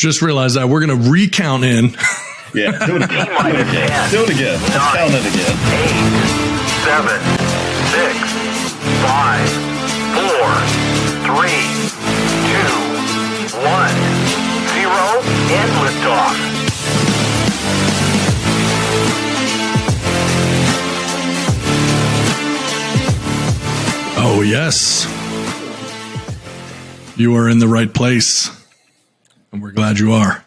Just realized that we're going to recount in. Yeah, do it again. Do it again. Let's count it again. 8, 7, 6, 5, 4, 3, 2, 1, 0, and liftoff. Oh, yes. You are in the right place, and we're glad you are.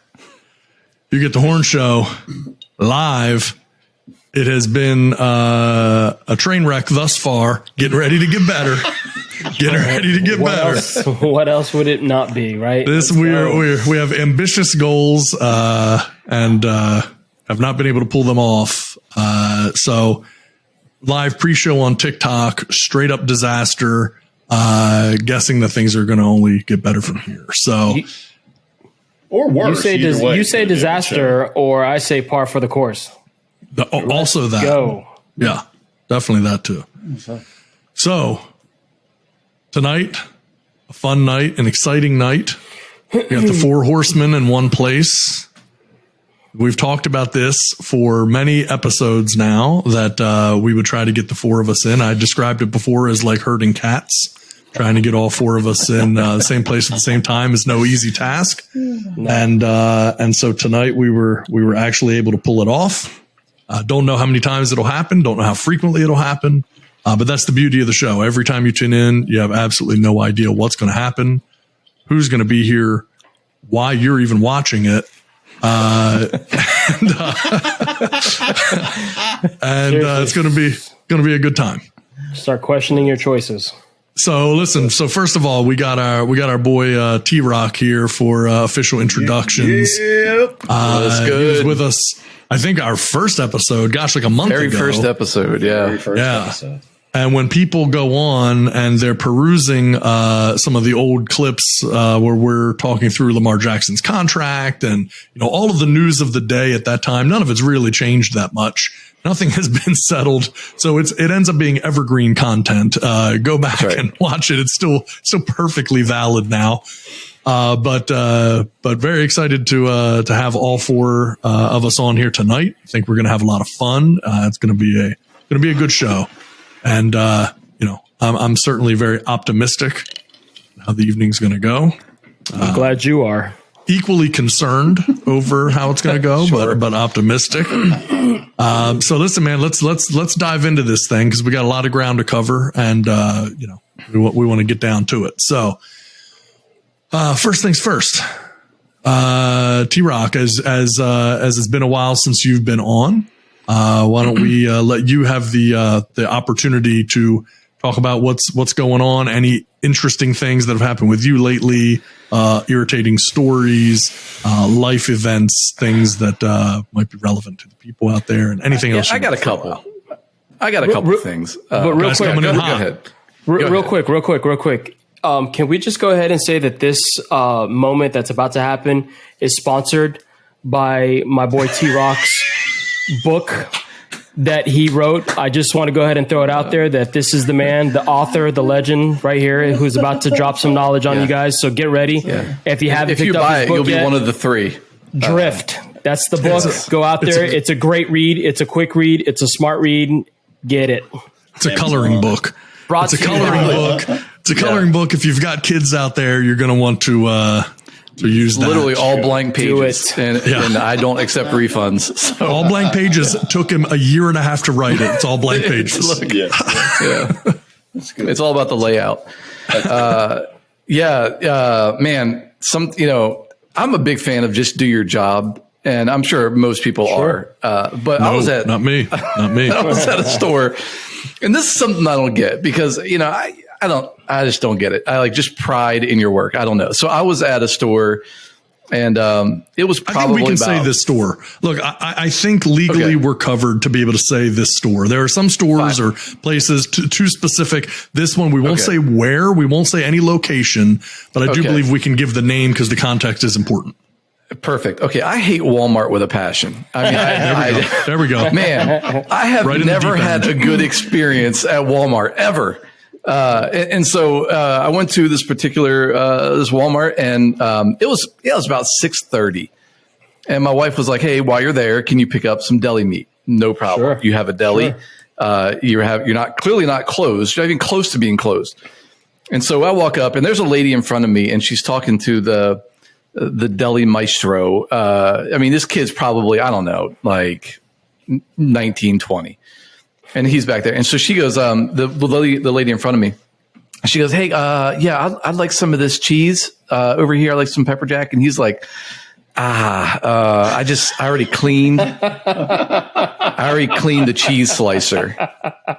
You get the Horn Show live. It has been a train wreck thus far. Getting ready to get better. Getting ready to get better. What else would it not be, right? We have ambitious goals and have not been able to pull them off. So live pre-show on TikTok, straight up disaster. Guessing that things are going to only get better from here. So. Or worse. You say disaster, or I say par for the course. Also that. Go. Yeah, definitely that too. So tonight, a fun night, an exciting night. We got the 4 horsemen in one place. We've talked about this for many episodes now that we would try to get the 4 of us in. I described it before as like herding cats. Trying to get all 4 of us in the same place at the same time is no easy task. And so tonight we were actually able to pull it off. Don't know how many times it'll happen. Don't know how frequently it'll happen. But that's the beauty of the show. Every time you tune in, you have absolutely no idea what's going to happen, who's going to be here, why you're even watching it. It's going to be a good time. Start questioning your choices. So listen. So first of all, we got our boy T-Rock here for official introductions. Yep, that's good. He was with us. I think our first episode. Gosh, like a month ago. Very first episode. Yeah. Very first episode. And when people go on and they're perusing some of the old clips where we're talking through Lamar Jackson's contract and all of the news of the day at that time, none of it's really changed that much. Nothing has been settled, so it ends up being evergreen content. Go back and watch it; it's still perfectly valid now. But very excited to have all 4 of us on here tonight. I think we're going to have a lot of fun. It's going to be a good show. And, I'm certainly very optimistic how the evening's going to go. I'm glad you are. Equally concerned over how it's going to go, but optimistic. So listen, man, let's dive into this thing because we got a lot of ground to cover and, we want to get down to it. So, first things first, T-Rock, as it's been a while since you've been on, why don't we let you have the opportunity to talk about what's going on, any interesting things that have happened with you lately, irritating stories, life events, things that might be relevant to the people out there, and anything else. I got a couple. Of things. But real quick, go ahead. Real quick. Can we just go ahead and say that this moment that's about to happen is sponsored by my boy T-Rock's book that he wrote? I just want to go ahead and throw it out there that this is the man, the author, the legend right here who's about to drop some knowledge on you guys. So get ready. Yeah. If you haven't picked up his book you'll yet, be one of the 3. Drift. That's the book. Go out there. It's a great read. It's a quick read. It's a smart read. Get it. It's a coloring book. It's a coloring book. It's a coloring book. If you've got kids out there, you're going to want to use that. Literally all blank pages, and I don't accept refunds. So. All blank pages. Took him a year and a half to write it. It's all blank pages. That's good. It's all about the layout. Man. I'm a big fan of just do your job, and I'm sure most people are. But no, I was at not me. I was at a store, and this is something I don't get because I just don't get it. I like just pride in your work. I don't know. So I was at a store and it was probably I think we can say this store. Look, I think legally we're covered to be able to say this store. There are some stores or places too specific. This one, we won't say where, we won't say any location, but I do believe we can give the name because the context is important. Perfect. Okay. I hate Walmart with a passion. I mean, there we go. Man, I have never had a good experience at Walmart ever. And so I went to this particular this Walmart, and it was about 6:30, and my wife was like, "Hey, while you're there, can you pick up some deli meat?" No problem. Sure. You have a deli. Sure. You're not clearly not closed. You're not even close to being closed. And so I walk up, and there's a lady in front of me, and she's talking to the deli maestro. I mean, this kid's probably, I don't know, like 19, 20. And he's back there. And so she goes, the lady in front of me, she goes, "Hey, yeah, I'd like some of this cheese over here. I like some pepper jack." And he's like, I already cleaned the cheese slicer.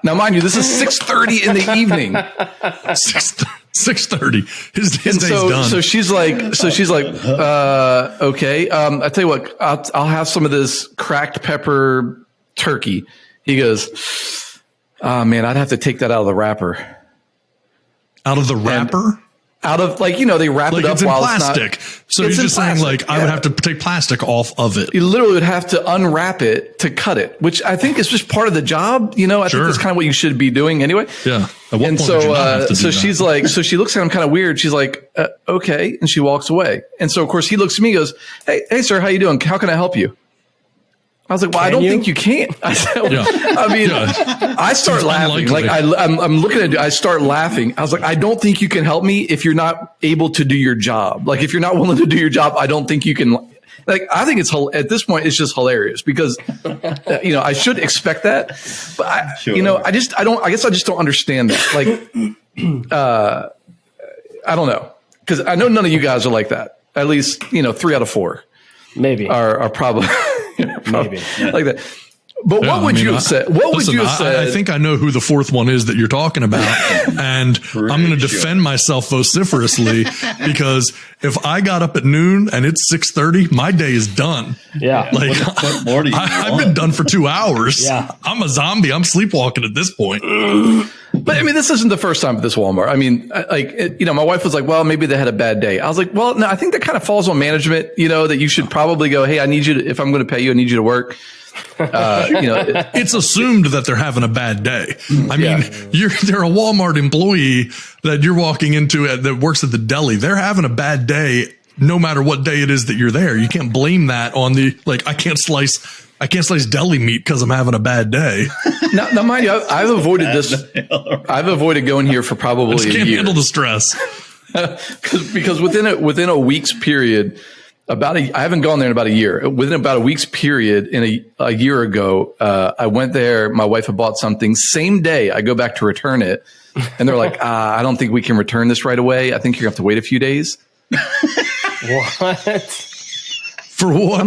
Now, mind you, this is 6:30 in the evening. 6:30. His day's done. So she's like, okay. I tell you what, I'll have some of this cracked pepper turkey. He goes, "Oh man, I'd have to take that out of the wrapper." Out of the wrapper? Out of, like, they wrap Like it up it's in while plastic. it's not. So you're It's in just saying, plastic, like, I would have to take plastic off of it. You literally would have to unwrap it to cut it, which I think is just part of the job. I think that's kind of what you should be doing anyway. Yeah. At what And point would you not have to do so that? she's like, so she looks at him kind of weird. She's like, okay. And she walks away. And so, of course, he looks at me and goes, hey, sir, how you doing? How can I help you? I was like, well, I don't think you can. I said, I mean, I start laughing. unlikely. Like I'm looking at you. I start laughing. I was like, I don't think you can help me if you're not able to do your job. Like, if you're not willing to do your job, I don't think you can. Like, I think at this point, it's just hilarious because, I should expect that, but I guess I just don't understand that. Like, I don't know. Cause I know none of you guys are like that. At least, 3 out of 4 Maybe are probably. Maybe like that. But what would you have said? What would you have said? I think I know who the fourth one is that you're talking about. And I'm going to defend myself vociferously because if I got up at noon and it's 6:30, my day is done. Yeah. Like, What more do you I've been done for 2 hours. Yeah. I'm a zombie. I'm sleepwalking at this point. But I mean, this isn't the first time at this Walmart. I mean, my wife was like, well, maybe they had a bad day. I was like, well, no, I think that kind of falls on management, that you should probably go, hey, I need you to, if I'm going to pay you, I need you to work. It's assumed that they're having a bad day. I mean, they're a Walmart employee that you're walking into that works at the deli. They're having a bad day no matter what day it is that you're there. You can't blame that on I can't slice deli meat because I'm having a bad day. Now, mind you, I've avoided this. I've avoided going here for probably I just a can't year. handle the stress. because within a week's period, I haven't gone there in about a year. Within about a week's period, a year ago, I went there. My wife had bought something. Same day, I go back to return it, and they're like, "I don't think we can return this right away. I think you have to wait a few days." what? For what?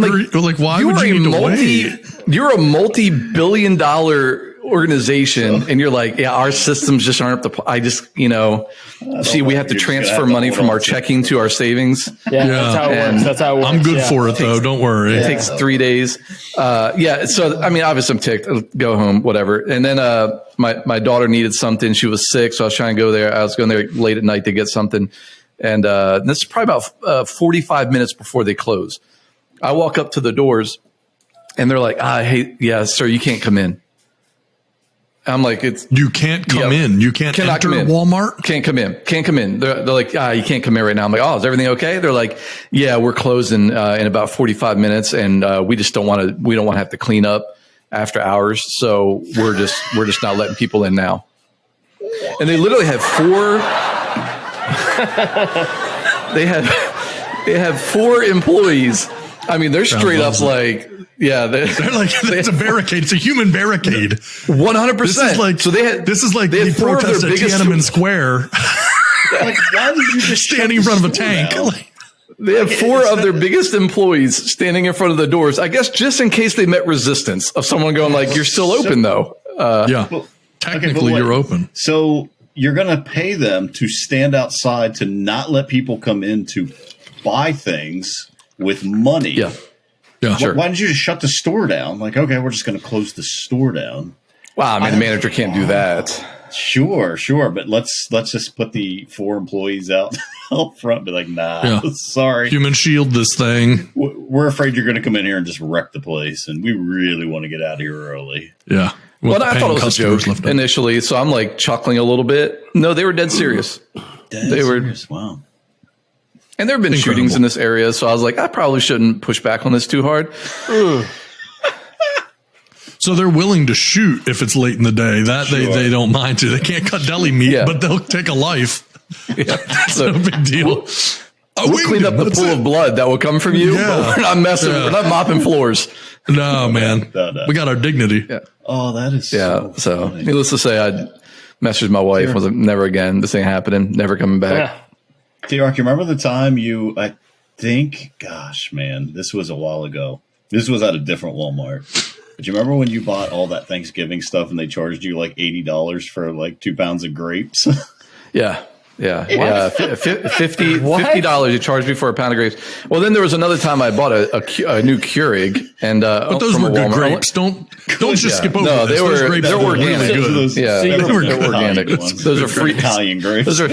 Why would you need to wait? You're a multi-billion-dollar organization, and you're like, yeah, our systems just aren't up to. I just, we have to transfer money from our checking to our savings. Yeah, that's how it works. That's how it works. I'm good for it though. Don't worry. It takes 3 days. So I mean, obviously, I'm ticked. I'll go home, whatever. And then my daughter needed something. She was sick, so I was trying to go there. I was going there late at night to get something, and this is probably about 45 minutes before they close. I walk up to the doors, and they're like, "Hey, yeah, sir, you can't come in." I'm like, you can't come in. You cannot enter come in. Walmart. Can't come in. They're like, you can't come in right now. I'm like, oh, is everything okay? They're like, yeah, we're closing in about 45 minutes, and we just don't want to. We don't want to have to clean up after hours, so we're just not letting people in now. And they literally have 4. they have 4 employees. I mean, they're straight up like. Yeah, they're like it's a barricade. It's a human barricade. 100%. This is like the protest at Tiananmen Square. Like, why would you just standing in front of a tank? They have 4 of their biggest employees standing in front of the doors. I guess just in case they met resistance of someone going like, "You're still open, though." Technically, you're open. So you're going to pay them to stand outside to not let people come in to buy things with money. Yeah. Yeah, sure. Why didn't you just shut the store down? Like, okay, we're just going to close the store down. Wow, I mean, the manager can't do that. Sure, but let's just put the 4 employees out front and be like, nah, sorry. Human shield this thing. We're afraid you're going to come in here and just wreck the place, and we really want to get out of here early. Yeah. what Well, the I thought paying it was a customers joke left out. initially, so I'm like chuckling a little bit. No, they were dead serious. They were- Serious? Wow. And there have been Incredible. shootings in this area, so I was like, I probably shouldn't push back on this too hard. So they're willing to shoot if it's late in the day. That Sure. they don't mind to. They can't cut deli meat, Yeah. but they'll take a life. Yeah. So No big deal. we'll clean up the That's pool it. of blood that will come from you, Yeah. but we're not messing. Yeah. We're not mopping floors. No, man. No. We got our dignity. Yeah. Oh, that is Yeah. So funny. needless to say, I messaged my wife. Was like, never again. This ain't happening. Never coming back. Yeah. T-Rock, you remember the time I think, gosh, man, this was a while ago. This was at a different Walmart. But you remember when you bought all that Thanksgiving stuff and they charged you like $80 for like 2 pounds of grapes? Yeah. $50 you charged me for a pound of grapes. Well, then there was another time I bought a new Keurig, and But those from were a good Walmart. grapes. Don't just Yeah. skip over No, this. they Those were- grapes they're were organic. really good. Yeah, they they were were organic. Italian ones. Those are They're free. Italian grapes. Those are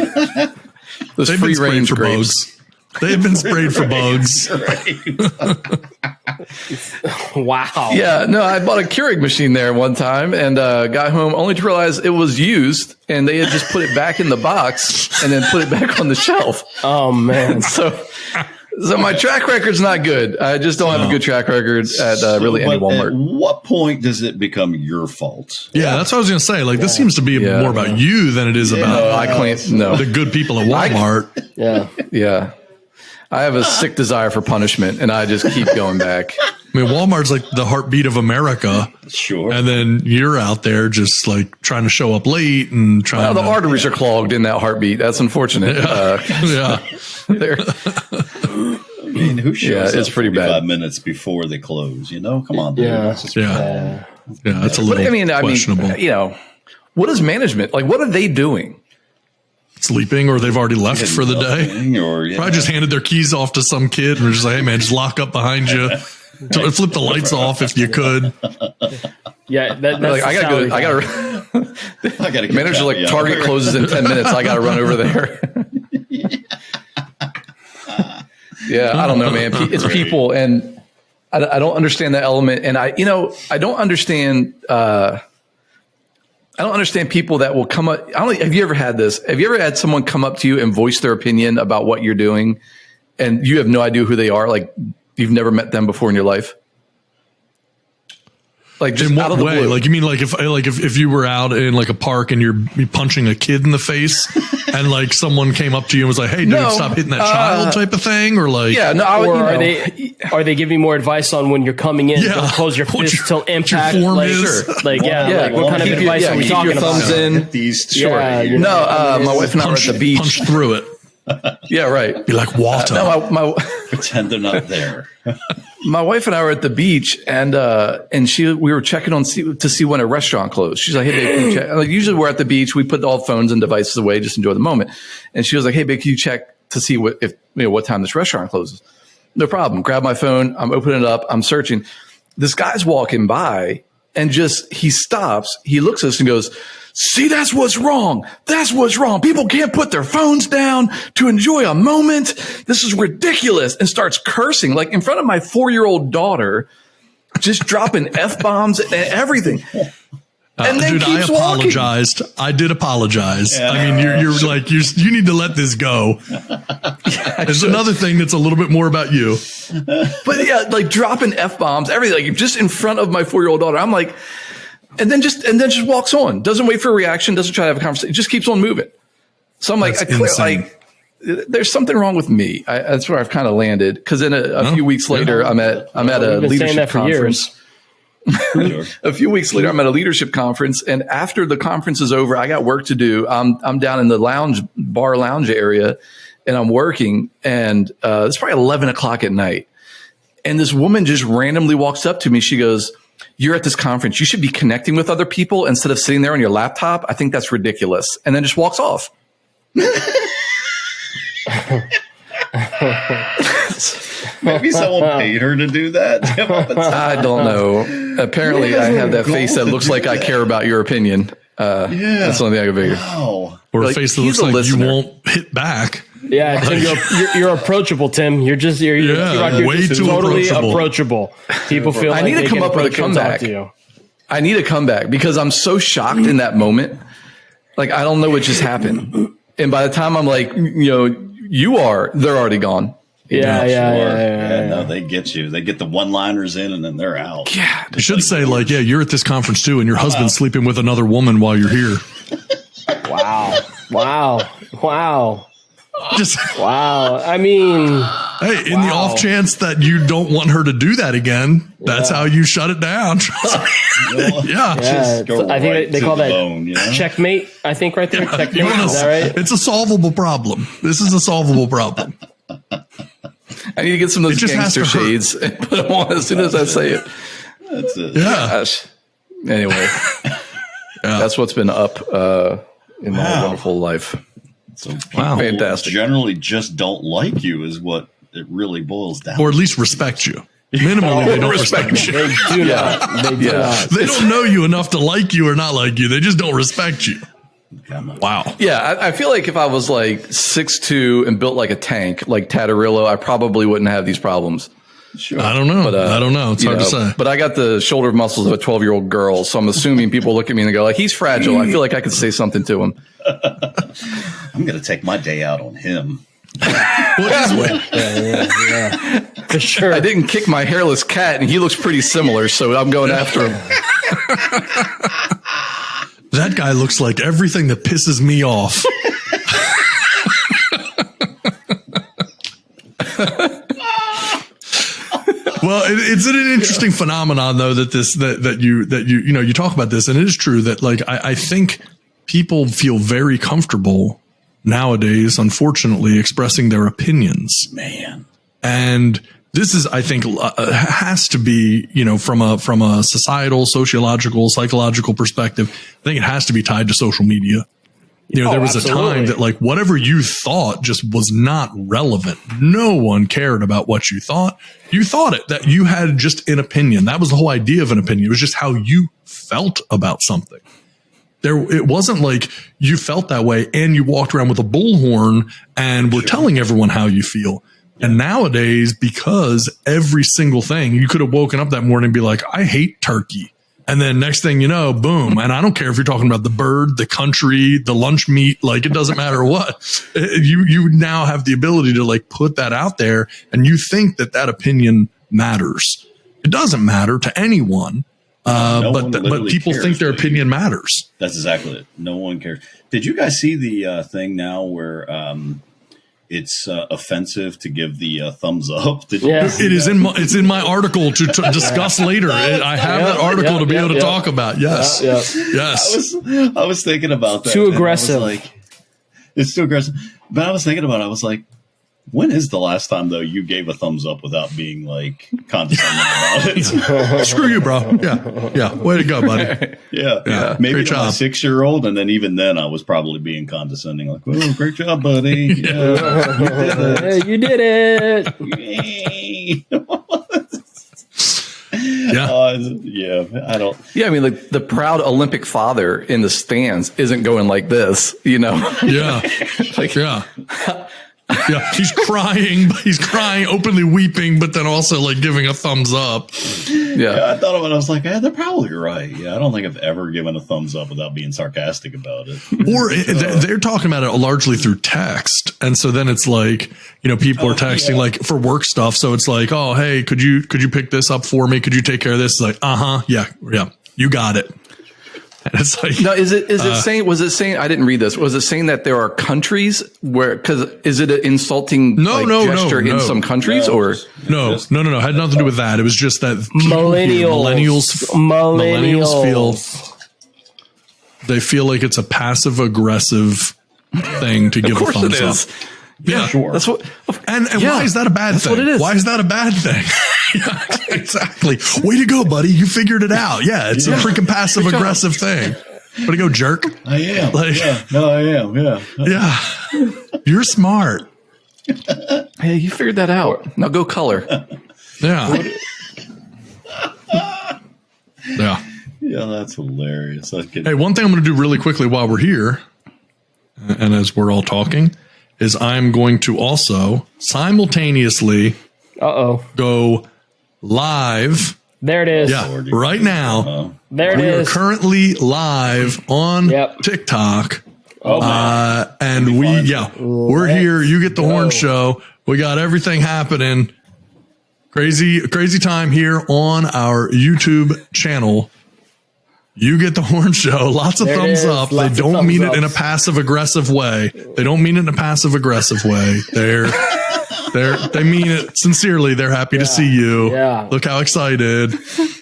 those They've free been sprayed range for grapes. bugs. They have been sprayed for bugs. Wow. Yeah, no, I bought a Keurig machine there one time and got home only to realize it was used and they had just put it back in the box and then put it back on the shelf. Oh man. So my track record's not good. I just don't have a good track record at really any But Walmart. At what point does it become your fault? Yeah, that's what I was going to say. Like, this seems to be Yeah. more about you than it is No, about I claim no. the good people at Walmart. Yeah. Yeah. I have a sick desire for punishment and I just keep going back. I mean, Walmart's like the heartbeat of America. Sure. And then you're out there just like trying to show up late and trying Well, the to. arteries are clogged in that heartbeat. That's unfortunate. Yeah. They're- I mean, who shows it's up pretty 45 bad. minutes before they close? You know, come on. Dude. Yeah. That's just Yeah. Yeah. That's a little questionable. you know, what is management? Like, what are they doing? Sleeping, or they've already left for the day. Nothing, or yeah. Probably just handed their keys off to some kid and were just like, hey, man, just lock up behind you. Flip the lights off if you could. Yeah. That's Like, I gotta salary go. I guy. gotta. I gotta get Manager's like, happy Target hour. closes in 10 minutes. I gotta run over there. Yeah, I don't know, man. It's people, and I don't understand that element. And I don't understand. I don't understand people that will come up. Have you ever had this? Have you ever had someone come up to you and voice their opinion about what you're doing, and you have no idea who they are? Like, you've never met them before in your life. Like, just In out what of the way? blue. Like, you mean like if you were out in like a park and you're punching a kid in the face and like someone came up to you and was like, hey, dude, No, stop hitting that child type of thing? Or like, yeah, no, Or you are know. are they giving more advice on when you're coming in? Yeah. Don't close your What fist till impact. form Like, is. sure. Like, yeah, Yeah, like what kind of keep your- advice yeah, are we keep talking your thumbs about? in. Get these sure. Yeah, you No, know, my wife and I were at the beach. punch through it. Yeah, right. Be like water. No, my pretend they're not there. my wife and I were at the beach, and we were checking to see when a restaurant closed. She's like, "Hey, babe, can you check?" Like, usually we're at the beach, we put all phones and devices away, just enjoy the moment. And she was like, "Hey, babe, can you check to see what time this restaurant closes?" No problem. Grab my phone. I'm opening it up. I'm searching. This guy's walking by, and he stops. He looks at us and goes, "See, that's what's wrong. That's what's wrong. People can't put their phones down to enjoy a moment. This is ridiculous." And starts cursing, like in front of my 4-year-old daughter, just dropping F-bombs and everything. And then Dude, I keeps walking. apologized. I did apologize. Yeah. I mean, you're like, you need to let this go. There's another thing that's a little bit more about you. But yeah, like dropping F-bombs, everything, like just in front of my 4-year-old daughter. I'm like, and then just walks on, doesn't wait for a reaction, doesn't try to have a conversation, just keeps on moving. So I'm like, That's insane. there's something wrong with me. That's where I've kind of landed. Because then a few weeks later, I'm at a We've been saying leadership that for conference. years. Sure. A few weeks later, I'm at a leadership conference, and after the conference is over, I got work to do. I'm down in the bar lounge area, and I'm working, and it's probably 11 o'clock at night. And this woman just randomly walks up to me. She goes, "You're at this conference. You should be connecting with other people instead of sitting there on your laptop. I think that's ridiculous." And then just walks off. Maybe someone paid her to do that. I don't know. Apparently, I have that face that looks like I care about your opinion. That's the only thing I can figure. Wow. Or a Like, face that he's looks a like you listener. won't hit back. Yeah, Tim, you're approachable, Tim. You're Yeah, you're way just too totally approachable. approachable. People feel I like need to they come can up with a approach you and talk comeback. to you. I need a comeback because I'm so shocked in that moment. Like, I don't know what just happened. And by the time I'm like, they're already gone. Yeah. No, they get you. They get the one-liners in, and then they're out. Yeah. You should say like, yeah, you're at this conference too, and your husband's sleeping with another woman while you're here. Wow. Just Wow. I mean, hey, in the off chance that you don't want her to do that again, that's how you shut it down. yeah. Go I think right they to call the that bone, checkmate. I think right there. Checkmate. You wanna- Is that right? It's a solvable problem. This is a solvable problem. I need to get some of those just has gangster to hurt. shades and put them on as soon as I say it. That's it. Yeah. Gosh. Anyway, that's what's been up in my wonderful life. So people Fantastic. generally just don't like you is what it really boils down Or at least respect you. Minimally, they don't respect you. They do not. They do not. They don't know you enough to like you or not like you. They just don't respect you. Wow. Yeah, I feel like if I was like 6'2" and built like a tank, like Tatarillo, I probably wouldn't have these problems. Sure. I don't know. I don't know. It's hard to say. But I got the shoulder muscles of a 12-year-old girl, so I'm assuming people look at me and they go, like, he's fragile. I feel like I could say something to him. I'm going to take my day out on him. For sure. I didn't kick my hairless cat, and he looks pretty similar, so I'm going after him. That guy looks like everything that pisses me off. Well, it's an interesting phenomenon, though, that you talk about this, and it is true that like I think people feel very comfortable nowadays, unfortunately, expressing their opinions. Man. And this is, I think, has to be, from a societal, sociological, psychological perspective. I think it has to be tied to social media. There was absolutely. a time that like whatever you thought just was not relevant. No one cared about what you thought. You thought it, that you had just an opinion. That was the whole idea of an opinion. It was just how you felt about something. It wasn't like you felt that way and you walked around with a bullhorn and were telling everyone how you feel. And nowadays, because every single thing, you could have woken up that morning and be like, I hate turkey. And then next thing you know, boom. And I don't care if you're talking about the bird, the country, the lunch meat, like it doesn't matter what. You now have the ability to like put that out there and you think that opinion matters. It doesn't matter to anyone. But people cares, think their dude. opinion matters. That's exactly it. No one cares. Did you guys see the thing now where it's offensive to give the thumbs up? Did you Yeah. see It is that? it's in my article to discuss later. I have that article to be able to talk about. Yes. Yes. I was thinking about that. Too and I was aggressive. like, it's too aggressive. But I was thinking about it. I was like, when is the last time, though, you gave a thumbs up without being like condescending about it? Screw you, bro. Yeah. Way to go, buddy. Yeah. Maybe Great to my job. 6-year-old, and then even then, I was probably being condescending, like, "Oh, great job, buddy! Yeah, Hey, you did it. you did it." Yeah. Yeah, I don't. Yeah, I mean, like the proud Olympic father in the stands isn't going like this, Yeah. Like, Yeah. Yeah. He's crying, openly weeping, but then also like giving a thumbs up. yeah. I thought about it. I was like, they're probably right. Yeah, I don't think I've ever given a thumbs up without being sarcastic about it. Or they're talking about it largely through text. And so then it's like, people are texting like for work stuff. So it's like, oh, hey, could you pick this up for me? Could you take care of this? It's like, yeah, you got it. And it's like, No, was it saying, I didn't read this. Was it saying that there are countries because is it an insulting gesture in some countries or? no. Had nothing to do with that. It was just that Millennials they feel like it's a passive aggressive thing to give Of a course thumbs it is. up. Yeah, Sure. That's what. And Yeah, why is that a bad that's thing? what it is. Why is that a bad thing? Yeah, exactly. Way to go, buddy. You figured it out. Yeah, it's a freaking passive aggressive thing. Way to go, jerk. I am. Like- Yeah. No, I am. Yeah. Yeah. You're smart. Hey, you figured that out. Now go color. Yeah. Yeah. Yeah, that's hilarious. Hey, one thing I'm going to do really quickly while we're here, and as we're all talking, is I'm going to also simultaneously go live There it is. Yeah, right now. There it We are is. currently live on Yep. TikTok. Oh, man. And we're here. You Get the Horn Show. We got everything happening. Crazy time here on our YouTube channel. You Get the Horn Show. Lots of There it thumbs is. up. Lots They of don't mean it thumbs in a ups. passive aggressive way. They don't mean it in a passive aggressive way. They mean it sincerely. They're happy to see you. Yeah. Look how excited.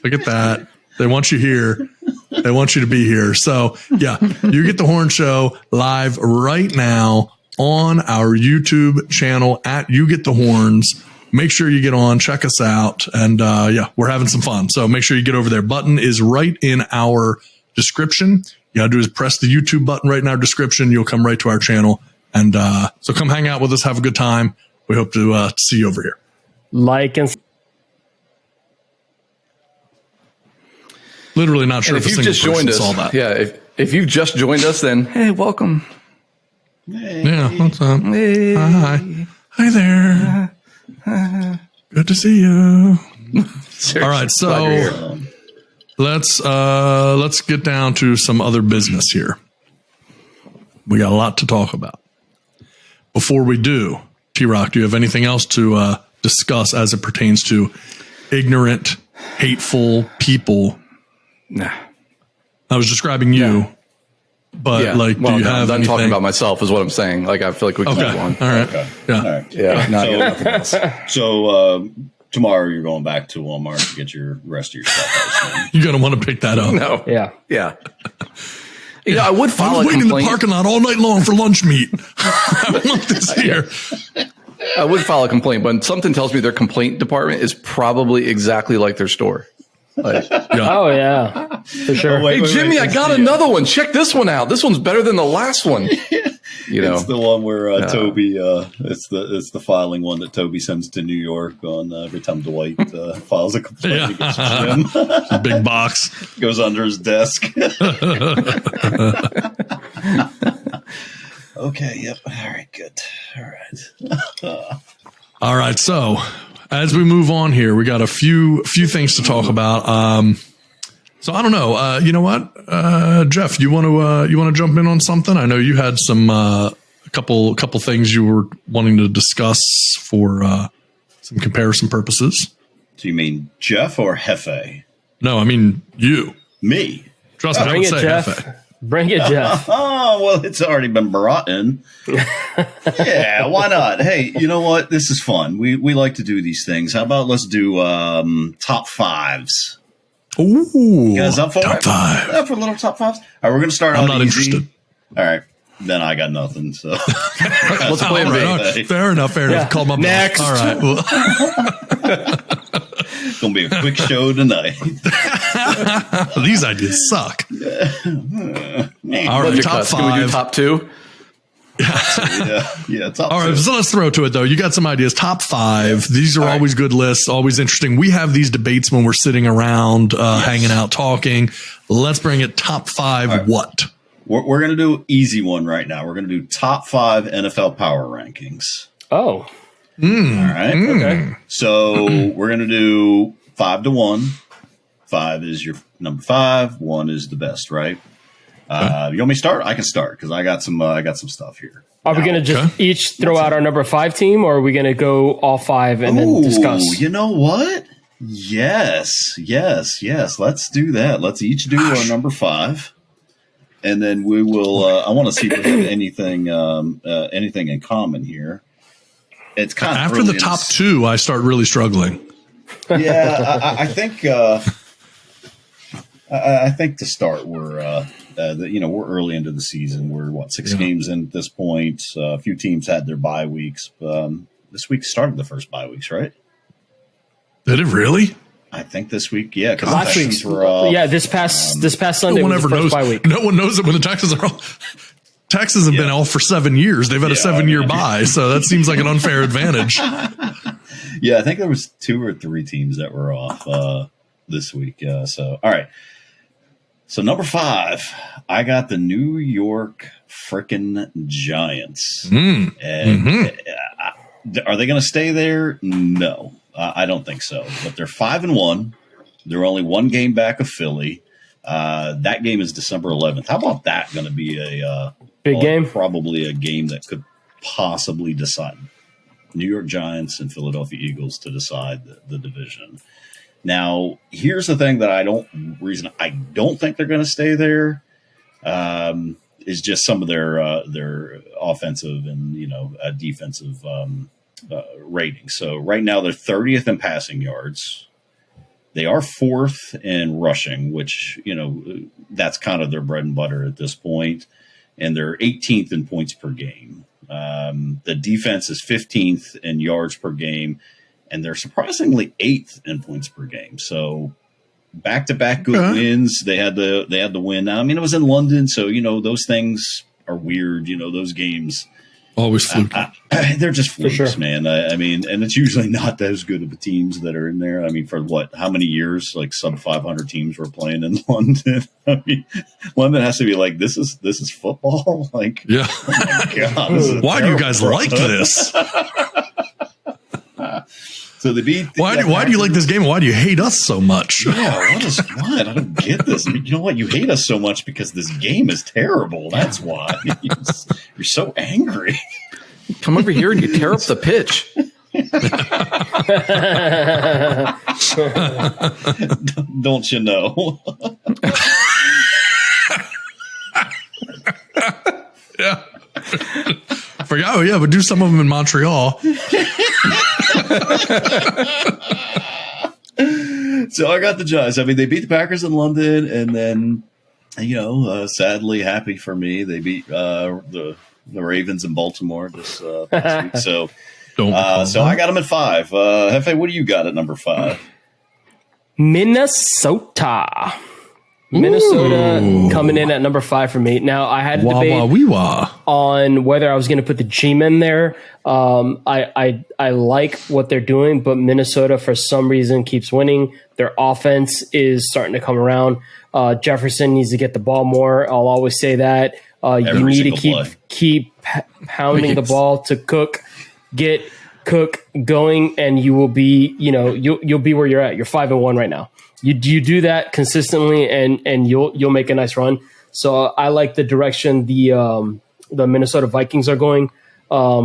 Look at that. They want you here. They want you to be here. So yeah, You Get the Horn Show live right now on our YouTube channel at You Get the Horns. Make sure you get on, check us out. And yeah, we're having some fun. So make sure you get over there. Button is right in our description. You gotta do is press the YouTube button right in our description. You'll come right to our channel. And so come hang out with us. Have a good time. We hope to see you over here. Like and Literally not sure And if if a you've single just joined person us, saw that. yeah, if you've just joined us, then hey, welcome. Yeah, what's up? Hi. Hi there. Good to see you. All right, so let's get down to some other business here. We got a lot to talk about. Before we do, T-Rock, do you have anything else to discuss as it pertains to ignorant, hateful people? Nah. I was describing you, but Yeah. like, Well, do you no, have I'm done anything? talking about myself is what I'm saying. Like, I feel like we can Okay, move on. all right, Okay. yeah. All right. Yeah. No, I got nothing else. So tomorrow you're going back to Walmart to get your rest of your stuff. I assume. You're gonna want to pick that up. No. yeah. Yeah. You know, I would I file was a waiting in the complaint. parking lot all night long for lunch meat. I want this here. I would file a complaint, but something tells me their complaint department is probably exactly like their store. Like, Oh yeah. For sure. Oh, wait, hey, Jimmy, I it's got the, another one. Check this one out. This one's better than the last one. You know, It's the one where Toby. It's the filing one that Toby sends to New York on every time Dwight files a complaint against Jim. Big box. Goes under his desk. Okay. Yep. All right. Good. All right. All right. So as we move on here, we got a few things to talk about. So I don't know. You know what, Jeff, you want to jump in on something? I know you had some a couple things you were wanting to discuss for some comparison purposes. So you mean Jeff or Hefe? No, I mean you. Me. Trust me, I Bring would it, say Jeff. Hefe. Bring it, Jeff. Oh, well, it's already been brought in. Yeah, why not? Hey, you know what? This is fun. We like to do these things. How about let's do top fives? Ooh, You guys up for top it? five. Up for a little top fives? All right, we're going to start I'm out not easy. interested. All right. Then I got nothing. So let's play All it right, all big. right. Fair enough. Yeah. Call my bluff. Next. All right. Well, it's going to be a quick show tonight. these ideas suck. All right, Budget top cuts. Can we do five. top two? Yeah, top All right, two. so let's throw to it though. You got some ideas. Top five. These are always good lists, always interesting. We have these debates when we're sitting around, hanging out, talking. Let's bring it top five. right. What? We're going to do an easy one right now. We're going to do top 5 NFL power rankings. Oh. All right. Okay. So we're going to do 5 to 1. 5 is your number 5. 1 is the best, right? You want me to start? I can start because I got some stuff here. Are we going to just each throw out our number 5 team, or are we going to go all 5 and then discuss? You know what? Yes. Let's do that. Let's each do our number 5. And then we will. I want to see if we have anything in common here. It's kind of After early the in top this- two, I start really struggling. Yeah, I think. I think to start, we're we're early into the season. We're 6 games in at this point. A few teams had their bye weeks. This week started the first bye weeks, right? Did it really? I think this week, yeah. Because Last week's, this past Sunday No one was ever the first knows. bye week. No one knows it when the Texans are off. Texans have been off for 7 years. They've had a 7-year bye, so that seems like an unfair advantage. Yeah, I think there was 2 or 3 teams that were off this week. So, all right. So number 5, I got the New York frickin' Giants. And are they going to stay there? No, I don't think so. But they're 5-1. They're only one game back of Philly. That game is December 11th. How about that going to be a Big game? Probably a game that could possibly decide New York Giants and Philadelphia Eagles to decide the division. Now, here's the thing that I don't think they're going to stay there. Is just some of their offensive and defensive ratings. So right now they're 30th in passing yards. They are 4th in rushing, which that's kind of their bread and butter at this point, and they're 18th in points per game. The defense is 15th in yards per game, and they're surprisingly 8th in points per game. So back-to-back good wins. They had the win. Now, I mean, it was in London, so those things are weird. Those games Always fluky. They're just flukes, sure. man. I mean, and it's usually not as good of the teams that are in there. I mean, for how many years? Like sub 500 teams were playing in London. I mean, London has to be like, this is football. Like, yeah. Oh my God, why do you guys like this? So they beat. Why do you like this game? Why do you hate us so much? Yeah, what? I don't get this. You know what? You hate us so much because this game is terrible. That's why. You're so angry. Come over here and you tear up the pitch. Don't you know? Yeah. Forgot. Oh, yeah, but do some of them in Montreal. So I got the Giants. I mean, they beat the Packers in London, and then, sadly, happy for me, they beat the Ravens in Baltimore this past week. So, I got them at 5. Hefe, what do you got at number 5? Minnesota coming in at number 5 for me. Now, I had a debate on whether I was going to put the G-Men there. I like what they're doing, but Minnesota, for some reason, keeps winning. Their offense is starting to come around. Jefferson needs to get the ball more. I'll always say that. You need to keep pounding the ball to Cook going, and you will be, you'll be where you're at. You're 5-1 right now. You do that consistently, and you'll make a nice run. So I like the direction the Minnesota Vikings are going.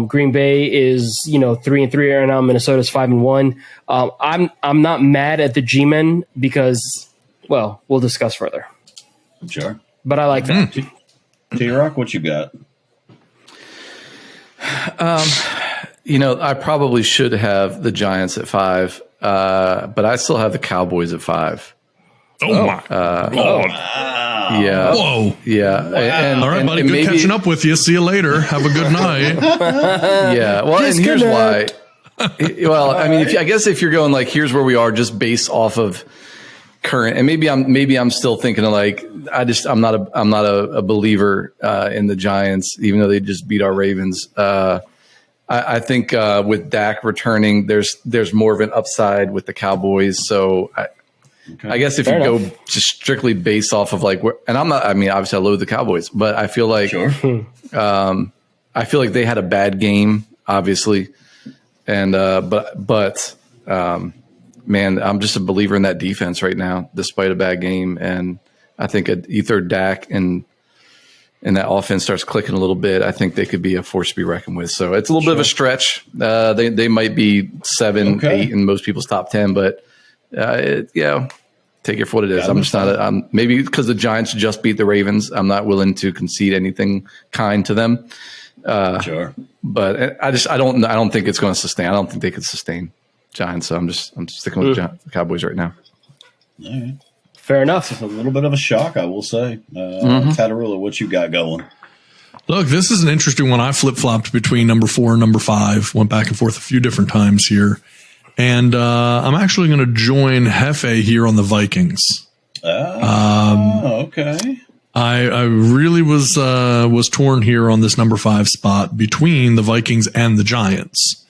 Green Bay is 3-3 right now. Minnesota's 5-1. I'm not mad at the G-Men because, well, we'll discuss further. Sure, but I like that. T-Rock, what you got? I probably should have the Giants at 5. But I still have the Cowboys at 5. Oh my God. Yeah. Whoa. Yeah. All right, buddy. Good catching up with you. See you later. Have a good night. Yeah. Well, and here's why. Well, I mean, I guess if you're going like, here's where we are just based off of current, and maybe I'm still thinking of like, I'm not a believer in the Giants, even though they just beat our Ravens. I think with Dak returning, there's more of an upside with the Cowboys. So I guess if go just strictly based off of like, and obviously I loathe the Cowboys, but I feel like, I feel like they had a bad game, obviously, and but man, I'm just a believer in that defense right now, despite a bad game, and I think either Dak and that offense starts clicking a little bit, I think they could be a force to be reckoned with. So it's a little bit of a stretch. They might be 7, 8 in most people's top 10, but take it for what it is. I'm just not. Maybe because the Giants just beat the Ravens, I'm not willing to concede anything kind to them. Sure, but I don't think it's going to sustain. I don't think they could sustain Giants. So I'm sticking with the Cowboys right now. All right. Fair enough. A little bit of a shock, I will say. Tatarula, what you got going? Look, this is an interesting one. I flip-flopped between number 4 and number 5, went back and forth a few different times here. And I'm actually going to join Hefe here on the Vikings. Okay. I really was torn here on this number 5 spot between the Vikings and the Giants.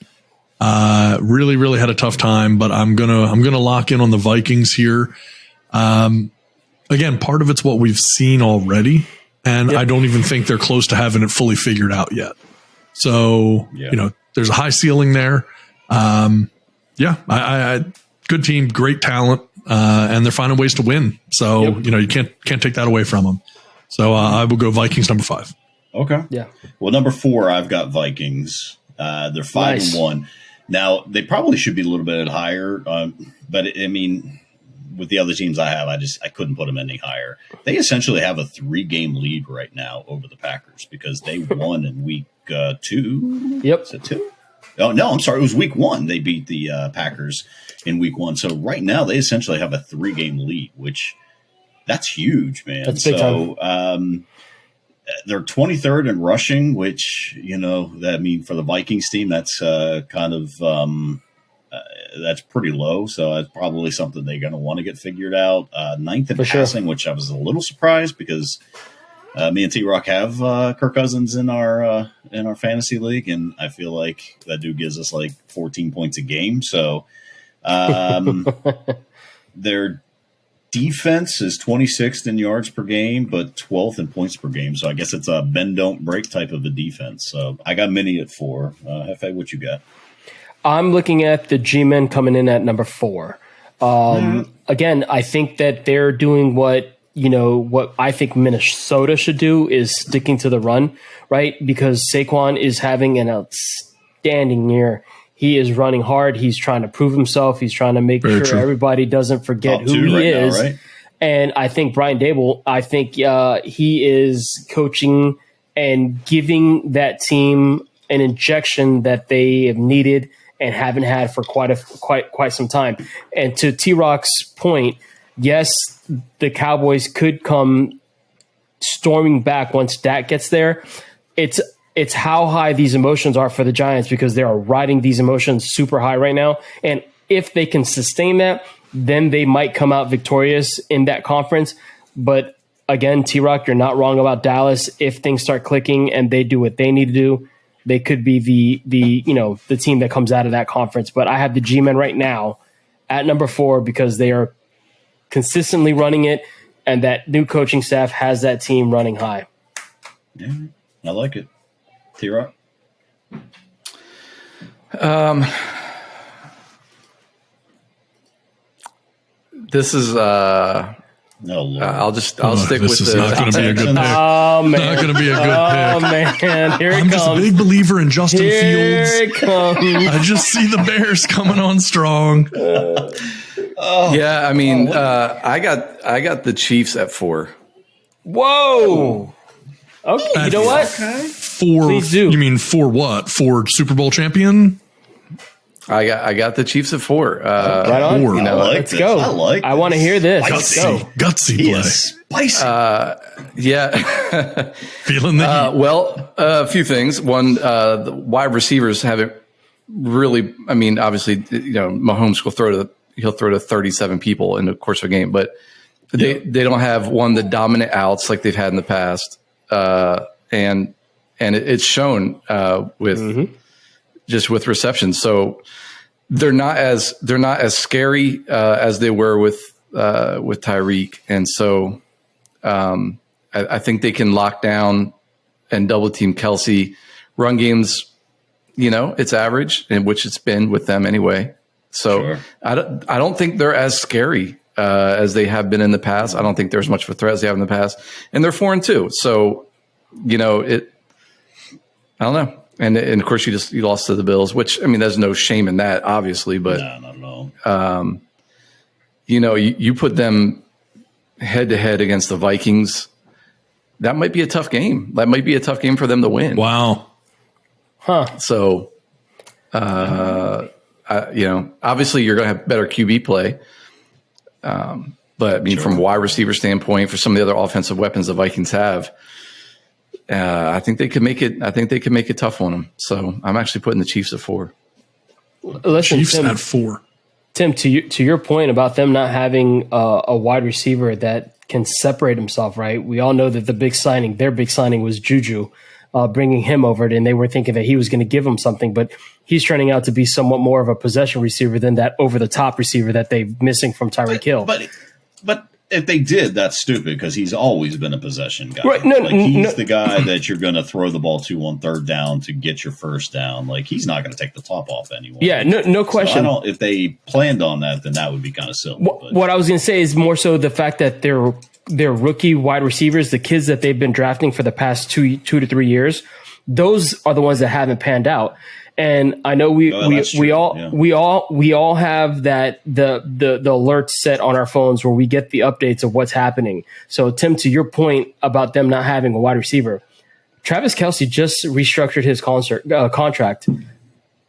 Really had a tough time, but I'm gonna lock in on the Vikings here. Again, part of it's what we've seen already, and I don't even think they're close to having it fully figured out yet. So, there's a high ceiling there. I good team, great talent, and they're finding ways to win. So, you can't take that away from them. So I will go Vikings number 5. Okay. Yeah. Well, number 4, I've got Vikings. They're 5-1. Now, they probably should be a little bit higher, but I mean, with the other teams I have, I couldn't put them any higher. They essentially have a 3-game lead right now over the Packers because they won in week 2. Yep. Is it 2? Oh, no, I'm sorry. It was week 1. They beat the Packers in week 1. So right now they essentially have a 3-game lead, which that's huge, man. That's big time. They're 23rd in rushing, which, that mean for the Vikings team, that's kind of that's pretty low. So that's probably something they're going to want to get figured out. 9th in passing, which I was a little surprised because me and T-Rock have Kirk Cousins in our fantasy league, and I feel like that dude gives us like 14 points a game. So their defense is 26th in yards per game, but 12th in points per game. So I guess it's a bend don't break type of a defense. So I got Mini at 4. Hefe, what you got? I'm looking at the G-Men coming in at number 4. Again, I think that they're doing what I think Minnesota should do is sticking to the run, right? Because Saquon is having an outstanding year. He is running hard. He's trying to prove himself. He's trying to make sure everybody doesn't forget who he is. Now, right? And I think Brian Dable, he is coaching and giving that team an injection that they have needed and haven't had for quite some time. And to T-Rock's point, yes, the Cowboys could come storming back once Dak gets there. It's how high these emotions are for the Giants because they are riding these emotions super high right now. And if they can sustain that, then they might come out victorious in that conference. But again, T-Rock, you're not wrong about Dallas. If things start clicking and they do what they need to do, they could be the team that comes out of that conference. But I have the G-Men right now at number 4 because they are consistently running it, and that new coaching staff has that team running high. Yeah, I like it. T-Rock? This is No, Lord. I'll stick with this is the. not going to be a good pick. Oh man, Not going to be a good oh pick. man, here I'm it just a comes. big believer in Justin Here Fields. it comes. I just see the Bears coming on strong. Yeah, I mean, I got the Chiefs at 4. Whoa. Okay, you know what? 4. Please do. You mean 4 what? 4 Super Bowl champion? I got the Chiefs at 4. Right on. Four. I like Let's this. go. I like I want to this. hear this. Let's go. Gutsy He play. is spicy. Yeah. Feeling the heat. Well, a few things. One, the wide receivers haven't really. I mean, obviously, Mahomes he'll throw to 37 people in the course of a game, but they don't have the dominant outs like they've had in the past, and it's shown with just with reception. So they're not as scary as they were with Tyreek, and so I think they can lock down and double team Kelsey. Run games, it's average, and which it's been with them anyway. So Sure. I don't think they're as scary as they have been in the past. I don't think they're as much of a threat as they have in the past, and they're 4-2. So I don't know. And of course you lost to the Bills, which I mean, there's no shame in that, obviously, but No, not at all. you put them head to head against the Vikings. That might be a tough game. That might be a tough game for them to win. Wow. Huh. So, obviously you're going to have better QB play. But I mean, from a wide receiver standpoint, for some of the other offensive weapons the Vikings have, I think they could make it. I think they could make it tough on them. So I'm actually putting the Chiefs at 4. Listen, Chiefs Tim, at 4. Tim, to your point about them not having a wide receiver that can separate himself, right? We all know that their big signing was Juju, bringing him over, and they were thinking that he was going to give them something, but he's turning out to be somewhat more of a possession receiver than that over-the-top receiver that they're missing from Tyreek Hill. But if they did, that's stupid because he's always been a possession guy. Right, He's the guy that you're going to throw the ball to on third down to get your first down. Like, he's not going to take the top off anyone. Yeah, no question. So if they planned on that, then that would be kind of silly. What I was going to say is more so the fact that they're rookie wide receivers, the kids that they've been drafting for the past 2 to 3 years, those are the ones that haven't panned out. And I know we all have that the alerts set on our phones where we get the updates of what's happening. So Tim, to your point about them not having a wide receiver, Travis Kelce just restructured his contract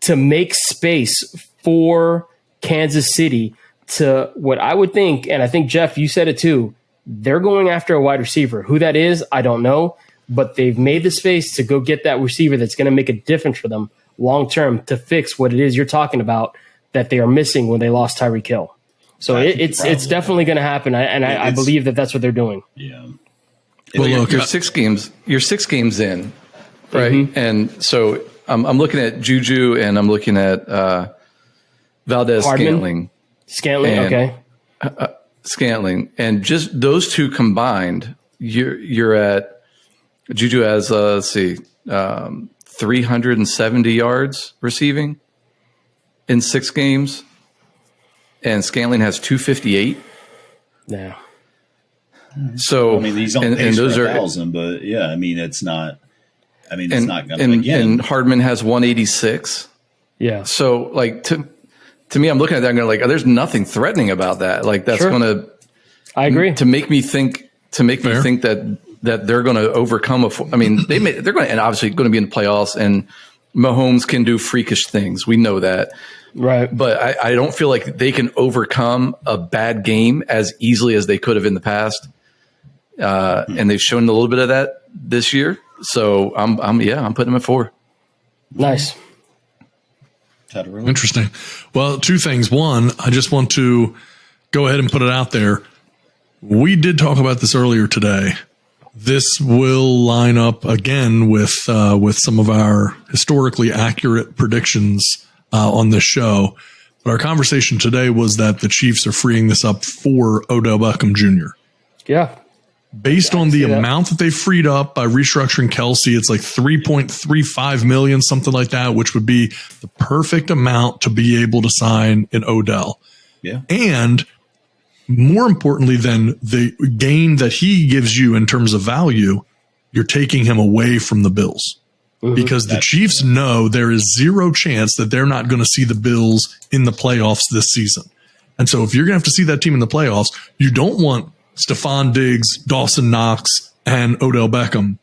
to make space for Kansas City to what I would think, and I think Jeff, you said it too. They're going after a wide receiver. Who that is, I don't know, but they've made the space to go get that receiver that's going to make a difference for them long term to fix what it is you're talking about that they are missing when they lost Tyreek Hill. So it's definitely going to happen, I believe that that's what they're doing. Yeah. Well, look, you're 6 games in, right? Mm-hmm. And so I'm looking at Juju and I'm looking at Valdez Scantling, okay. Scantling, and just those two combined, you're at Juju has 370 yards receiving in 6 games, and Scantling has 258. Yeah. So I mean, he's on pace for 1,000, but yeah, I mean, it's not. I mean, it's not going to again. And Hardman has 186. Yeah. So, like to me, I'm looking at that and going like, oh, there's nothing threatening about that. Like that's going to. I agree. To make me think me think that they're going to overcome they're going to, and obviously going to be in the playoffs, and Mahomes can do freakish things. We know that. Right. But I don't feel like they can overcome a bad game as easily as they could have in the past. And they've shown a little bit of that this year. So I'm putting them at 4. Nice. Interesting. Well, 2 things. One, I just want to go ahead and put it out there. We did talk about this earlier today. This will line up again with some of our historically accurate predictions on this show. But our conversation today was that the Chiefs are freeing this up for Odell Beckham Jr. Yeah. Based on the amount that they freed up by restructuring Kelce, it's like $3.35 million, something like that, which would be the perfect amount to be able to sign in Odell. Yeah. And more importantly than the gain that he gives you in terms of value, you're taking him away from the Bills. Mm-hmm. Because the Chiefs know there is 0 chance that they're not going to see the Bills in the playoffs this season. And so if you're going to have to see that team in the playoffs, you don't want Stephon Diggs, Dawson Knox, and Odell Beckham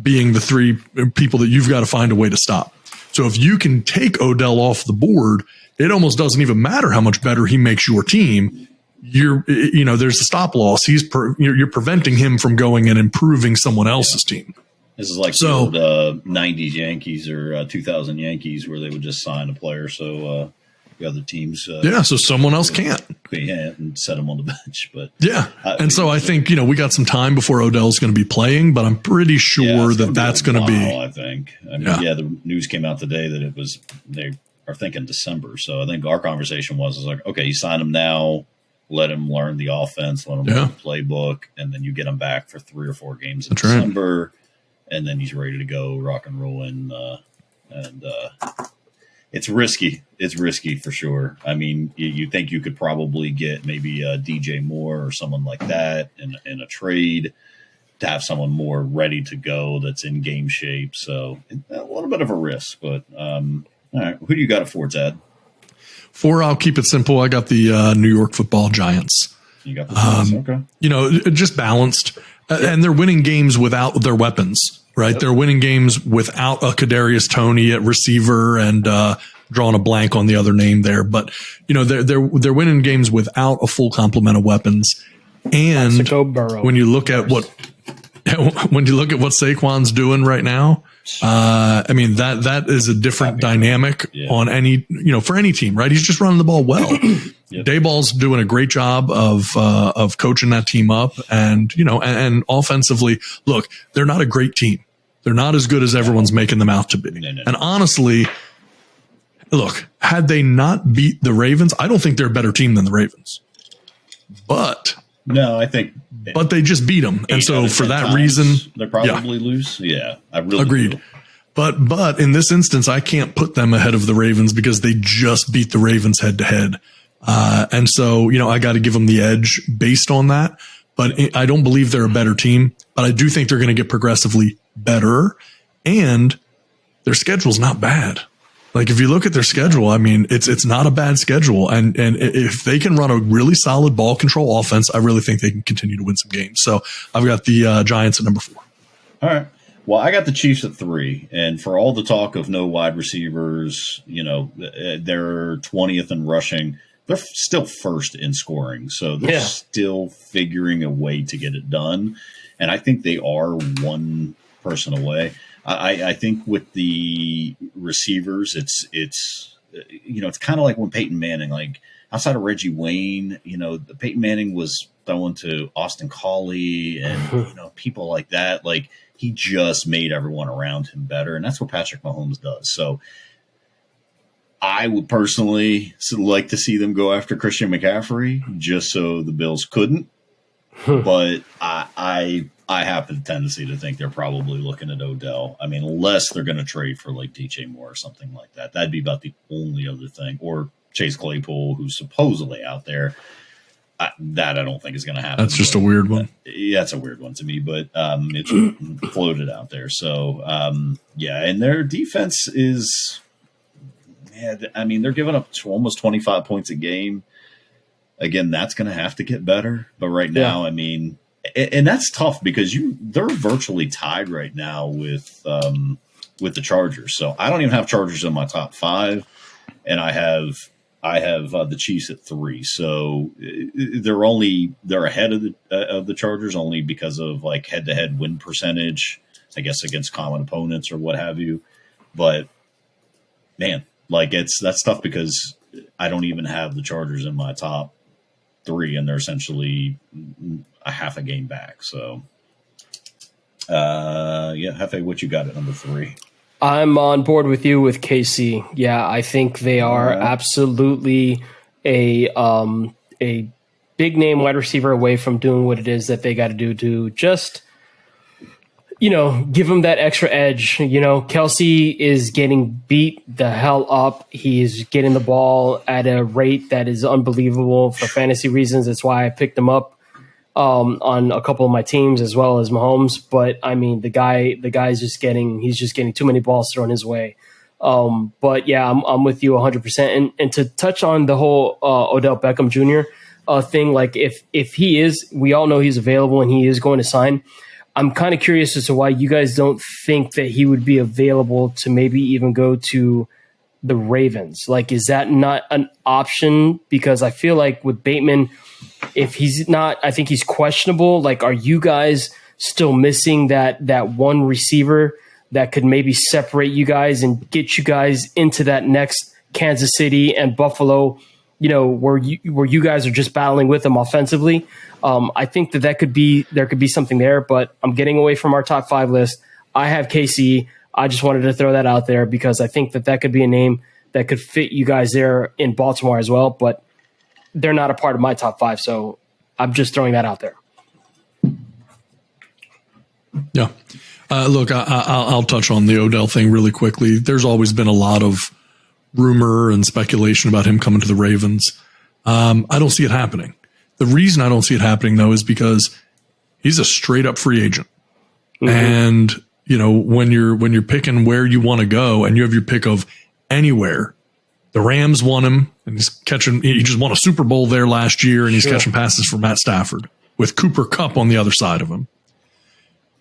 being the 3 people that you've got to find a way to stop. So if you can take Odell off the board, it almost doesn't even matter how much better he makes your team. There's a stop loss. You're preventing him from going and improving someone else's team. This is like the old 90s Yankees or 2000 Yankees where they would just sign a player so the other teams so someone else can't. And set him on the bench. But so I think we got some time before Odell's going to be playing, but I'm pretty sure that's going to be. I think. The news came out today that they are thinking December. So I think our conversation was like, okay, you sign him now. Let him learn the offense, let him learn the playbook, and then you get him back for 3 or 4 games in December, and then he's ready to go rock and roll. And it's risky. It's risky for sure. I mean, you think you could probably get maybe DJ Moore or someone like that in a trade to have someone more ready to go that's in game shape. So a little bit of a risk, but all right. Who do you got it for, Tad? 4, I'll keep it simple. I got the New York Football Giants. You got the Giants, okay. Just balanced. And they're winning games without their weapons, right? Yep. They're winning games without a Kadarius Toney at receiver and drawing a blank on the other name there. But, they're winning games without a full complement of weapons. And when you look at what Saquon's doing right now, that is a different dynamic on any, for any team, right? He's just running the ball well. Dayball's doing a great job of coaching that team up, and offensively, look, they're not a great team. They're not as good as everyone's making them out to be. No. And honestly, look, had they not beat the Ravens, I don't think they're a better team than the Ravens. But No, I think, but they just beat them. And 8 out so of for 10 that times, reason, they're probably loose. Yeah, I really agreed. do. But in this instance, I can't put them ahead of the Ravens because they just beat the Ravens head to head. And so, I got to give them the edge based on that. But I don't believe they're a better team, but I do think they're going to get progressively better. And their schedule's not bad. Like if you look at their schedule, I mean, it's not a bad schedule. And if they can run a really solid ball control offense, I really think they can continue to win some games. So I've got the Giants at number 4. All right. Well, I got the Chiefs at 3, and for all the talk of no wide receivers, they're 20th in rushing. They're still first in scoring, so they're still figuring a way to get it done. And I think they are one person away. I think with the receivers, it's kind of like when Peyton Manning, like outside of Reggie Wayne, Peyton Manning was throwing to Austin Collie and people like that. Like he just made everyone around him better, and that's what Patrick Mahomes does. So I would personally like to see them go after Christian McCaffrey just so the Bills couldn't. But I have the tendency to think they're probably looking at Odell. I mean, unless they're going to trade for like DJ Moore or something like that. That'd be about the only other thing. Or Chase Claypool, who's supposedly out there. That I don't think is going to happen. That's just a weird one. Yeah, it's a weird one to me, but it's floated out there. So, and their defense is I mean, they're giving up almost 25 points a game. Again, that's going to have to get better. But right now, I mean, and that's tough because they're virtually tied right now with the Chargers. So I don't even have Chargers in my top 5, and I have the Chiefs at 3. So they're ahead of the Chargers only because of like head-to-head win percentage, I guess, against common opponents or what have you. But man, like that's tough because I don't even have the Chargers in my top 3, and they're essentially a half a game back. So, Hefe, what you got at number 3? I'm on board with you with KC. Yeah, I think they are absolutely a big name wide receiver away from doing what it is that they got to do to just, give them that extra edge. Kelsey is getting beat the hell up. He is getting the ball at a rate that is unbelievable for fantasy reasons. That's why I picked him up on a couple of my teams as well as Mahomes. But I mean, the guy's just getting too many balls thrown his way. But yeah, I'm with you 100%. And to touch on the whole Odell Beckham Jr. Thing, like if he is, we all know he's available and he is going to sign. I'm kind of curious as to why you guys don't think that he would be available to maybe even go to the Ravens. Like, is that not an option? Because I feel like with Bateman, if he's not, I think he's questionable. Like, are you guys still missing that one receiver that could maybe separate you guys and get you guys into that next Kansas City and Buffalo, where you guys are just battling with them offensively? I think there could be something there, but I'm getting away from our top 5 list. I have KC. I just wanted to throw that out there because I think that could be a name that could fit you guys there in Baltimore as well, but they're not a part of my top 5. So I'm just throwing that out there. Yeah. Look, I'll touch on the Odell thing really quickly. There's always been a lot of rumor and speculation about him coming to the Ravens. I don't see it happening. The reason I don't see it happening, though, is because he's a straight up free agent. Mm-hmm. And, when you're picking where you want to go and you have your pick of anywhere, the Rams won him and he just won a Super Bowl there last year and he's catching passes for Matt Stafford with Cooper Kupp on the other side of him.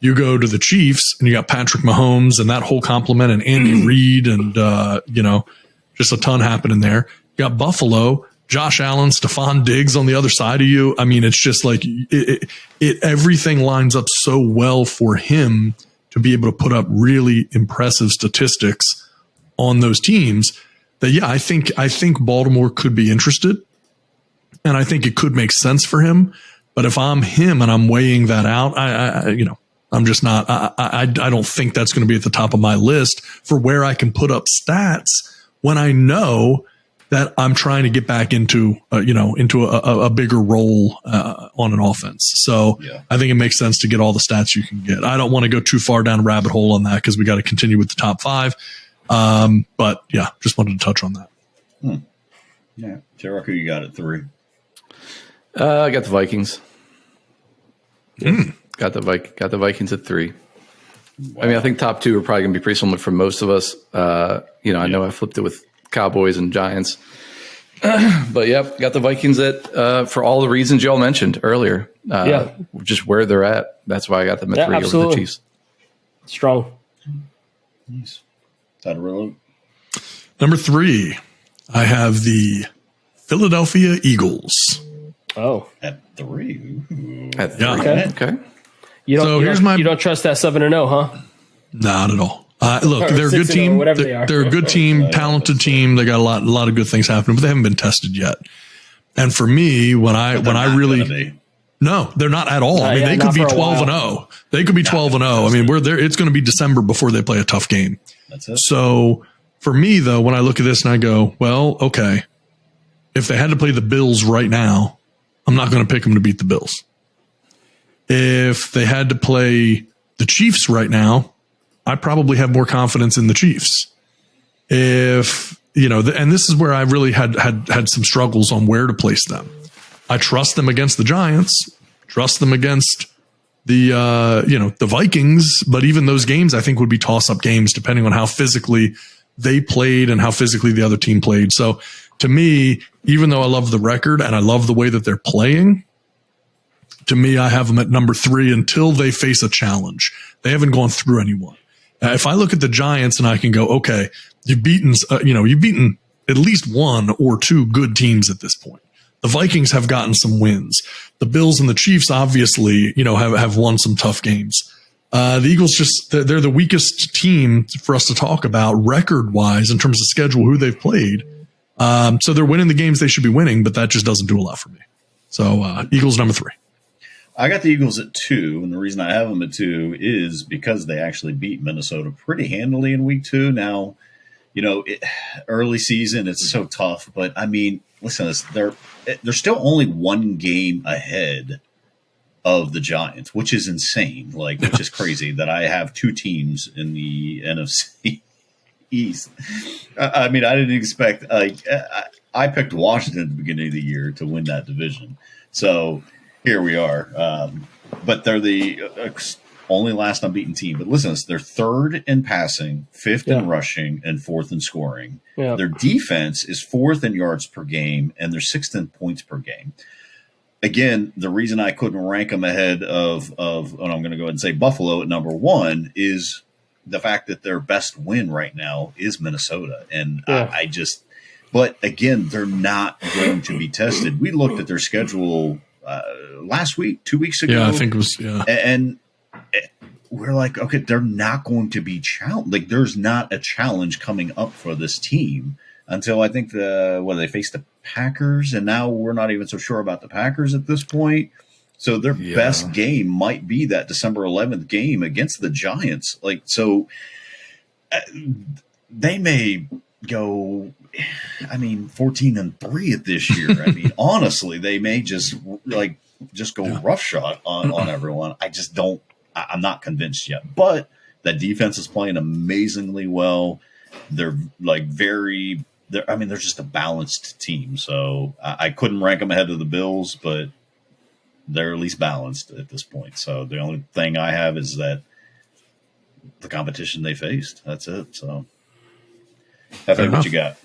You go to the Chiefs and you got Patrick Mahomes and that whole complement and Andy Reid and, just a ton happening there. You got Buffalo, Josh Allen, Stephon Diggs on the other side of you. I mean, it's just like everything lines up so well for him to be able to put up really impressive statistics on those teams that, I think Baltimore could be interested and I think it could make sense for him. But if I'm him and I'm weighing that out, I'm just not, I don't think that's going to be at the top of my list for where I can put up stats when I know that I'm trying to get back into, into a bigger role on an offense. So I think it makes sense to get all the stats you can get. I don't want to go too far down a rabbit hole on that because we got to continue with the top 5. But yeah, just wanted to touch on that. Yeah. J-Rock, who you got at 3? I got the Vikings. Got the Vikings at 3. Wow. I mean, I think top 2 are probably going to be pretty similar for most of us. I know I flipped it with Cowboys and Giants. But yep, got the Vikings at for all the reasons y'all mentioned earlier. Just where they're at. That's why I got them at 3 absolutely. over the Chiefs. Strong. Nice. Is that a real? Number 3, I have the Philadelphia Eagles. Oh, at 3. Ooh. At 3. Yeah. Okay. You don't trust that 7-0, huh? Not at all. Look, they're a good team. They're a good team, talented team. They got a lot of good things happening, but they haven't been tested yet. And for me, no, they're not at all. I mean, they could be 12-0. They could be 12-0. I mean, we're there. It's going to be December before they play a tough game. That's it. So for me, though, when I look at this and I go, well, okay, if they had to play the Bills right now, I'm not going to pick them to beat the Bills. If they had to play the Chiefs right now, I probably have more confidence in the Chiefs. If, and this is where I really had some struggles on where to place them. I trust them against the Giants, trust them against the Vikings, but even those games I think would be toss-up games depending on how physically they played and how physically the other team played. So to me, even though I love the record and I love the way that they're playing, to me, I have them at number 3 until they face a challenge. They haven't gone through anyone. If I look at the Giants and I can go, okay, you've beaten at least 1 or 2 good teams at this point. The Vikings have gotten some wins. The Bills and the Chiefs obviously, have won some tough games. The Eagles they're the weakest team for us to talk about record wise in terms of schedule, who they've played. So they're winning the games they should be winning, but that just doesn't do a lot for me. So Eagles number 3. I got the Eagles at 2, and the reason I have them at 2 is because they actually beat Minnesota pretty handily in week 2. Now, early season, it's so tough, but I mean, listen, they're still only 1 game ahead of the Giants, which is insane, which is crazy that I have 2 teams in the NFC East. I mean, I didn't expect, I picked Washington at the beginning of the year to win that division. So, here we are, but they're the only last unbeaten team. But listen, they're 3rd in passing, 5th in rushing, and 4th in scoring. Yeah. Their defense is 4th in yards per game, and they're 6th in points per game. Again, the reason I couldn't rank them ahead of and I'm going to go ahead and say Buffalo at number 1 is the fact that their best win right now is Minnesota. And but again, they're not going to be tested. We looked at their schedule last week, 2 weeks ago. Yeah, I think it was, And we're like, okay, they're not going to be challenged. There's not a challenge coming up for this team until I think they faced the Packers, and now we're not even so sure about the Packers at this point. So their best game might be that December 11th game against the Giants. They may go, 14-3 at this year. I mean, honestly, they may just go roughshod on everyone. I'm not convinced yet, but that defense is playing amazingly well. They're they're just a balanced team. So I couldn't rank them ahead of the Bills, but they're at least balanced at this point. So the only thing I have is that the competition they faced. That's it. So, Hefe, what you got?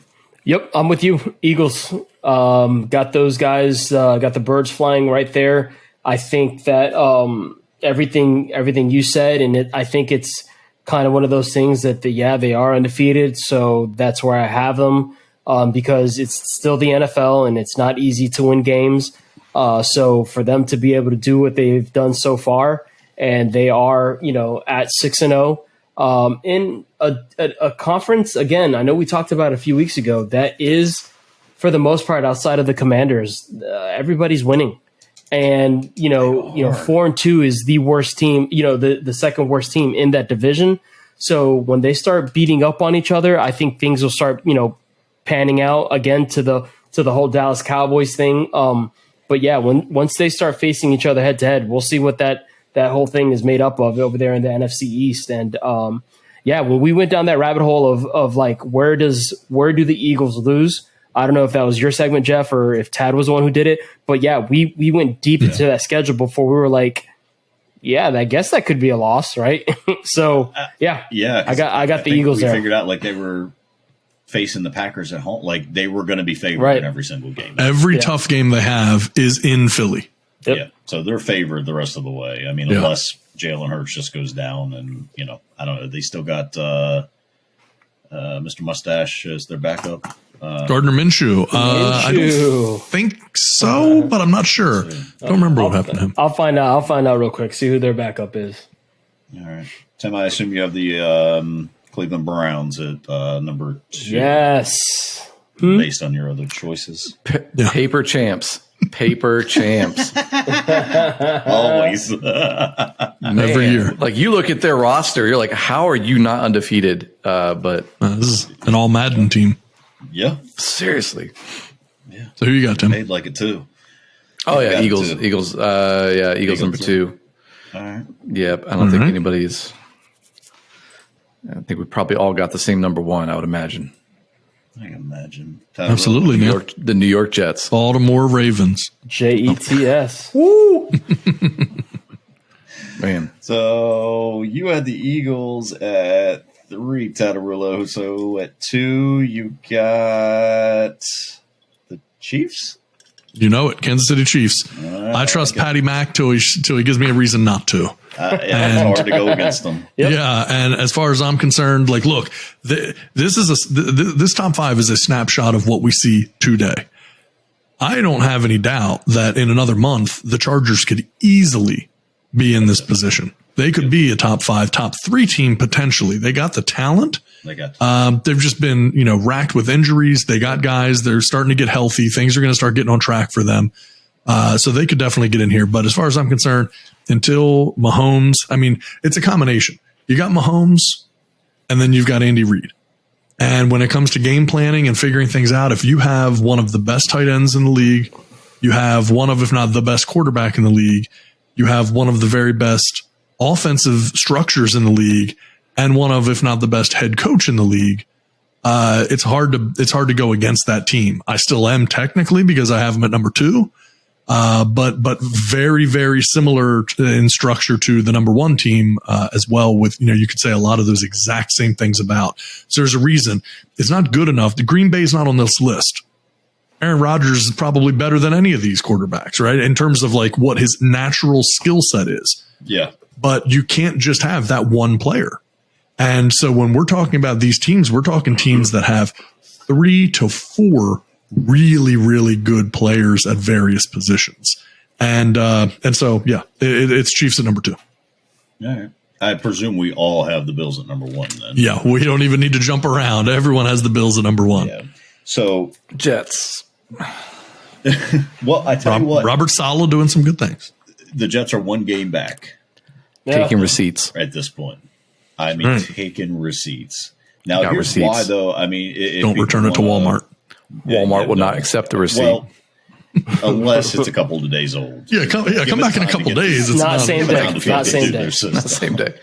Yep, I'm with you. Eagles got those guys, got the birds flying right there. I think that everything you said, and I think it's kind of one of those things that they are undefeated, so that's where I have them because it's still the NFL and it's not easy to win games. So for them to be able to do what they've done so far, and they are at 6-0. In a conference, again, I know we talked about a few weeks ago, that is, for the most part, outside of the Commanders, everybody's winning. And, 4-2 is the worst team, the second worst team in that division. So when they start beating up on each other, I think things will start, panning out again to the whole Dallas Cowboys thing. But yeah, once they start facing each other head to head, we'll see what that whole thing is made up of over there in the NFC East. And when we went down that rabbit hole of like where do the Eagles lose? I don't know if that was your segment, Jeff, or if Tad was the one who did it. But yeah, we went deep into that schedule before we were like, yeah, I guess that could be a loss, right? So yeah, I got the Eagles there. We figured out like they were facing the Packers at home, like they were going to be favored in every single game. Every tough game they have is in Philly. Yep. Yeah, so they're favored the rest of the way. I mean, unless Jalen Hurts just goes down, and I don't know. They still got Mr. Mustache as their backup. Gardner Minshew. I don't think so, but I'm not sure. Don't remember what happened to him. I'll find out real quick. See who their backup is. All right, Tim. I assume you have the Cleveland Browns at number 2. Yes. Based on your other choices. Paper champs. Always. Every year. Like you look at their roster, you're like, how are you not undefeated? But this is an all Madden team. Yeah. Seriously. Yeah. So who you got, Tim? They'd like it too. Oh yeah, Eagles. Too. Eagles. Eagles number 2. All right. Yep. I don't think anybody's. I think we probably all got the same number 1. I would imagine. I can imagine. Absolutely, man. The New York Jets. Baltimore Ravens. JETS. Woo! Man. So you had the Eagles at 3, Tatarulo. So at 2, you got the Chiefs. You know it, Kansas City Chiefs. I trust Patty Mack till he gives me a reason not to. It's hard to go against them. Yep. Yeah, and as far as I'm concerned, like, look, this top 5 is a snapshot of what we see today. I don't have any doubt that in another month, the Chargers could easily be in this position. They could be a top 5, top 3 team potentially. They got the talent. They've just been, racked with injuries. They got guys. They're starting to get healthy. Things are going to start getting on track for them. So they could definitely get in here. But as far as I'm concerned, until Mahomes, it's a combination. You got Mahomes and then you've got Andy Reid. And when it comes to game planning and figuring things out, if you have one of the best tight ends in the league, you have one of, if not the best quarterback in the league, you have one of the very best offensive structures in the league, and one of, if not the best head coach in the league, it's hard to go against that team. I still am technically because I have them at number 2, but very, very similar in structure to the number 1 team as well. With you could say a lot of those exact same things about. So there's a reason it's not good enough. The Green Bay's not on this list. Aaron Rodgers is probably better than any of these quarterbacks, right? In terms of like what his natural skill set is. Yeah. But you can't just have that one player. And so when we're talking about these teams, we're talking teams that have 3 to 4 really, really good players at various positions. And so, yeah, it's Chiefs at number 2. All right. I presume we all have the Bills at number 1 then. Yeah, we don't even need to jump around. Everyone has the Bills at number 1. Yeah. So Jets. Well, I tell you what. Robert Saleh doing some good things. The Jets are 1 game back. Taking receipts. At this point. Taking receipts. Now, Got here's receipts. why, though. If Don't return it to Walmart. Walmart will not accept the receipt. Well, unless it's a couple of days old. Yeah, come back in a couple days. It's Not same day. Not same day. Not the same day.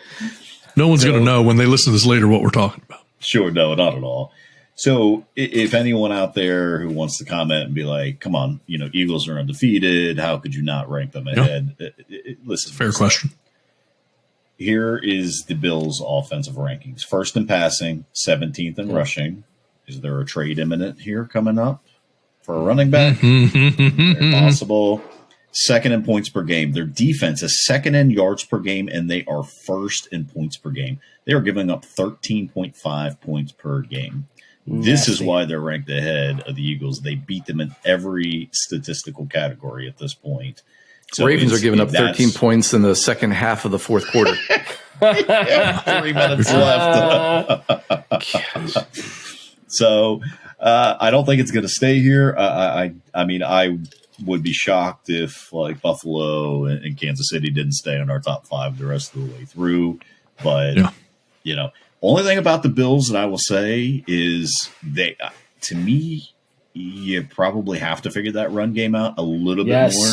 No one's going to know when they listen to this later what we're talking about. Sure, no, not at all. So if anyone out there who wants to comment and be like, come on, Eagles are undefeated. How could you not rank them ahead? Listen. Fair question. Here is the Bills' offensive rankings. First in passing, 17th in rushing. Is there a trade imminent here coming up for a running back? Very possible. Second in points per game. Their defense is second in yards per game, and they are first in points per game. They are giving up 13.5 points per game. This is why they're ranked ahead of the Eagles. They beat them in every statistical category at this point. So Ravens are giving up 13 points in the second half of the fourth quarter. 3 minutes left. So I don't think it's going to stay here. I would be shocked if like Buffalo and Kansas City didn't stay in our top 5 the rest of the way through. But, only thing about the Bills that I will say is to me, you probably have to figure that run game out a little bit more.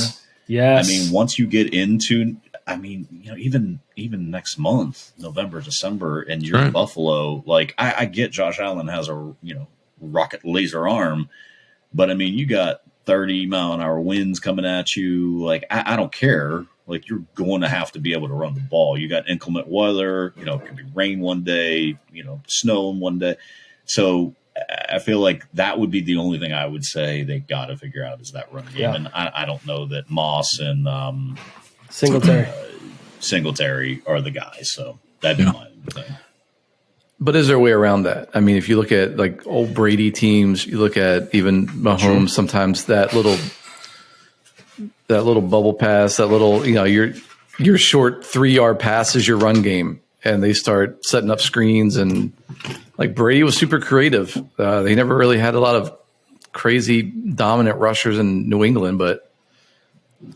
Yes. I mean, once you get into, even next month, November, December, and you're in Buffalo, like I get Josh Allen has a rocket laser arm, but I mean, you got 30-mile-an-hour winds coming at you. Like I don't care. Like you're going to have to be able to run the ball. You got inclement weather. It could be rain one day. Snow one day. So I feel like that would be the only thing I would say they got to figure out is that run game. Yeah. And I don't know that Moss and Singletary are the guys. So that'd be my thing. But is there a way around that? I mean, if you look at like old Brady teams, you look at even Mahomes, sometimes that little bubble pass, that little, your short 3-yard pass is your run game. And they start setting up screens, and like Brady was super creative. They never really had a lot of crazy dominant rushers in New England, but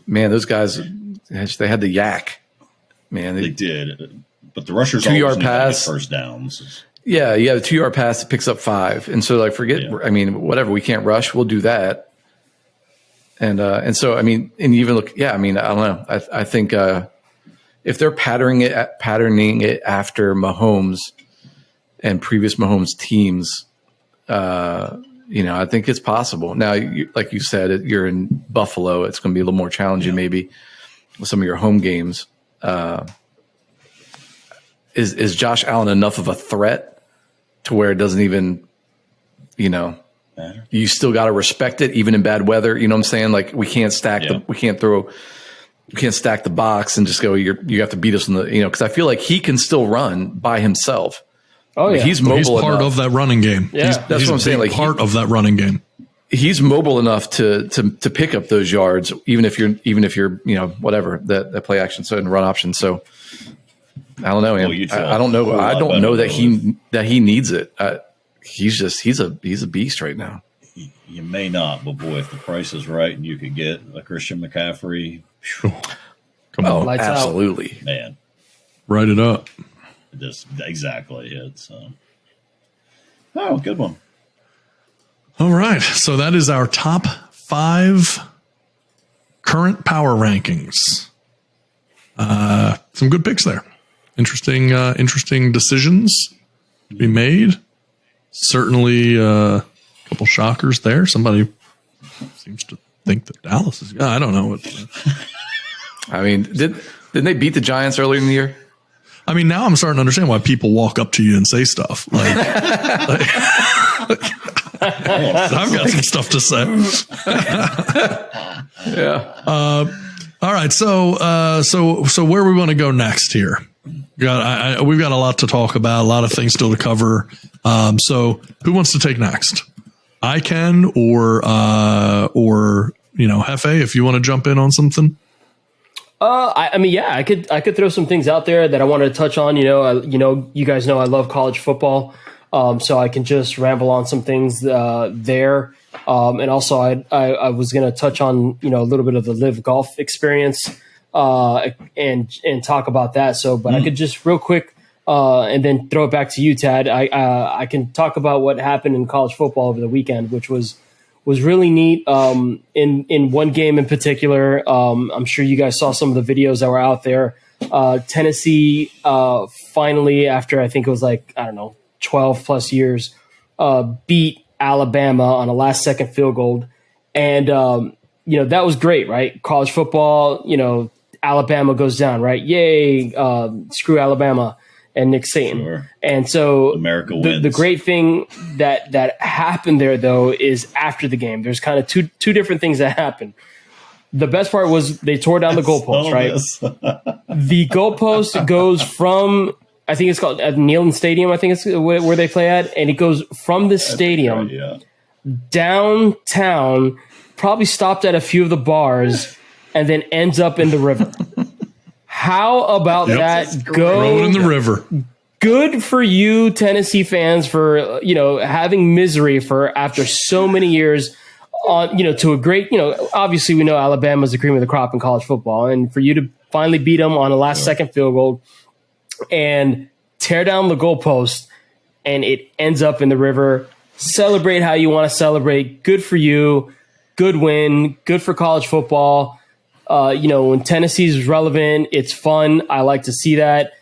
man, those guys, they had the yak. Man, they did. But the rushers 2-yard pass, first downs. Yeah, the 2-yard pass that picks up 5, and so like whatever, we can't rush, we'll do that. And so I mean, and you even look, I don't know. I think. If they're patterning it after Mahomes and previous Mahomes teams, I think it's possible. Now, like you said, you're in Buffalo. It's going to be a little more challenging, maybe, with some of your home games. Is Josh Allen enough of a threat to where it doesn't even, you still got to respect it even in bad weather? You know what I'm saying? Like we can't stack we can't stack the box and just go, you have to beat us in the, because I feel like he can still run by himself. Oh, yeah. He's part of that running game. Yeah. That's what I'm saying. Like part of that running game. He's mobile enough to pick up those yards, even if you're, whatever that play action, so and run option. So I don't know, man. I don't know. I don't know that he needs it. He's a beast right now. You may not, but boy, if the price is right and you could get a Christian McCaffrey, come on, lights absolutely, out. Man, write it up. Just exactly it. So, good one. All right, so that is our top 5 current power rankings. Some good picks there. Interesting decisions to be made. Certainly. Couple shockers there. Somebody seems to think that Dallas is. I don't know. I mean, didn't they beat the Giants earlier in the year? I mean, now I'm starting to understand why people walk up to you and say stuff like I've got some stuff to say. Yeah. All right. So where we want to go next here? We've got a lot to talk about. A lot of things still to cover. So who wants to take next? I can, or Hefe, if you want to jump in on something. I could throw some things out there that I wanted to touch on. You guys know I love college football, so I can just ramble on some things there. And also, I was going to touch on a little bit of the live golf experience and talk about that. So, but I could just real quick. And then throw it back to you, Tad. I can talk about what happened in college football over the weekend, which was really neat. In one game in particular, I'm sure you guys saw some of the videos that were out there. Tennessee finally, after I think it was 12 plus years, beat Alabama on a last second field goal, and that was great, right? College football, Alabama goes down, right? Yay! Screw Alabama. And Nick Saban. Sure. And so America wins. The great thing that happened there, though, is after the game, there's kind of two different things that happened. The best part was they tore down the goalpost, right? The goalpost goes from, I think it's called Neyland Stadium, I think it's where they play at, and it goes from the stadium downtown, probably stopped at a few of the bars, and then ends up in the river. How about that? Go in the river. Good for you, Tennessee fans, for having misery for after so many years. To a great, obviously we know Alabama's the cream of the crop in college football, and for you to finally beat them on a last second field goal and tear down the goalpost, and it ends up in the river. celebrate how you want to celebrate. Good for you. Good win. Good for college football. When Tennessee's relevant, it's fun. I like to see that.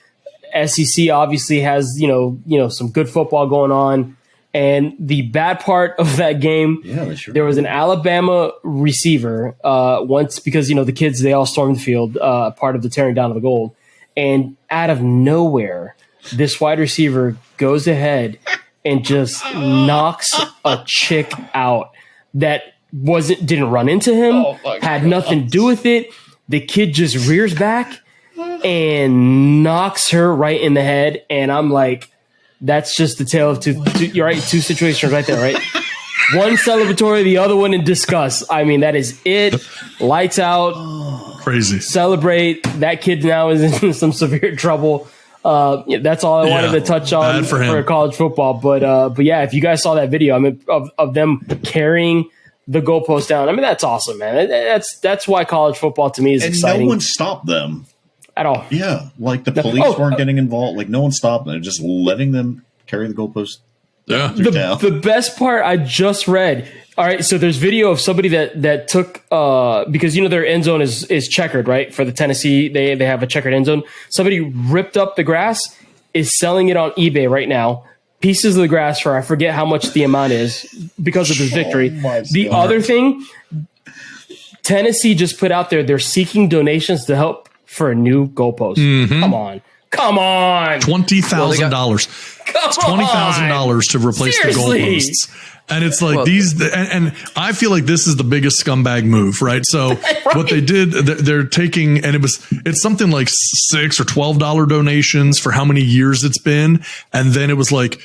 SEC obviously has, some good football going on. And the bad part of that game, there was an Alabama receiver once because, the kids, they all stormed the field, part of the tearing down of the gold. And out of nowhere, this wide receiver goes ahead and just knocks a chick out that didn't run into him, had nothing to do with it. The kid just rears back and knocks her right in the head. And I'm like, that's just the tale of two you're right, two situations right there, right? One celebratory, the other one in disgust. I mean, that is it. Lights out. Crazy. Celebrate. That kid now is in some severe trouble. That's all I wanted to touch on for college football. But yeah, if you guys saw that video, of them carrying the goalpost down, that's awesome, man. That's why college football to me is exciting. And no one stopped them at all. Yeah, like the police weren't getting involved. Like no one stopped them. They're just letting them carry the goalpost. Yeah. The best part I just read. All right, so there's video of somebody that took because their end zone is checkered, right? For the Tennessee, they have a checkered end zone. Somebody ripped up the grass, is selling it on eBay right now. Pieces of the grass for I forget how much the amount is because of this victory. The other thing, Tennessee just put out there they're seeking donations to help for a new goalpost. Mm-hmm. Come on, $20,000. It's $20,000 to replace the goalposts. And it's like and I feel like this is the biggest scumbag move, right? So what they did, they're taking, and it's something like $6 or $12 donations for how many years it's been. And then it was like,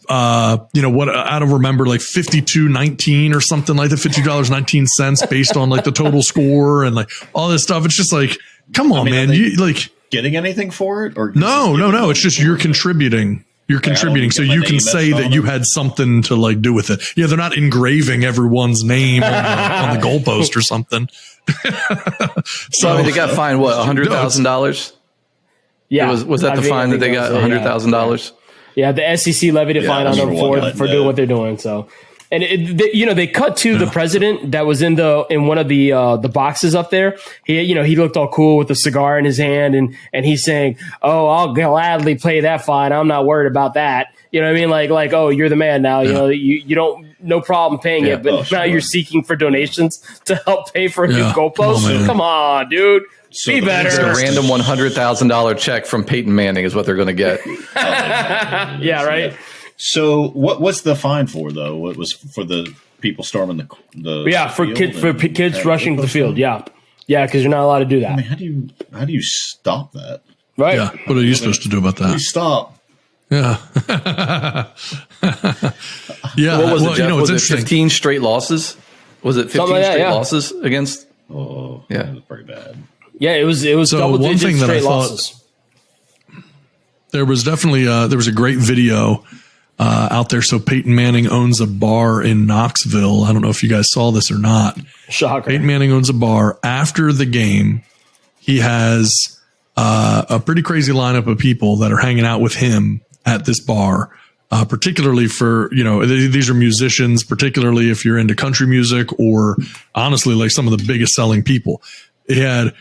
I don't remember, like $52.19 or something like that, $50.19 based on like the total score and like all this stuff. It's just like, come on, man. You like getting anything for it? Or no. It's just you're contributing. You're contributing, so you can say that you had something to like do with it. Yeah, they're not engraving everyone's name on the goalpost or something. So they got fined what, $100,000? Yeah, was that the fine that they got? $100,000. Yeah, the SEC levied a fine on them for doing what they're doing. So, and they cut to the president that was in one of the boxes up there. He looked all cool with a cigar in his hand, and he's saying, "Oh, I'll gladly pay that fine. I'm not worried about that." You know what I mean? Like, oh, you're the man now. You don't, no problem paying it, but now you're seeking for donations to help pay for a new goalpost. Come on, dude. So be better. A random $100,000 check from Peyton Manning is what they're going to get. Yeah, right. So what's the fine for though? What was for the people storming the for kids rushing the field? Yeah, because you're not allowed to do that. I mean, how do you stop that? Right? Yeah. What are you supposed to do about that? You stop. Yeah. Yeah. What was it, Jeff? Was it interesting. 15 straight losses? Was it 15 straight losses against? Oh, yeah, that was pretty bad. Yeah, it was so double one digits thing that straight I thought losses. There was definitely there was a great video out there. So Peyton Manning owns a bar in Knoxville. I don't know if you guys saw this or not. Shocker. Peyton Manning owns a bar. After the game, he has a pretty crazy lineup of people that are hanging out with him at this bar. Particularly for, these are musicians, particularly if you're into country music or honestly, like some of the biggest selling people. He had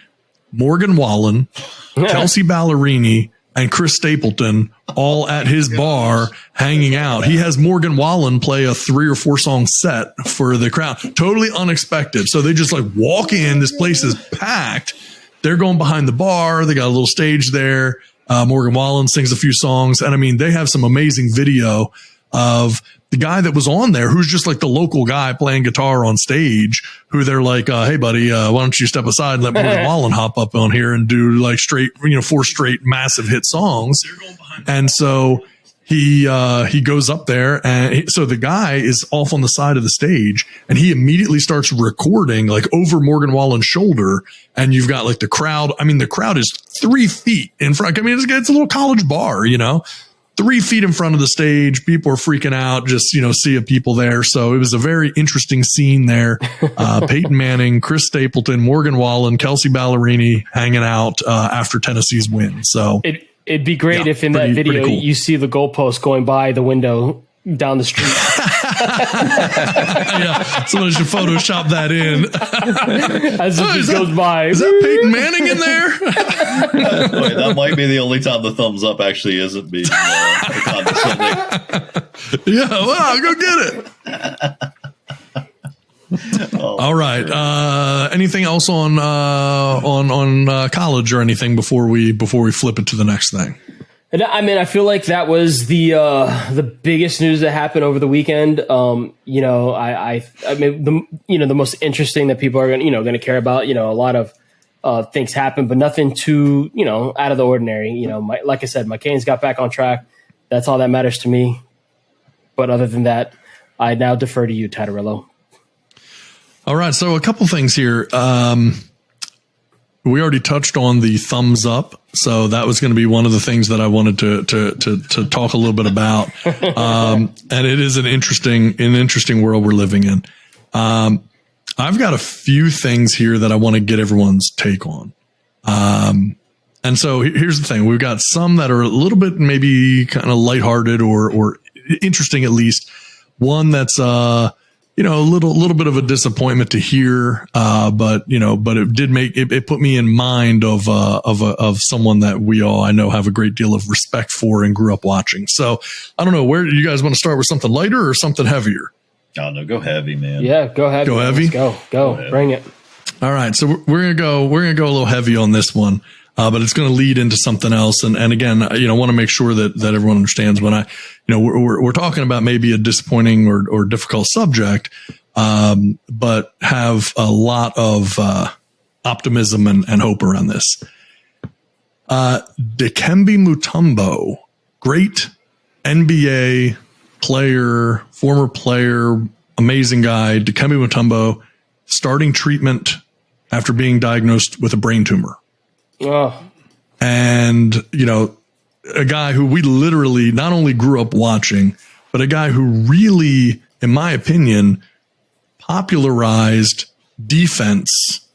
Morgan Wallen, Kelsey Ballerini, and Chris Stapleton all at his bar hanging out. He has Morgan Wallen play a 3 or 4 song set for the crowd. Totally unexpected. So they just like walk in. This place is packed. They're going behind the bar. They got a little stage there. Morgan Wallen sings a few songs. And I mean, they have some amazing video of the guy that was on there, who's just like the local guy playing guitar on stage, who they're like, hey buddy, why don't you step aside and let Morgan Wallen hop up on here and do like 4 straight massive hit songs. And so he goes up there and so the guy is off on the side of the stage and he immediately starts recording like over Morgan Wallen's shoulder. And you've got like the crowd. I mean, the crowd is 3 feet in front. I mean, it's a little college bar, 3 feet in front of the stage. People are freaking out, just, seeing people there. So it was a very interesting scene there. Peyton Manning, Chris Stapleton, Morgan Wallen, Kelsey Ballerini hanging out after Tennessee's win. So it'd be great if in that video cool. you see the goalpost going by the window down the street. Yeah, somebody should Photoshop that in. As it just goes by. Is that Peyton Manning in there? Wait, that might be the only time the thumbs up actually isn't being condescending. Yeah, well, I'll go get it. All right. Anything else on college or anything before we flip it to the next thing? And I mean, I feel like that was the biggest news that happened over the weekend. I mean, the most interesting that people are going to care about. A lot of things happen, but nothing too out of the ordinary. Like I said, my Canes got back on track. That's all that matters to me. But other than that, I now defer to you, Tatarello. All right. So a couple things here. We already touched on the thumbs up. So that was going to be one of the things that I wanted to talk a little bit about. And it is an interesting world we're living in. I've got a few things here that I want to get everyone's take on. And so here's the thing. We've got some that are a little bit maybe kind of lighthearted or interesting, at least. One that's, a little bit of a disappointment to hear. But it did it put me in mind of someone that I know have a great deal of respect for and grew up watching. So I don't know, where you guys want to start with, something lighter or something heavier? Oh no, go heavy, man. Yeah, go heavy. Go heavy? Let's go. Bring it. All right. So we're going to go a little heavy on this one. But it's going to lead into something else. And again, I want to make sure that everyone understands when we're talking about maybe a disappointing or difficult subject, but have a lot of, optimism and hope around this. Dikembe Mutombo, great NBA player, former player, amazing guy. Dikembe Mutombo starting treatment after being diagnosed with a brain tumor. Oh. And, a guy who we literally not only grew up watching, but a guy who really, in my opinion, popularized defense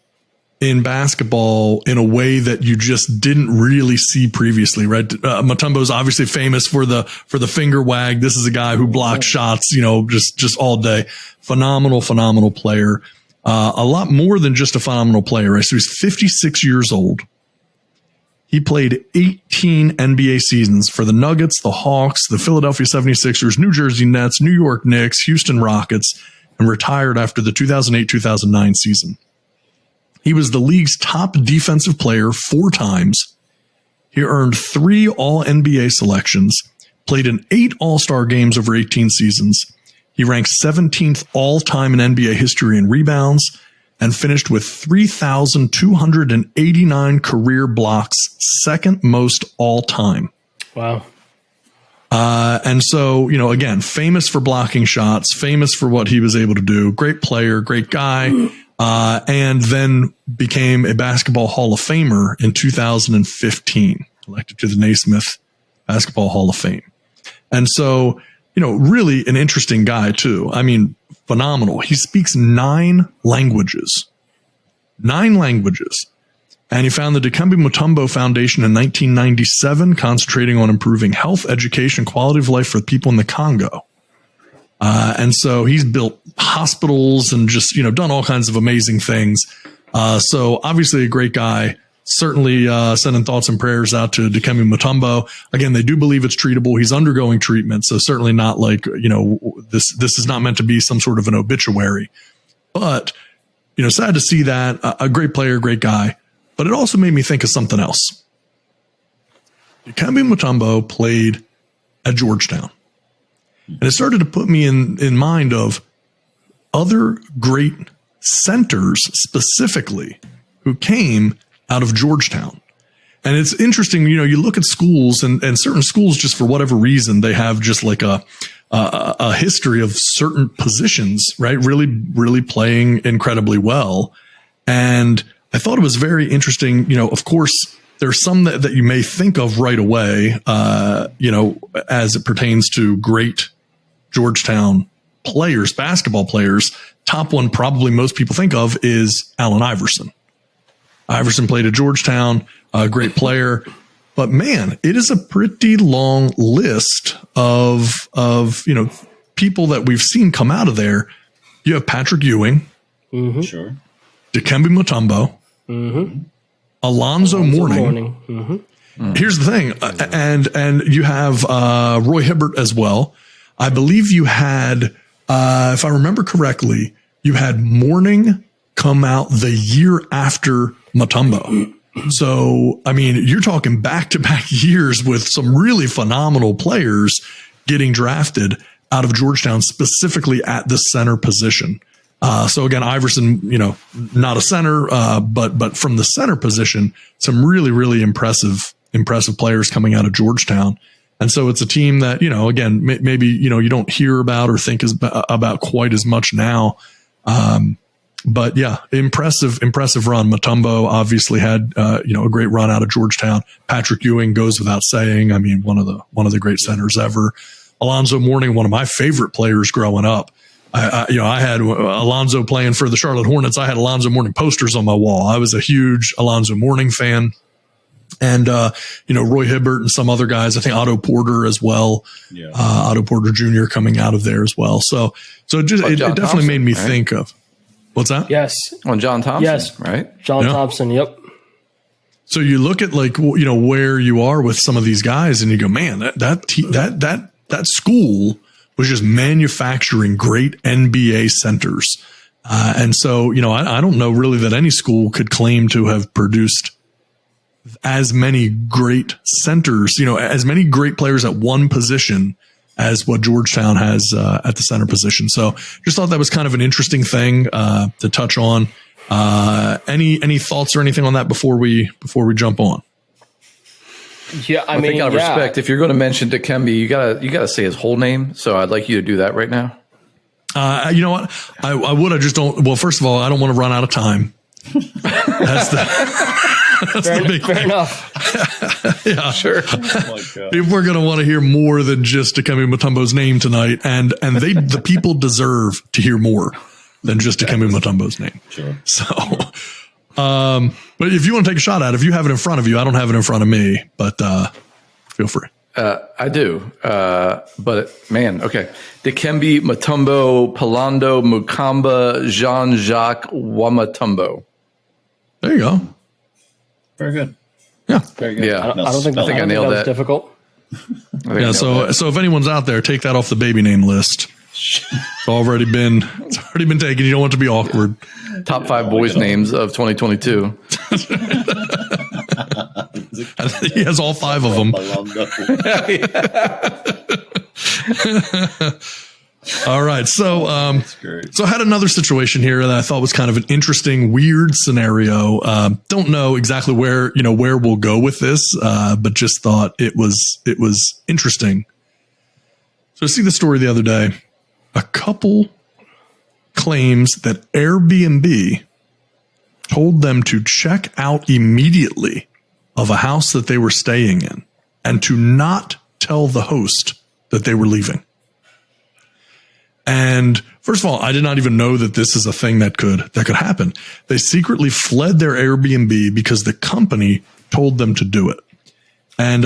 in basketball in a way that you just didn't really see previously, right? Mutombo is obviously famous for the finger wag. This is a guy who blocked shots, just all day. Phenomenal player. A lot more than just a phenomenal player, right? So he's 56 years old. He played 18 NBA seasons for the Nuggets, the Hawks, the Philadelphia 76ers, New Jersey Nets, New York Knicks, Houston Rockets, and retired after the 2008-2009 season. He was the league's top defensive player 4 times. He earned 3 All-NBA selections, played in 8 All-Star games over 18 seasons. He ranked 17th all-time in NBA history in rebounds, and finished with 3,289 career blocks, second most all time. Wow. And so, again, famous for blocking shots, famous for what he was able to do. Great player, great guy. And then became a Basketball Hall of Famer in 2015, elected to the Naismith Basketball Hall of Fame. And so, really an interesting guy too. I mean, phenomenal. He speaks 9 languages. 9 languages. And he founded the Dikembe Mutombo Foundation in 1997, concentrating on improving health, education, quality of life for people in the Congo. And so he's built hospitals and just, done all kinds of amazing things. So obviously a great guy. Certainly sending thoughts and prayers out to Dikembe Mutombo. Again, they do believe it's treatable. He's undergoing treatment, so certainly not like, this is not meant to be some sort of an obituary. But, sad to see that. A great player, great guy. But it also made me think of something else. Dikembe Mutombo played at Georgetown. And it started to put me in mind of other great centers specifically who came out of Georgetown. And it's interesting, you look at schools and certain schools, just for whatever reason, they have just like a history of certain positions, right? Really, really playing incredibly well. And I thought it was very interesting. Of course, there's some that you may think of right away, as it pertains to great Georgetown players, basketball players. Top one probably most people think of is Allen Iverson. Iverson played at Georgetown, a great player. But man, it is a pretty long list of people that we've seen come out of there. You have Patrick Ewing, Sure. Dikembe Mutombo, Alonzo Mourning. Here's the thing, and you have Roy Hibbert as well. I believe you had, if I remember correctly, you had Mourning come out the year after Mutombo. So, I mean, you're talking back-to-back years with some really phenomenal players getting drafted out of Georgetown, specifically at the center position. So again, Iverson, not a center, but from the center position, some really, really impressive players coming out of Georgetown. And so it's a team that, again, maybe, you don't hear about or think about quite as much now. But yeah, impressive run. Mutombo obviously had, a great run out of Georgetown. Patrick Ewing goes without saying. I mean, one of the great centers ever. Alonzo Mourning, one of my favorite players growing up. I had Alonzo playing for the Charlotte Hornets. I had Alonzo Mourning posters on my wall. I was a huge Alonzo Mourning fan. And, Roy Hibbert and some other guys, I think Otto Porter as well. Yeah. Otto Porter Jr. coming out of there as well. So it definitely made me think of. What's that? Yes. On John Thompson. Yes. Right. John Thompson. Yep. So you look at where you are with some of these guys and you go, man, that school was just manufacturing great NBA centers. And so, I don't know really that any school could claim to have produced as many great centers, as many great players at one position as what Georgetown has at the center position. So just thought that was kind of an interesting thing to touch on. Any thoughts or anything on that before we jump on? Yeah, I mean, out of respect, if you're going to mention Dikembe, you gotta say his whole name. So I'd like you to do that right now. You know what? I would. I just don't. Well, first of all, I don't want to run out of time. That's the big fair enough. Yeah, sure. Oh my God. If we're going to want to hear more than just Dikembe Mutombo's name tonight, and the people deserve to hear more than just Dikembe Mutombo's name. Sure. So, but if you want to take a shot at it, if you have it in front of you, I don't have it in front of me, but feel free. I do. But man, okay. Dikembe Mutombo, Palando Mukamba, Jean-Jacques Wamatumbo. There you go. Very good. Yeah. Very good. Yeah. I don't think I nailed that. was difficult. Yeah. So if anyone's out there, take that off the baby name list. It's already been taken. You don't want to be awkward. Top 5 boys' names of 2022. He has all 5 of them. All right. So I had another situation here that I thought was kind of an interesting, weird scenario. Don't know exactly where we'll go with this, but just thought it was interesting. So I see the story the other day. A couple claims that Airbnb told them to check out immediately of a house that they were staying in and to not tell the host that they were leaving. And first of all, I did not even know that this is a thing that could happen. They secretly fled their Airbnb because the company told them to do it. And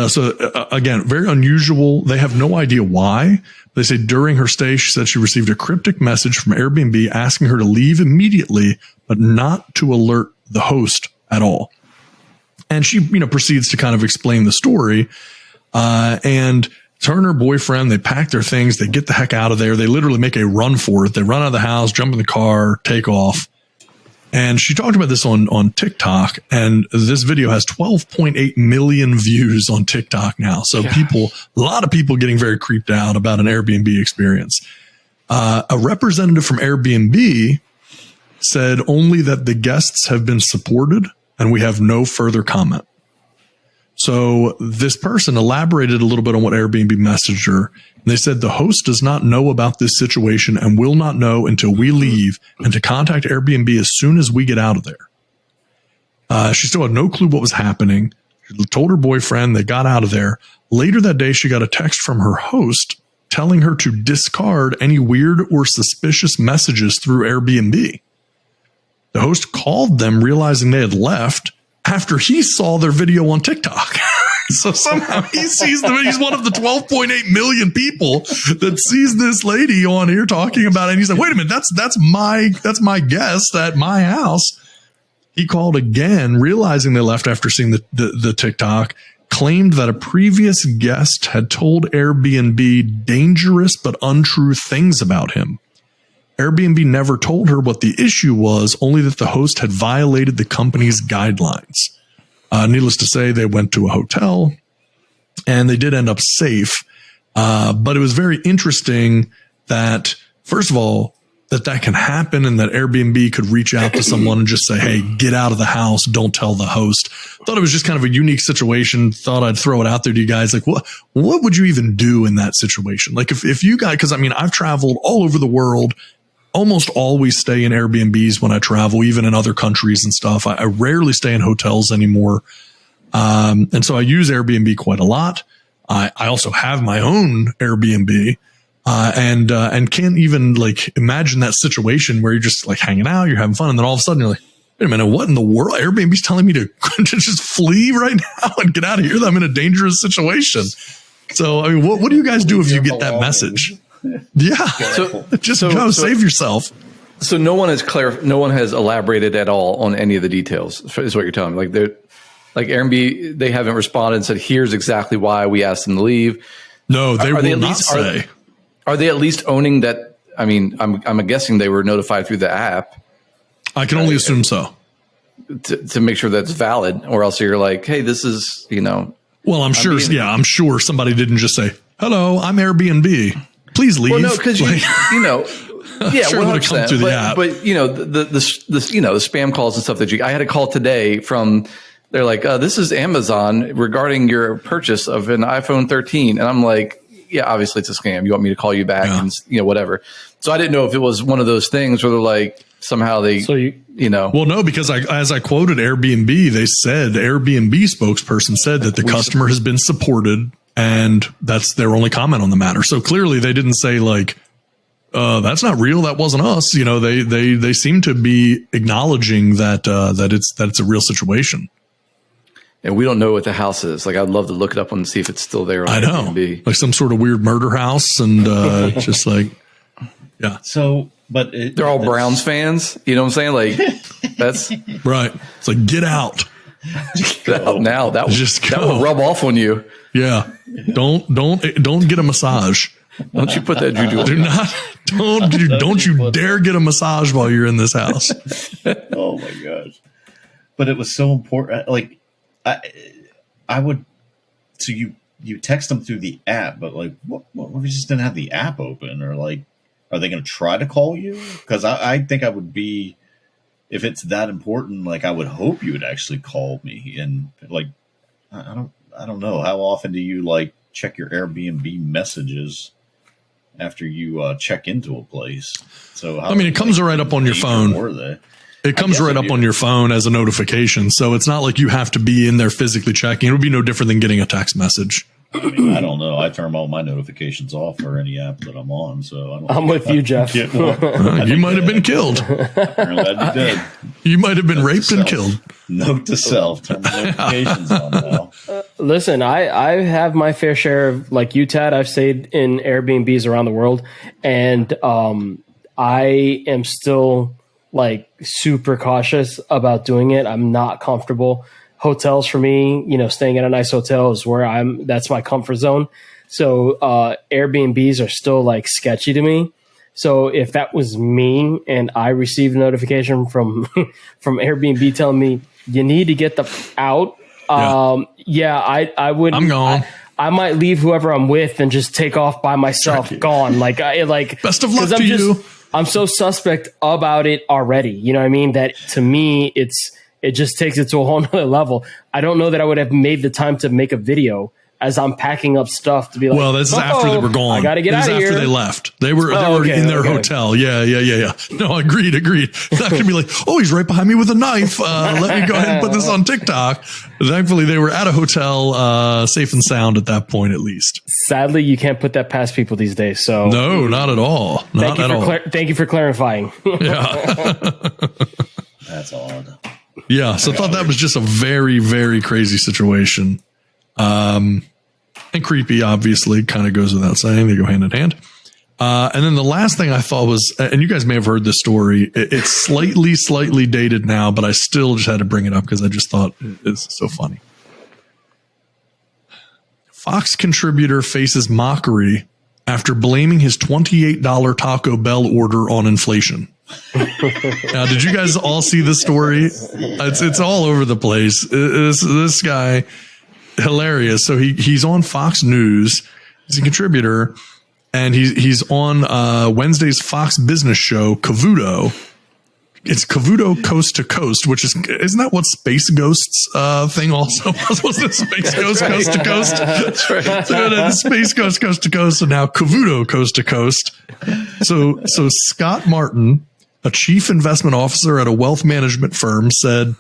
again, very unusual. They have no idea why. They say during her stay, she said she received a cryptic message from Airbnb asking her to leave immediately, but not to alert the host at all. And she, proceeds to kind of explain the story. And her and her boyfriend, they pack their things, they get the heck out of there. They literally make a run for it. They run out of the house, jump in the car, take off. And she talked about this on TikTok, and this video has 12.8 million views on TikTok now. So a lot of people getting very creeped out about an Airbnb experience. A representative from Airbnb said only that the guests have been supported and we have no further comment. So this person elaborated a little bit on what Airbnb messaged her. They said the host does not know about this situation and will not know until we leave, and to contact Airbnb as soon as we get out of there. She still had no clue what was happening. She told her boyfriend, they got out of there. Later that day, she got a text from her host telling her to discard any weird or suspicious messages through Airbnb. The host called them, realizing they had left, after he saw their video on TikTok. So somehow he sees them. He's one of the 12.8 million people that sees this lady on here talking about it. And he's like, wait a minute, that's my guest at my house. He called again, realizing they left after seeing the TikTok, claimed that a previous guest had told Airbnb dangerous but untrue things about him. Airbnb never told her what the issue was, only that the host had violated the company's guidelines. Needless to say, they went to a hotel and they did end up safe. But it was very interesting that, first of all, that can happen and that Airbnb could reach out to someone and just say, hey, get out of the house. Don't tell the host. Thought it was just kind of a unique situation. Thought I'd throw it out there to you guys. Like, what would you even do in that situation? Like if you guys, cause I mean, I've traveled all over the world, almost always stay in Airbnbs when I travel, even in other countries and stuff. I rarely stay in hotels anymore. And so I use Airbnb quite a lot. I also have my own Airbnb. And can't even like imagine that situation where you're just like hanging out, you're having fun. And then all of a sudden you're like, wait a minute, what in the world? Airbnb's telling me to just flee right now and get out of here. I'm in a dangerous situation. So, I mean, what do you guys do if you get that message? Yeah. So go save yourself. So no one has elaborated at all on any of the details is what you're telling me. Like Airbnb, they haven't responded and said, here's exactly why we asked them to leave. No, they will not say. Are they at least owning that? I mean, I'm guessing they were notified through the app. I can only assume so. To make sure that's valid, or else you're like, hey, this is, Well, I'm sure somebody didn't just say, hello, I'm Airbnb. Please leave. Well, no, because yeah, sure 100%. Through the app. But the spam calls and stuff I had a call today from. They're like, this is Amazon regarding your purchase of an iPhone 13, and I'm like, yeah, obviously it's a scam. You want me to call you back and whatever. So I didn't know if it was one of those things where they're like somehow they, Well, no, because as I quoted Airbnb, they said Airbnb spokesperson said that the customer has been supported and that's their only comment on the matter. So clearly they didn't say like, that's not real. That wasn't us. They seem to be acknowledging that it's a real situation. And we don't know what the house is. Like, I'd love to look it up and see if it's still there. I know. Airbnb. Like some sort of weird murder house. And just like, yeah. So, but they're all Browns fans. You know what I'm saying? Like, that's right. It's like, get out. Get out now. That will rub off on you. Yeah. Don't get a massage. Don't you put that juju on. Don't you dare get a massage while you're in this house. Oh my gosh. But it was so important. Like, I would, so you text them through the app, but like, what if you just didn't have the app open, or like, are they going to try to call you? Because I think I would be, if it's that important, like I would hope you would actually call me. And like, I don't know, how often do you like check your Airbnb messages after you check into a place? So it comes right up on your phone. Were they? It comes right up on your phone as a notification. So it's not like you have to be in there physically checking. It would be no different than getting a text message. I don't know. I turn all my notifications off for any app that I'm on. So I'm with you, Jeff. You might have been killed. Apparently I'd be dead. You might have been raped and killed. Note to self. Turn my notifications on now. Listen, I have my fair share of, like you, Tad. I've stayed in Airbnbs around the world, and I am still like super cautious about doing it. I'm not comfortable. Hotels for me, staying at a nice hotel is where that's my comfort zone. So Airbnbs are still like sketchy to me. So if that was me and I received a notification from Airbnb telling me you need to get the out, I would. I'm gone. I might leave whoever I'm with and just take off by myself. Gone. Best of luck to you. I'm so suspect about it already. You know what I mean? That to me, it just takes it to a whole nother level. I don't know that I would have made the time to make a video as I'm packing up stuff to be like, well, this is after they were gone. I got to get out of here. After they left. They were in their hotel. Yeah. No, agreed. Not going to be like, oh, he's right behind me with a knife. Let me go ahead and put this on TikTok. Thankfully, they were at a hotel, safe and sound at that point, at least. Sadly, you can't put that past people these days. So no, not at all. Thank you for clarifying. Yeah. That's odd. Yeah. So I thought that was just a very, very crazy situation. And creepy, obviously, kind of goes without saying. They go hand in hand. And then the last thing I thought was, and you guys may have heard this story. It's slightly dated now, but I still just had to bring it up because I just thought it's so funny. Fox contributor faces mockery after blaming his $28 Taco Bell order on inflation. Now, did you guys all see this story? It's all over the place. This guy, hilarious. So he's on Fox News. He's a contributor, and he's on Wednesday's Fox Business show, Cavuto. It's Cavuto Coast to Coast, which isn't that what Space Ghost's thing also was? Wasn't it Space Ghost Coast to Coast? That's right. So Space Ghost Coast to Coast, and now Cavuto Coast to Coast. So Scott Martin, a chief investment officer at a wealth management firm, said,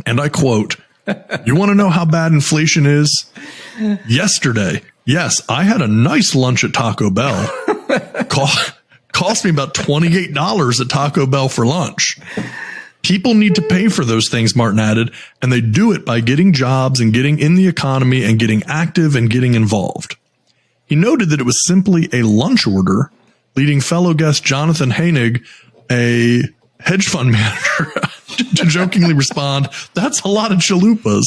and I quote, "You want to know how bad inflation is? Yesterday, yes, I had a nice lunch at Taco Bell. Cost me about $28 at Taco Bell for lunch. People need to pay for those things," Martin added, "and they do it by getting jobs and getting in the economy and getting active and getting involved." He noted that it was simply a lunch order, leading fellow guest Jonathan Hainig, a hedge fund manager, to jokingly respond, "That's a lot of chalupas."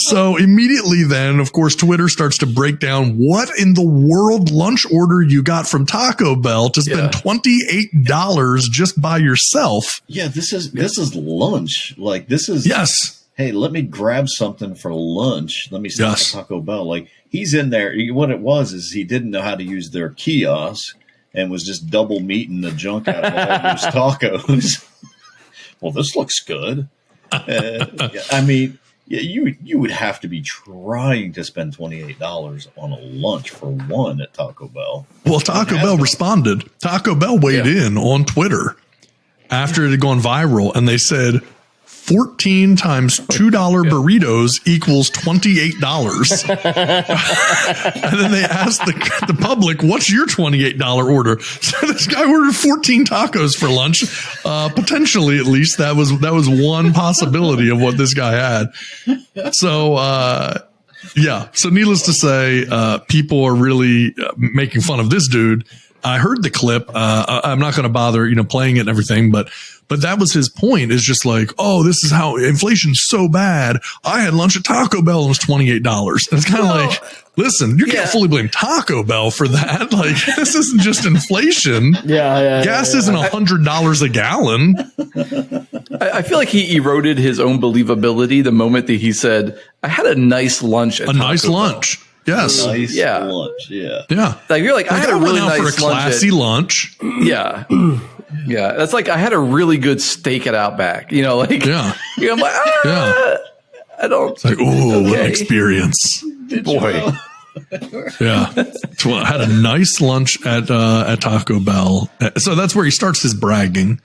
So immediately then, of course, Twitter starts to break down what in the world lunch order you got from Taco Bell to spend $28 just by yourself. Yeah, this is lunch. Like, this is, yes. Hey, let me grab something for lunch. Let me stop at Taco Bell. Like, he's in there. What it was is he didn't know how to use their kiosk and was just double meating the junk out of all those tacos. Well, this looks good. I mean, yeah, you would have to be trying to spend $28 on a lunch for one at Taco Bell. Well, Taco Bell responded. Taco Bell weighed in on Twitter after it had gone viral, and they said 14 times $2 burritos equals $28. And then they asked the public, "What's your $28 order?" So this guy ordered 14 tacos for lunch. Potentially, at least that was one possibility of what this guy had. So, So needless to say, people are really making fun of this dude. I heard the clip. I'm not going to bother, playing it and everything, but that was his point, is just like, oh, this is how inflation's so bad. I had lunch at Taco Bell and it was $28. And it's kind of like, listen, you can't fully blame Taco Bell for that. Like, this isn't just inflation. Gas isn't $100 a gallon. I feel like he eroded his own believability the moment that he said, "I had a nice lunch at Taco nice Bell." lunch. Yes. Nice lunch. Yeah. Like, you're like, I had a really nice for a classy lunch. Yeah. Yeah. That's like, I had a really good steak at Outback, I'm like, I don't. It's like, what an experience. Boy. Yeah. So I had a nice lunch at Taco Bell. So that's where he starts his bragging.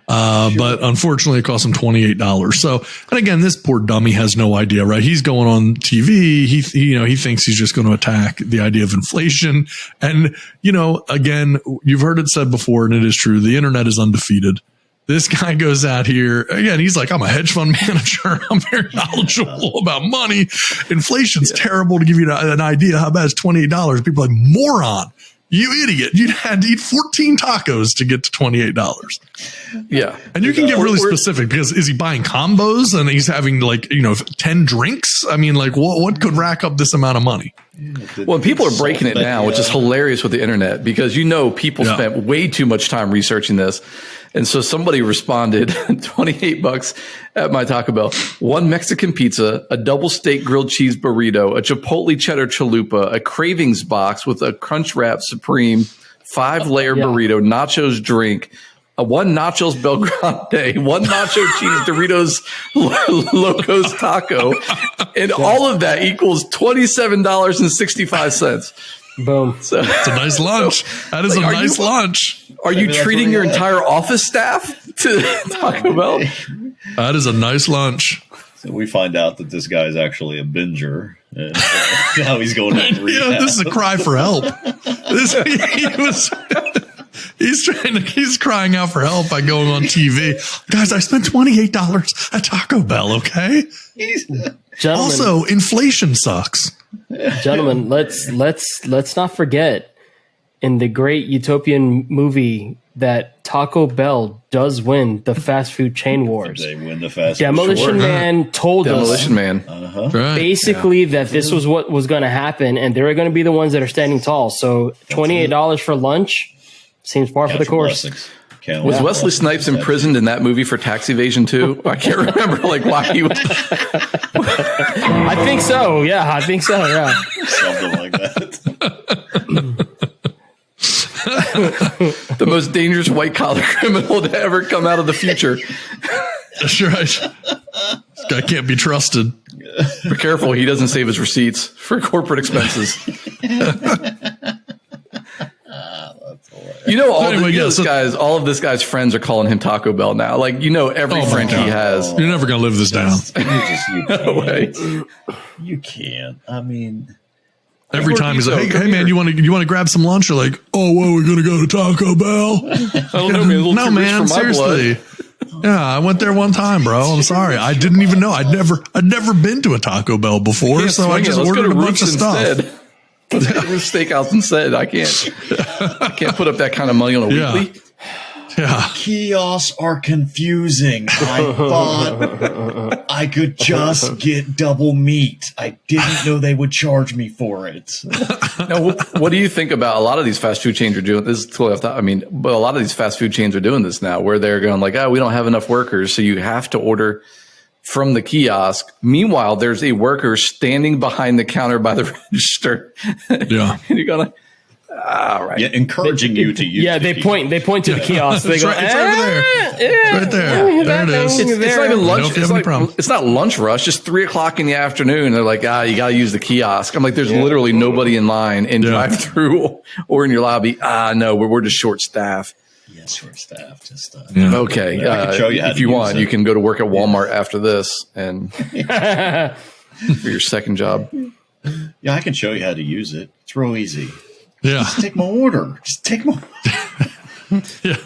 But unfortunately it cost him $28. So, and again, this poor dummy has no idea, right? He's going on TV. He thinks he's just going to attack the idea of inflation. And, again, you've heard it said before, and it is true. The internet is undefeated. This guy goes out here again. He's like, "I'm a hedge fund manager. I'm very knowledgeable about money. Inflation's terrible. To give you an idea how bad is $28. People are like, moron. You idiot. You had to eat 14 tacos to get to $28. Yeah. And you can get really specific, because is he buying combos and he's having 10 drinks? I mean, like, what could rack up this amount of money? Well, people are breaking it now, which is hilarious with the internet, because people spent way too much time researching this. And so somebody responded, $28 at my Taco Bell, one Mexican pizza, a double steak grilled cheese burrito, a Chipotle cheddar chalupa, a Cravings box with a Crunch Wrap Supreme, 5-layer burrito, nachos drink, one Nachos Belgrande, one Nacho Cheese Doritos Locos Taco, and all of that equals $27.65. Boom. So it's a nice lunch. That is a nice lunch. Are you treating your entire office staff to Taco Bell? That is a nice lunch. So we find out that this guy is actually a binger. And now he's going to this is a cry for help. He's crying out for help by going on TV. Guys, I spent $28 at Taco Bell, okay? Gentlemen, Also, inflation sucks. gentlemen, let's not forget in the great utopian movie that Taco Bell does win the fast food chain wars. They win the fast. Demolition Man told Demolition us Man. Right. basically that this was what was going to happen, and they were going to be the ones that are standing tall. So $28 for lunch seems par for the course. Was Wesley Snipes imprisoned in that movie for tax evasion too? I can't remember why he was. I think so. Yeah, I think so. Yeah. Something like that. The most dangerous white collar criminal to ever come out of the future. That's right. This guy can't be trusted. Be careful, he doesn't save his receipts for corporate expenses. All of this guy's friends are calling him Taco Bell now. Like, every friend he has. You're never going to live this down. No way. You can't. I mean, Every time he's like, hey man, you want to grab some lunch? You're like, oh, well, we're going to go to Taco Bell. I don't know, man. No, man, seriously. Yeah, I went there one time, bro. I'm sorry. I didn't even know. I'd never been to a Taco Bell before, so I just ordered a bunch of stuff. Let's go to Ruth's Steakhouse instead. I can't put up that kind of money on a weekly. Yeah. Kiosks are confusing. I thought I could just get double meat. I didn't know they would charge me for it. Now, what do you think about a lot of these fast food chains are doing this? Is totally off top. But a lot of these fast food chains are doing this now, where they're going like, we don't have enough workers, so you have to order from the kiosk. Meanwhile, there's a worker standing behind the counter by the register. Yeah. And you're going, all right. Yeah, encouraging you to use. Yeah, they point to the kiosk. They go, It's over there. It's right there. There it is. It's not even lunch. Problem. It's not lunch rush. Just 3:00 in the afternoon. They're like, you got to use the kiosk. I'm like, there's literally nobody in line in drive-through or in your lobby. No, we're just short staff. Yeah, short staff. Just okay. I can show you how if you want, you can go to work at Walmart after this and for your second job. Yeah, I can show you how to use it. It's real easy. Yeah. Just take my order. Yeah.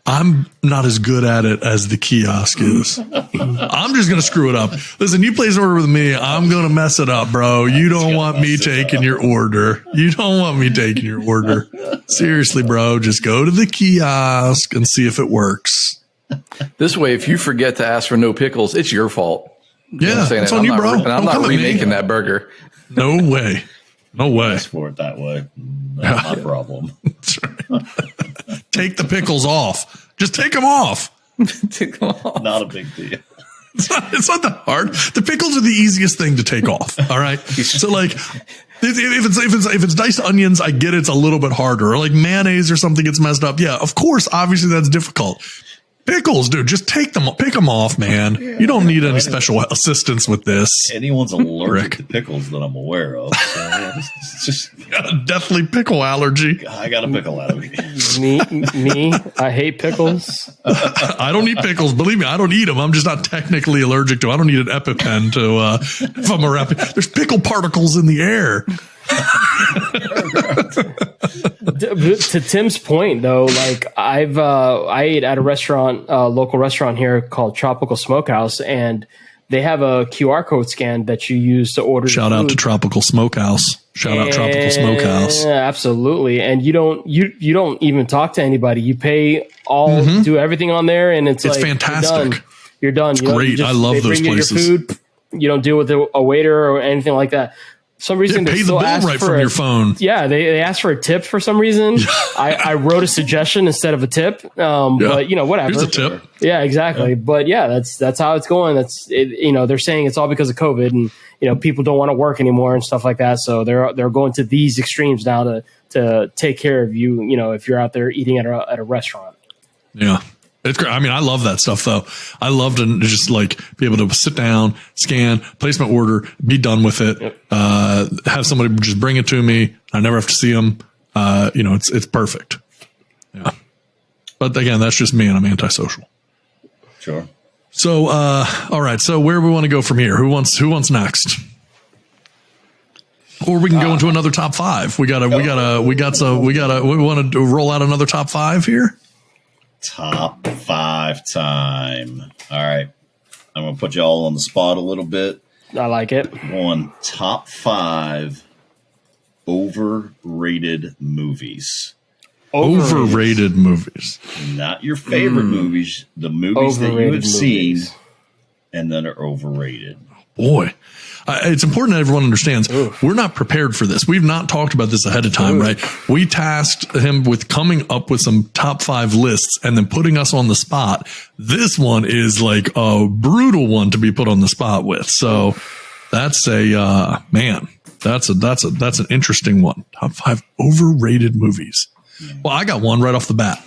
I'm not as good at it as the kiosk is. I'm just going to screw it up. Listen, you place an order with me, I'm going to mess it up, bro. You don't want me taking your order. You don't want me taking your order. Seriously, bro, just go to the kiosk and see if it works. This way, if you forget to ask for no pickles, it's your fault. Yeah, it's on you, bro. And I'm not remaking that burger. No way. No way. Ask for it that way. Not my problem. That's right. Take the pickles off. Just take them off. Not a big deal. It's not that hard. The pickles are the easiest thing to take off. All right. So like, if it's diced onions, I get it's a little bit harder. Or like mayonnaise or something gets messed up. Yeah, of course. Obviously, that's difficult. Pickles, dude, just pick them off, man. You don't need any special assistance with this. Anyone's allergic to pickles that I'm aware of. So it's just definitely pickle allergy. I got a pickle allergy. Me, I hate pickles. I don't eat pickles. Believe me, I don't eat them. I'm just not technically allergic to them. I don't need an EpiPen to if I'm a there's pickle particles in the air. To Tim's point, though, like I ate at a restaurant, local restaurant here called Tropical Smokehouse, and they have a QR code scan that you use to order. Shout out to Tropical Smokehouse. Shout out Tropical Smokehouse. Absolutely, and you don't even talk to anybody. You pay all, do everything on there, and it's like, fantastic. You're done. It's great. I love those places. Your food. You don't deal with a waiter or anything like that. Some reason they pay the still bill ask right for from your phone. Yeah, they asked for a tip for some reason. I wrote a suggestion instead of a tip. But whatever. Here's a tip. Yeah, exactly. Yeah. But yeah, that's how it's going. They're saying it's all because of COVID, and people don't want to work anymore and stuff like that. So they're going to these extremes now to take care of you. If you're out there eating at a restaurant. Yeah. It's great. I mean, I love that stuff though. I love to just like be able to sit down, scan, place my order, be done with it. Yep. Have somebody just bring it to me. I never have to see them. It's perfect. Yeah. But again, that's just me, and I'm antisocial. Sure. So, all right. So where do we want to go from here? Who wants next? Or we can go into another top five. We want to roll out another top five here. Top five time. All right. I'm going to put you all on the spot a little bit. I like it. One, top 5 overrated movies. Overrated movies. Not your favorite movies, the movies that you have Overrated seen movies. and that are overrated. Boy, it's important that everyone understands we're not prepared for this. We've not talked about this ahead of time, right? We tasked him with coming up with some top 5 lists and then putting us on the spot. This one is like a brutal one to be put on the spot with. So that's a, man, that's an interesting one. Top 5 overrated movies. Well, I got one right off the bat.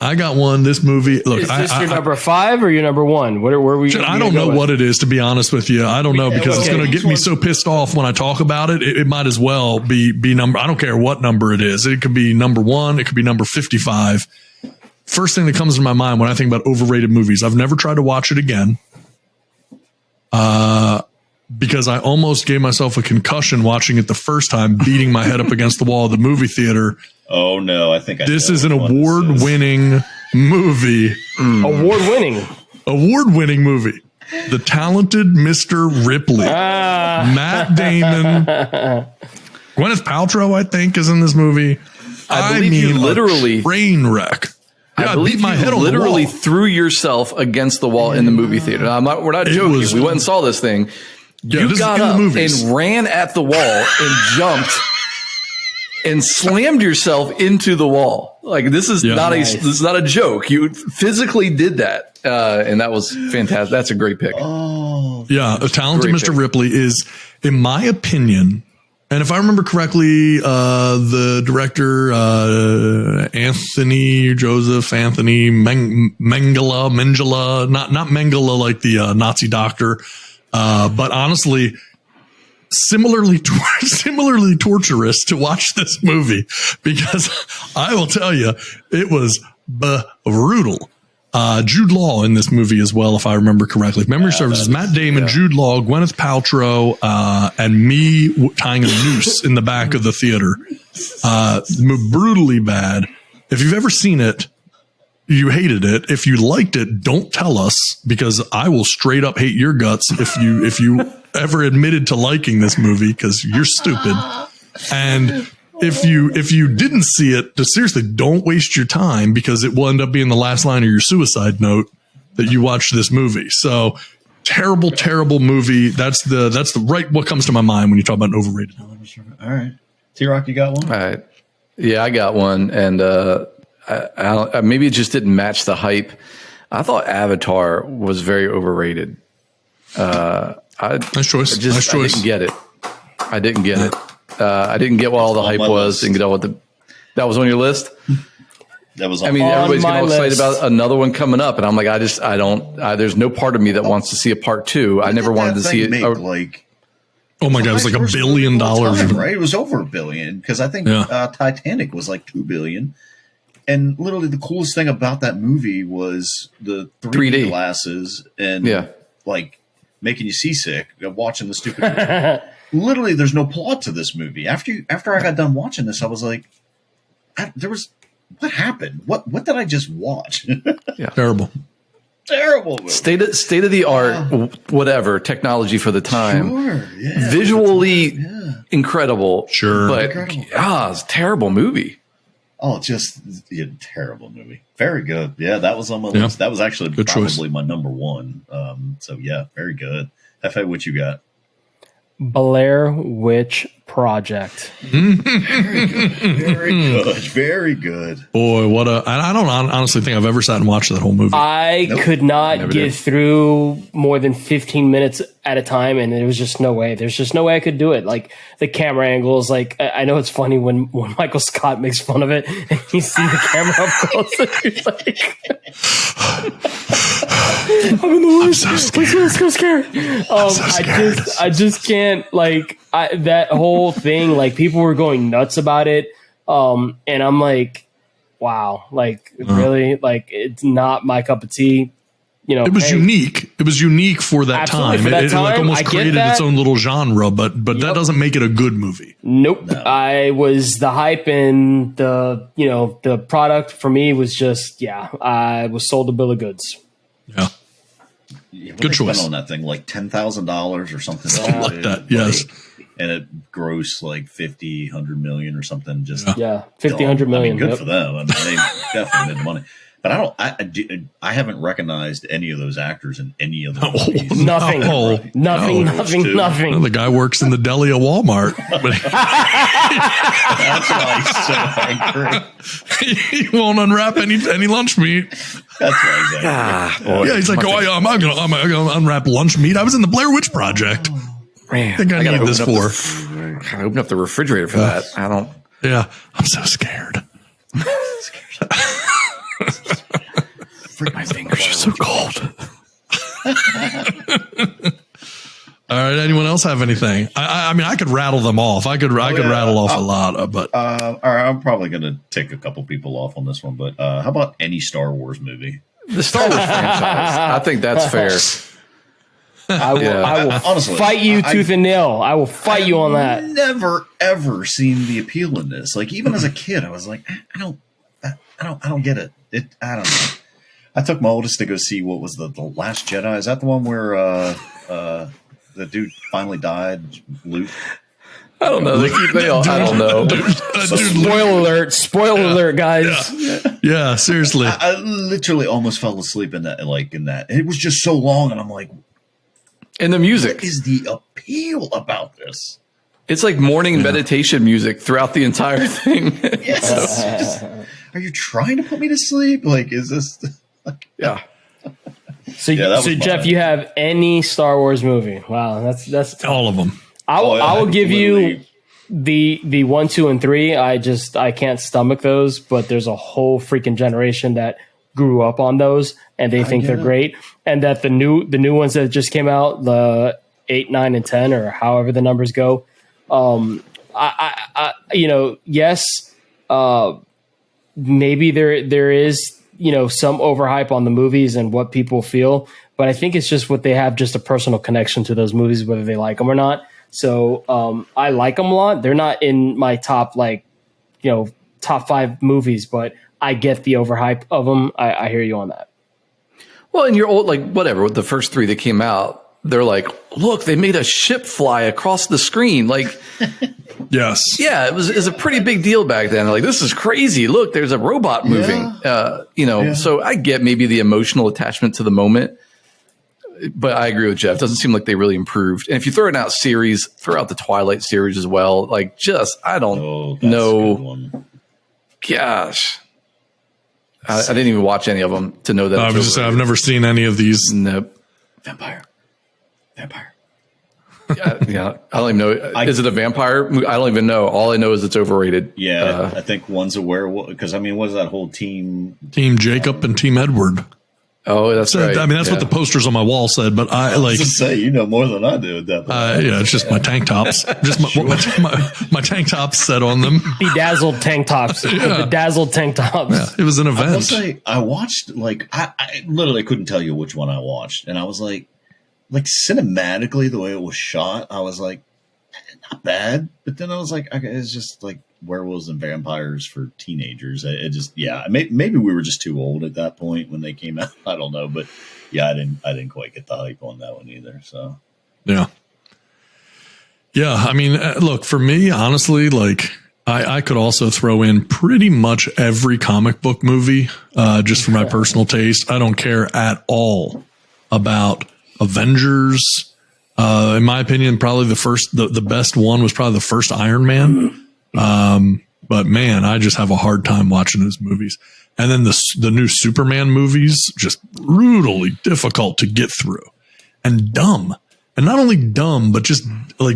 I got one. This movie. Look, Is this your number 5 or your number 1? Where we? I don't know what it is, to be honest with you. I don't know because it's going to get me so pissed off when I talk about it. It might as well be number. I don't care what number it is. It could be number 1. It could be number 55. First thing that comes to my mind when I think about overrated movies. I've never tried to watch it again. Because I almost gave myself a concussion watching it the first time, beating my head up against the wall of the movie theater. Oh no, I think this is an award-winning movie. Award-winning movie. The Talented Mr. Ripley. Matt Damon. Gwyneth Paltrow, I think, is in this movie. I believe you literally train wreck. Yeah, I believe my head you on literally the wall. threw yourself against the wall in the movie theater. We're not joking. We went and saw this thing. Yeah, You this is got in the up movies. and ran at the wall and jumped and slammed yourself into the wall. Like this is this is not a joke. You physically did that, and that was fantastic. That's a great pick. Yeah, a Talented Great Mr. pick. Ripley is, in my opinion, and if I remember correctly, the director, Anthony Mengele, not Mengele like the Nazi doctor, but honestly, similarly torturous to watch this movie because I will tell you, it was brutal. Jude Law in this movie as well, if I remember correctly. If memory serves, is Matt Damon, Jude Law, Gwyneth Paltrow, and me tying a noose in the back of the theater. Brutally bad. If you've ever seen it, you hated it. If you liked it, don't tell us because I will straight up hate your guts if you ever admitted to liking this movie because you're stupid. And if you didn't see it, just seriously, don't waste your time because it will end up being the last line of your suicide note that you watched this movie. So terrible, terrible movie. That's the right what comes to my mind when you talk about an overrated. All right, T-Rock, you got one? All right. Yeah, I got one, and I maybe it just didn't match the hype. I thought Avatar was very overrated. Nice choice. I didn't get it. I didn't get it. I didn't get what all the hype was. Didn't get what that was on your list. That was. I mean, On everybody's my getting all excited list. about another one coming up, and I'm like, I don't. There's no part of me that wants to see a part 2. I never wanted to see it. Like, Oh my God, it was like $1 billion. Right? It was over $1 billion because I think Yeah. Titanic was like $2 billion. And literally, the coolest thing about that movie was the 3D glasses and like making you seasick watching the stupid movie. Literally, there's no plot to this movie. After I got done watching this, I was like, what happened? What did I just watch? Terrible. Terrible movie. State of the art, whatever technology for the time. Sure, yeah. Visually incredible. Sure. But Incredible. it's a terrible movie. Oh, just terrible movie. Very good. Yeah, that was on my list. That was actually Good probably choice. my number 1. So yeah, very good. Hefe, what you got? Blair Witch Project. Very good. Very good. Boy, I don't honestly think I've ever sat and watched that whole movie. I could not Never get did. through more than 15 minutes at a time, and there was just no way. There's just no way I could do it. Like the camera angles, like I know it's funny when Michael Scott makes fun of it, and you see the camera up close, and he's like, "I'm in the worst. I'm so scared." I just can't like that whole thing. Like people were going nuts about it, and I'm like, wow, like really, like it's not my cup of tea. You know, It was unique. It was unique for that Absolutely, time. for that It like time, almost I get created that. its own little genre, but that doesn't make it a good movie. Nope. I was the hype and the product for me was just, I was sold a bill of goods. Yeah. what Good they spent choice. on that thing, like $10,000 or something. Something like that, yes. And it grossed like 50, 100 million or something. Just Yeah, 50, 100 million. I mean, good Yep. for them. I mean, they definitely made money. But I haven't recognized any of those actors in any of the movies. Nothing. No. Nothing, No, nothing, too. nothing. Well, the guy works in the deli at Walmart, but That's why he's so angry. he won't unwrap any lunch meat. That's why he's angry. Boy, Yeah, he's like, I'm gonna unwrap lunch meat. I was in the Blair Witch Project. man, I think I gotta need this open up for. gotta open up the refrigerator for that. I don't. Yeah, I'm so scared. My fingers are so cold. All right. Anyone else have anything? I mean, I could rattle them off. I could rattle off a lot, but All right, I'm probably going to take a couple people off on this one. But how about any Star Wars movie? The Star Wars franchise. I think that's fair. I will Honestly, fight you tooth and nail. I will fight you on that. Never ever seen the appeal in this. Like even as a kid, I was like, I don't get it. I don't know. I took my oldest to go see what was the Last Jedi. Is that the one where the dude finally died? Luke. I don't know. They all. I don't know. Spoiler alert, guys. yeah, seriously. I literally almost fell asleep in that. It was just so long, and I'm like, And the music. what is the appeal about this? It's like morning meditation music throughout the entire thing. Yes. Are you trying to put me to sleep? Like, is this? Yeah. So, that was so Jeff, mine. you have any Star Wars movie? Wow, that's tough. All of them. I will give you literally- the 1, 2, and 3. I can't stomach those, but there's a whole freaking generation that grew up on those and they think they're great. And that the new ones that just came out, the 8, 9, and 10, or however the numbers go. Yes, maybe there is, some overhype on the movies and what people feel, but I think it's just what they have, just a personal connection to those movies, whether they like them or not. So I like them a lot. They're not in my top, top 5 movies, but I get the overhype of them. I hear you on that. Well, and you're old, whatever. The first 3 that came out, they're like, look, they made a ship fly across the screen. Like, Yes. yeah, it was a pretty big deal back then. Like, this is crazy. Look, there's a robot moving. So I get maybe the emotional attachment to the moment. But I agree with Jeff. It doesn't seem like they really improved. And if you throw it out series, throw out the Twilight series as well. I don't know. Gosh. I didn't even watch any of them to know that. I was just saying, I've never seen any of these. Nope. Vampire. Yeah. I don't even know. Is it a vampire? I don't even know. All I know is it's overrated. Yeah, I think one's a werewolf. Because what is that whole team? Team Jacob and Team Edward. Oh, that's right. I mean, that's what the posters on my wall said, but I like. To say, you know more than I do at that point. Yeah, it's just my tank tops. Just my tank tops said on them. Bedazzled tank tops. Bedazzled tank tops. Yeah, it was an I will event. say, I watched I literally couldn't tell you which one I watched, and I was like cinematically the way it was shot, I was like, not bad. But then I was like, okay, it's just like werewolves and vampires for teenagers. It just, maybe we were just too old at that point when they came out. I don't know, but yeah, I didn't quite get the hype on that one either. So yeah. I mean, look, for me, honestly, I could also throw in pretty much every comic book movie, just for my personal taste. I don't care at all about Avengers. In my opinion, probably the best one was probably the first Iron Man. But man, I just have a hard time watching those movies. And then the new Superman movies, just brutally difficult to get through and dumb. And not only dumb, but just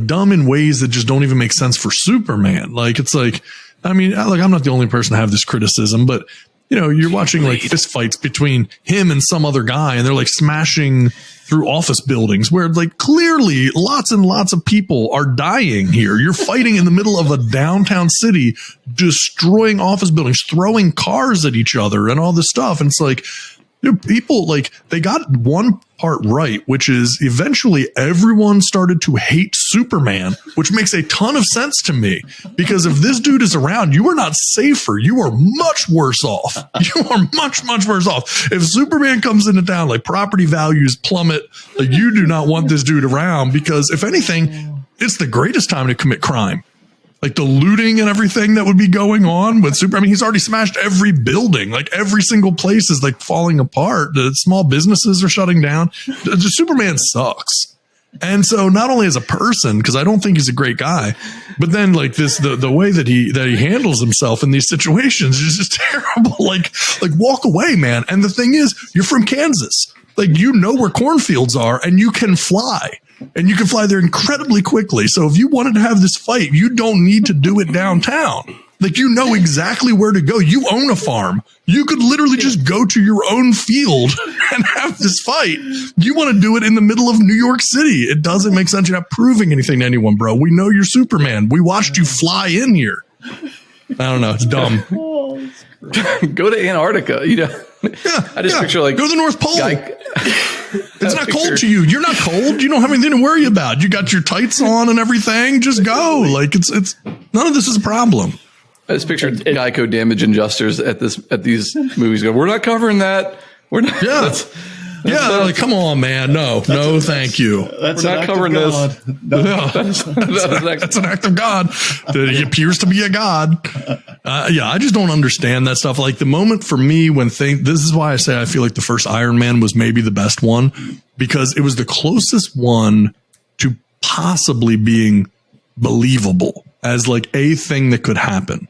dumb in ways that just don't even make sense for Superman. I'm not the only person to have this criticism, but you're watching fist fights between him and some other guy, and they're smashing through office buildings where clearly lots and lots of people are dying here. You're fighting in the middle of a downtown city, destroying office buildings, throwing cars at each other and all this stuff. And it's people they got one part right, which is eventually everyone started to hate Superman, which makes a ton of sense to me, because if this dude is around, you are not safer. You are much worse off. You are much, much worse off. If Superman comes into town, like property values plummet, like you do not want this dude around, because if anything, it's the greatest time to commit crime. Like the looting and everything that would be going on with Super. I mean, he's already smashed every building. Like every single place is like falling apart. The small businesses are shutting down. The Superman sucks. And so not only as a person, because I don't think he's a great guy, but then like the way that he handles himself in these situations is just terrible. Like walk away, man. And the thing is, you're from Kansas. Like, you know where cornfields are and you can fly. And you can fly there incredibly quickly. So if you wanted to have this fight, you don't need to do it downtown. Like, you know exactly where to go. You own a farm. You could literally just go to your own field and have this fight. You want to do it in the middle of New York City. It doesn't make sense. You're not proving anything to anyone, bro. We know you're Superman. We watched you fly in here. I don't know. It's dumb. Go to Antarctica. You know, I just picture like go to the North Pole. It's not cold to you. You're not cold. You don't have anything to worry about. You got your tights on and everything. Just go. Like it's none of this is a problem. I just pictured Geico damage adjusters at these movies. Go, we're not covering that. We're not. Yeah. Like, come on, man. No, thank you. We're not covering this. That's an act of God. He appears to be a god. I just don't understand that stuff. Like the moment for me when this is why I say I feel like the first Iron Man was maybe the best one, because it was the closest one to possibly being believable as like a thing that could happen.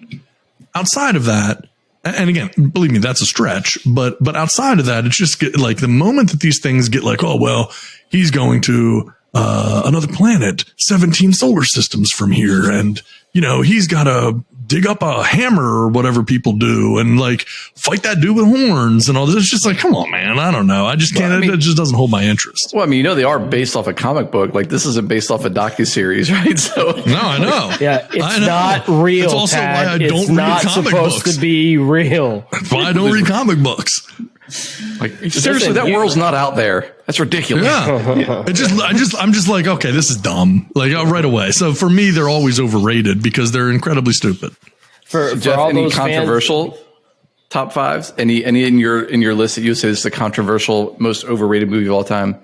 Outside of that, and again, believe me, that's a stretch, but outside of that, it's just like the moment that these things get like, oh, well, he's going to another planet, 17 solar systems from here. And, you know, he's got to dig up a hammer or whatever people do and like fight that dude with horns and all this. It's just like, come on, man. I don't know. I just can't. It just doesn't hold my interest. Well, I mean, you know, they are based off a comic book. Like this isn't based off a docuseries, right? So no, I know. Yeah, it's not real. It's also Tad. why I don't it's read not comic supposed books. to be real. That's why I don't read comic books. Like seriously, that world's not out there. That's ridiculous. Yeah. I'm just like, okay, this is dumb. Like right away. So for me, they're always overrated because they're incredibly stupid. For Jeff, all any those controversial top fives? Any in your list that you say is the controversial most overrated movie of all time?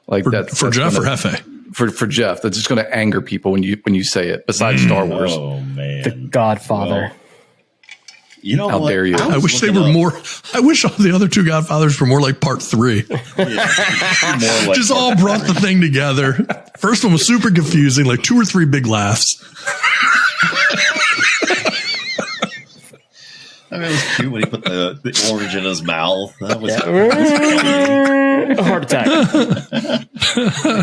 Like for Jeff or Hefe? For Jeff, that's just going to anger people when you say it. Besides Star Wars, Oh man, The Godfather. Well, you know How what? dare you. I wish they were more. I wish all the other two Godfathers were more like part 3. Just all brought the thing together. First one was super confusing, like 2 or 3 big laughs. I mean, it was cute when he put the orange in his mouth. That was A heart attack.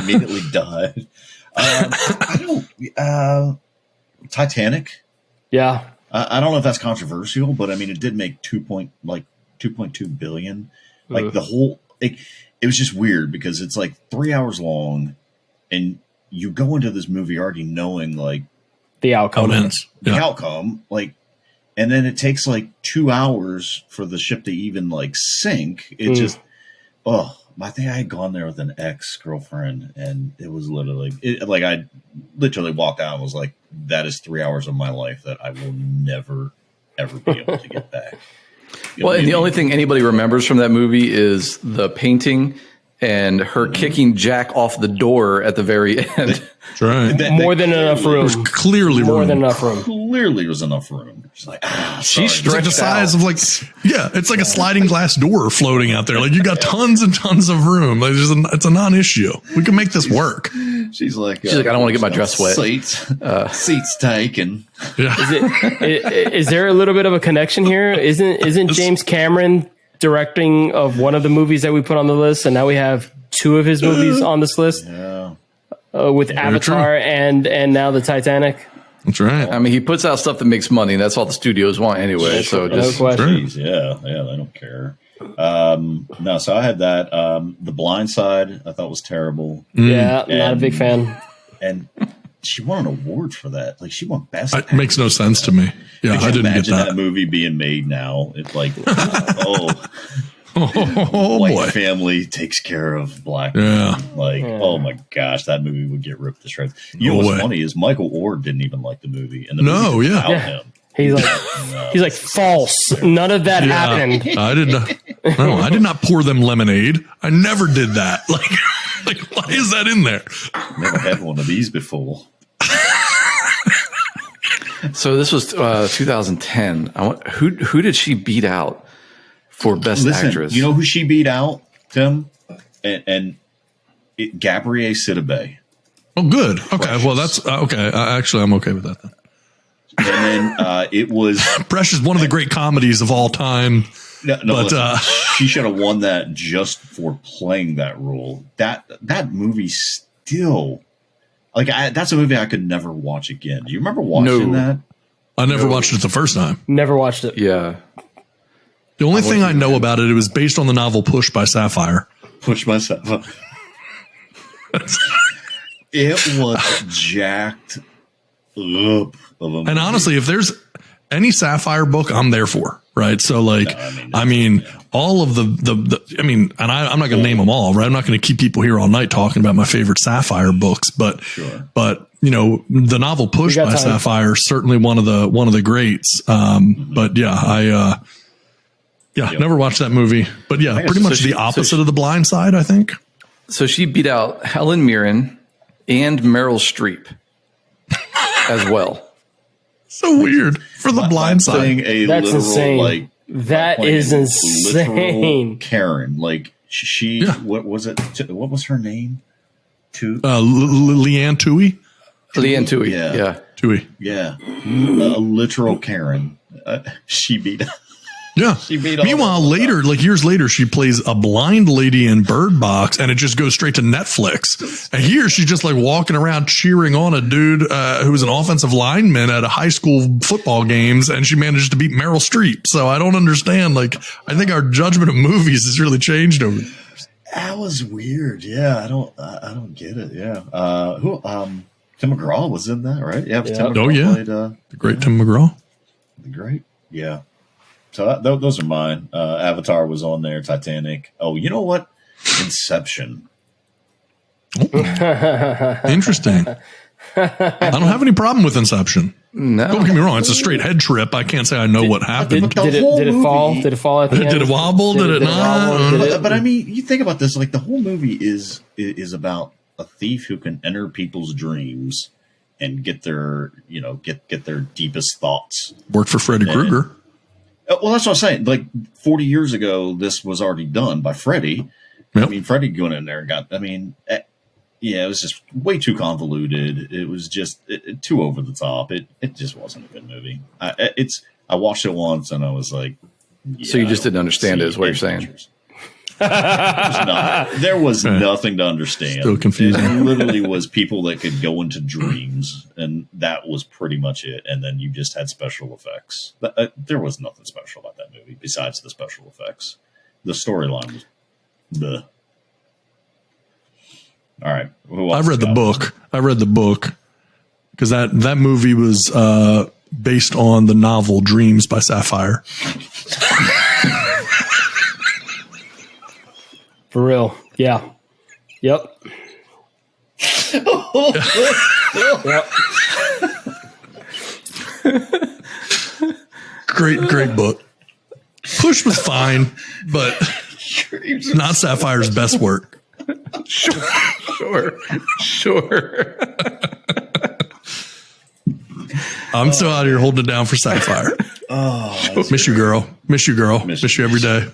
immediately died. I don't. Titanic. Yeah. I don't know if that's controversial, but I mean, it did make 2.2 billion. Like the whole, it was just weird because it's like 3 hours long, and you go into this movie already knowing like The outcome. the outcome, like, and then it takes like 2 hours for the ship to even like sink. It just, I think I had gone there with an ex-girlfriend, and it was literally like I literally walked out and was like, that is 3 hours of my life that I will never ever be able to get back. well, and the only thing anybody remembers from that movie is the painting and her kicking Jack off the door at the very end. That's right. More than enough room. Clearly More room. than enough room. Clearly was enough room. She's like, She's It's like the size of like, it's like a sliding glass door floating out there. Like you got tons and tons of room. Like it's a non-issue. We can make this work. she's like, I don't want to get my dress wet. Seats taken. Yeah. Is there a little bit of a connection here? Isn't James Cameron directing of one of the movies that we put on the list, and now we have 2 of his movies on this list? Yeah. With Avatar and now the Titanic. That's right. I mean, he puts out stuff that makes money, and that's all the studios want anyway. So No just question. Jeez, yeah, they don't care. No, so I had that. The Blind Side I thought was terrible. Yeah, not a big fan. And she won an award for that. Like she won best. It makes no sense to me. Yeah, Could I you didn't get imagine that. movie being made now? It's like, Oh white boy. family takes care of black. Yeah. Men. Like, oh my gosh, that movie would get ripped to shreds. You know No what's way. funny is Michael Orr didn't even like the movie, and the No, movie's yeah. about Yeah. him. He's like false. None of that happened. I did not. No, I did not pour them lemonade. I never did that. Like why is that in there? Never had one of these before. So this was 2010. Who did she beat out for best Listen, actress? you know who she beat out, Tim? And Gabrielle Sidibe. Oh, good. Okay. Well, that's okay. Actually, I'm okay with that then. And then it was Precious, one of the great comedies of all time. no, But, listen, she should have won that just for playing that role. That movie still that's a movie I could never watch again. Do you remember watching that? I never watched it the first time. Never watched it. Yeah. The only thing I know about it was based on the novel Push by Sapphire. Push myself up. It was jacked up of a movie. And honestly, if there's any Sapphire book, I'm there for. Right. So like, all of and I'm not going to name them all, right? I'm not going to keep people here all night talking about my favorite Sapphire books, but the novel Push by Sapphire is certainly one of the greats. But yeah, never watched that movie, but yeah, pretty much the opposite of The Blind Side, I think. So she beat out Helen Mirren and Meryl Streep as well. So weird for The Blind Side. That's literal, insane. Like, that is insane. Karen, like what was it? What was her name? Leanne Tui. Leanne Tui. Yeah. Yeah. Tui. Yeah, a literal Karen. She beat. Yeah. Meanwhile, later, like years later, she plays a blind lady in Bird Box, and it just goes straight to Netflix. And here, she's just like walking around cheering on a dude who was an offensive lineman at a high school football games, and she managed to beat Meryl Streep. So I don't understand. Like, I think our judgment of movies has really changed over. That was weird. Yeah, I don't get it. Yeah. Tim McGraw was in that, right? Yeah. Tim McGraw played, the great Tim McGraw. Great. Yeah. So those are mine. Avatar was on there. Titanic. Oh, you know what? Inception. Interesting. I don't have any problem with Inception. No. Don't get me wrong. It's a straight head trip. I can't say I know what happened. Did it fall? Did it fall at the end? Did it wobble? Did it not? But I mean, you think about this. Like the whole movie is about a thief who can enter people's dreams and get their get their deepest thoughts. Worked for Freddy Krueger. Well, that's what I'm saying. Like 40 years ago, this was already done by Freddy. Yep. I mean, Freddy going in there it was just way too convoluted. It was just too over the top. It just wasn't a good movie. I watched it once and I was like, so you just didn't understand it, is what you're saying? There was nothing to understand. Still confusing. It literally was people that could go into dreams, and that was pretty much it. And then you just had special effects. There was nothing special about that movie besides the special effects. The storyline was bleh. All right. I read the book because that movie was based on the novel Dreams by Sapphire. For real. Yeah. Yep. Yep. Great book. Push was fine, but not Sapphire's best work. Sure. I'm still out here holding it down for Sapphire. Miss you, girl. Miss you every day.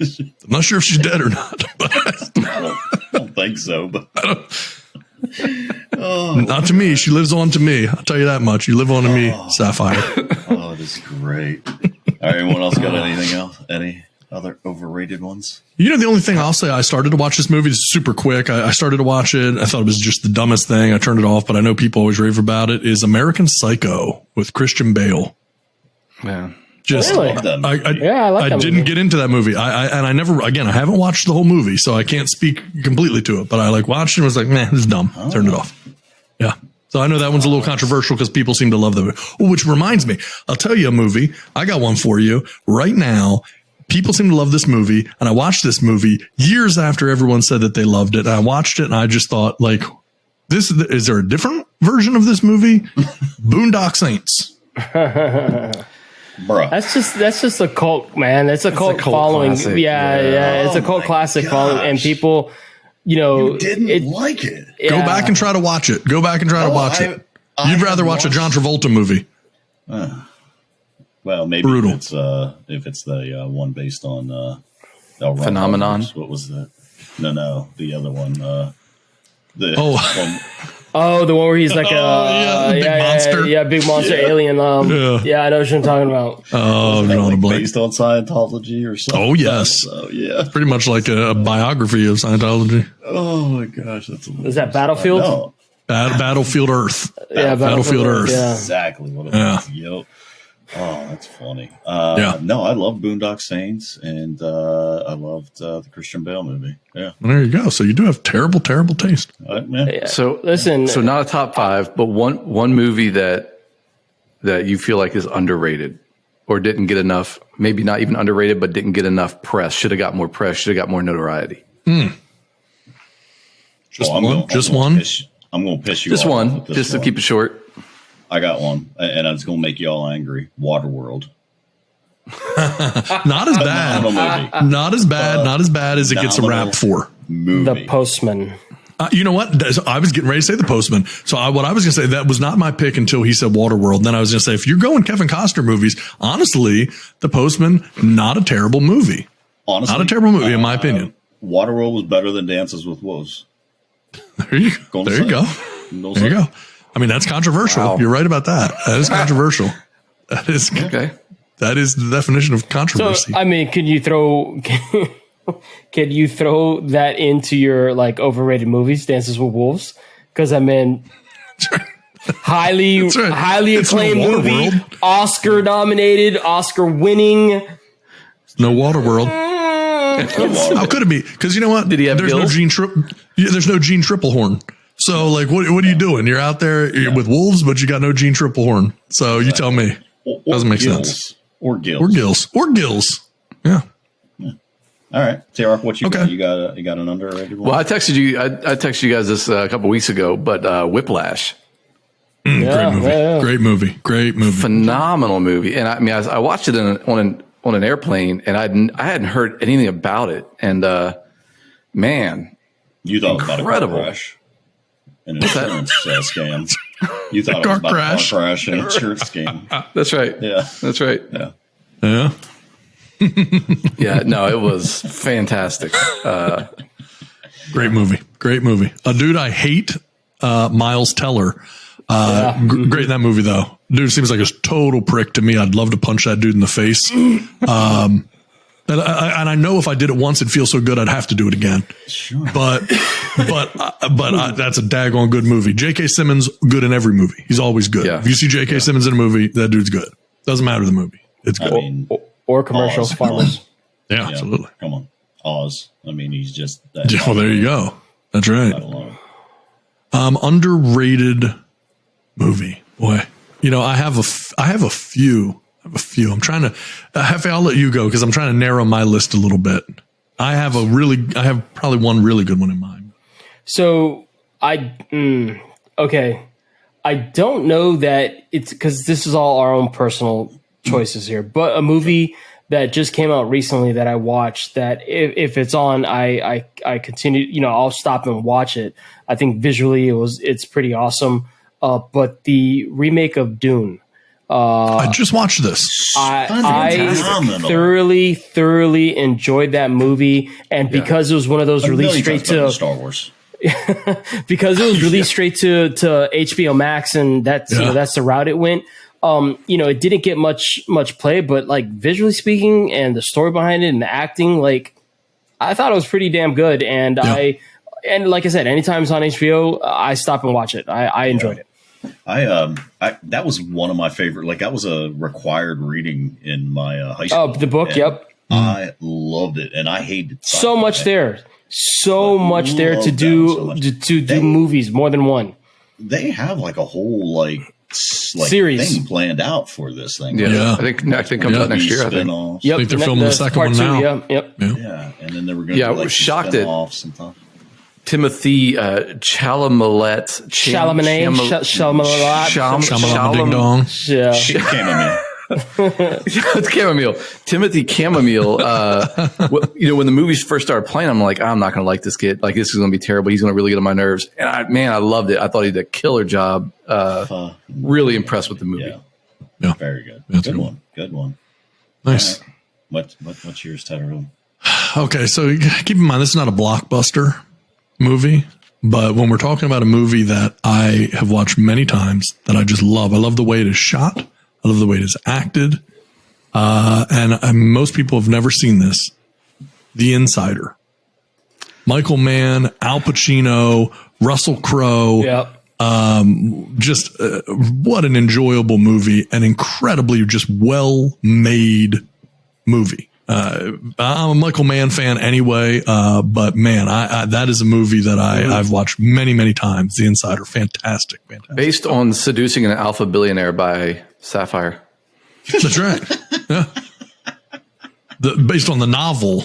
I'm not sure if she's dead or not. But I don't think so. But not to me. She lives on to me. I'll tell you that much. You live on to me, Sapphire. Oh, this is great. All right. Anyone else got anything else? Any other overrated ones? You know, the only thing I'll say, I started to watch this movie. This is super quick. I started to watch it. I thought it was just the dumbest thing. I turned it off, but I know people always rave about it. Is American Psycho with Christian Bale. Yeah. Just, Really? I like that movie. I like that didn't movie. get into that movie. I haven't watched the whole movie, so I can't speak completely to it, but I watched it and was like, man, this is dumb. Turned it off. Yeah. So I know that one's a little controversial because people seem to love the movie. Oh, which reminds me, I'll tell you a movie. I got one for you right now. people seem to love this movie. And I watched this movie years after everyone said that they loved it. And I watched it and I just thought, like, is there a different version of this movie? Boondock Saints. Bruh. That's just a cult, man. That's a cult following. classic. Yeah. It's a Oh cult my classic gosh. following, and people, Didn't like it. Go back and try to watch it. Go back and try to watch it. You'd rather watch a John Travolta movie. Well, maybe Brutal. if it's the one based on El Run Phenomenon? Rovers. What was that? No, the other one. The Oh. Oh, the one where he's like yeah, the big monster. Yeah, big monster alien. Yeah, I know what you're talking about. Oh, that, drawing a blank. based on Scientology or something. Oh, yes. So, yeah. Pretty much like a biography of Scientology. Oh my gosh, that's Is that Battlefield? No, Battlefield Earth. Yeah, Battlefield Earth. Yeah. exactly what it Yeah. was. Yep. Oh, that's funny. Yeah. No, I love Boondock Saints, and I loved the Christian Bale movie. Yeah. Well, there you go. So you do have terrible, terrible taste. Yeah. So Listen, so not a top 5, but one movie that you feel like is underrated or didn't get enough, maybe not even underrated, but didn't get enough press. Should have got more press. Should have got more notoriety. Just Oh, one? Just one? I'm going to piss you Just off. one, with this just to one. keep it short. I got one, and it's going to make you all angry. Waterworld. Not as bad. Phenomenal movie. Not as bad. Not as bad as it gets a rap for. Movie. The Postman. You know what? I was getting ready to say The Postman. So what I was going to say, that was not my pick until he said Waterworld. Then I was going to say, if you're going Kevin Costner movies, honestly, The Postman, not a terrible movie. Honestly, Not a terrible movie, in my opinion. Waterworld was better than Dances with Wolves. There you go. Gonna There you say. go. No There you say. go. I mean, that's controversial. Wow. You're right about that. That is controversial. That is Okay. that is the definition of So controversy. I mean, can you throw that into your like overrated movies, Dances with Wolves? Because I mean, highly That's right. highly It's no acclaimed movie, Waterworld. Oscar nominated, Oscar winning. No Waterworld. How could it be? Because you know what? Did he have there's no gills? There's no Gene Triplehorn. So like, what are you doing? You're out there with wolves, but you got no Gene Triplehorn. So you tell me. Or Doesn't make Gills. sense. Or Gills. Or Gills. Or Gills. Yeah. All right, T-Rock, what you Okay. got? You got an underrated one? Well, I texted you guys this a couple weeks ago, but Whiplash, Great movie. yeah. Great movie. Great movie. phenomenal movie. And I mean, I watched it on an airplane, and I hadn't heard anything about it. And man, You thought it was about a car Incredible. crash, an insurance scam. You thought it Car was about crash. a car crash and an insurance scam. that's right. Yeah, That's right. yeah. Yeah. Yeah, no, it was fantastic. Great movie. Great movie. A dude I hate, Miles Teller. Great in that movie though. Dude seems like a total prick to me. I'd love to punch that dude in the face. And I know if I did it once, it'd feel so good, I'd have to do it again. Sure. But that's a daggone good movie. J.K. Simmons, good in every movie. He's always good. Yeah. If you see J.K. Simmons in a movie, that dude's good. Doesn't matter the movie. It's good. I mean, Or commercial Oz, farmers. yeah, yeah, absolutely. Come on, Oz. I mean, he's just that. Yeah, well, there you go. That's right. alone. Underrated movie. Boy, you know, I have a few. I'm trying to, Hefe, I'll let you go because I'm trying to narrow my list a little bit. I have probably one really good one in mind. So okay. I don't know that it's because this is all our own personal choices here, but a movie that just came out recently that I watched that if it's on, I continue, you know, I'll stop and watch it. I think visually it's pretty awesome. But the remake of Dune, I just watched this. I Phenomenal. thoroughly enjoyed that movie. And because it was one of those A released million straight times better than to Star Wars. because it was released straight to HBO Max, and that's you know, that's the route it went. You know, it didn't get much play, but like visually speaking, and the story behind it, and the acting, like I thought it was pretty damn good. And and like I said, anytime it's on HBO, I stop and watch it. I enjoyed it. That was one of my favorite. Like that was a required reading in my high school. Oh, the book, and yep. I loved it, and I hated So sci-fi. much there, so much there to love that do so much. to do movies more than one. They have like a whole like Series thing planned out for this thing. Yeah. I think it comes out next year. I think. Spin-offs. Yep. I think they're filming the second part one now. Yep. Yeah, and then they were going Yeah, to I do like was shocked at- spin-offs and stuff. Timothy Chalamet. Shamalama Ding Dong. Yeah. Chamomile. It's chamomile. Timothy Chamomile. When the movies first started playing, I'm like, I'm not going to like this kid. Like, this is going to be terrible. He's going to really get on my nerves. And I loved it. I thought he did a killer job. Really impressed with the movie. Yeah. Very good. That's Good cool. one. Good one. Nice. All right. What's yours, Tyrone? Okay, so keep in mind, this is not a blockbuster movie, but when we're talking about a movie that I have watched many times that I just love, I love the way it is shot. I love the way it is acted. And most people have never seen this. The Insider. Michael Mann, Al Pacino, Russell Crowe. Yep. Just what an enjoyable movie, an incredibly just well-made movie. I'm a Michael Mann fan anyway, but man, that is a movie that I've watched many, many times. The Insider, fantastic. Based on Seducing an Alpha Billionaire by Sapphire. That's right. Yeah. Based on the novel.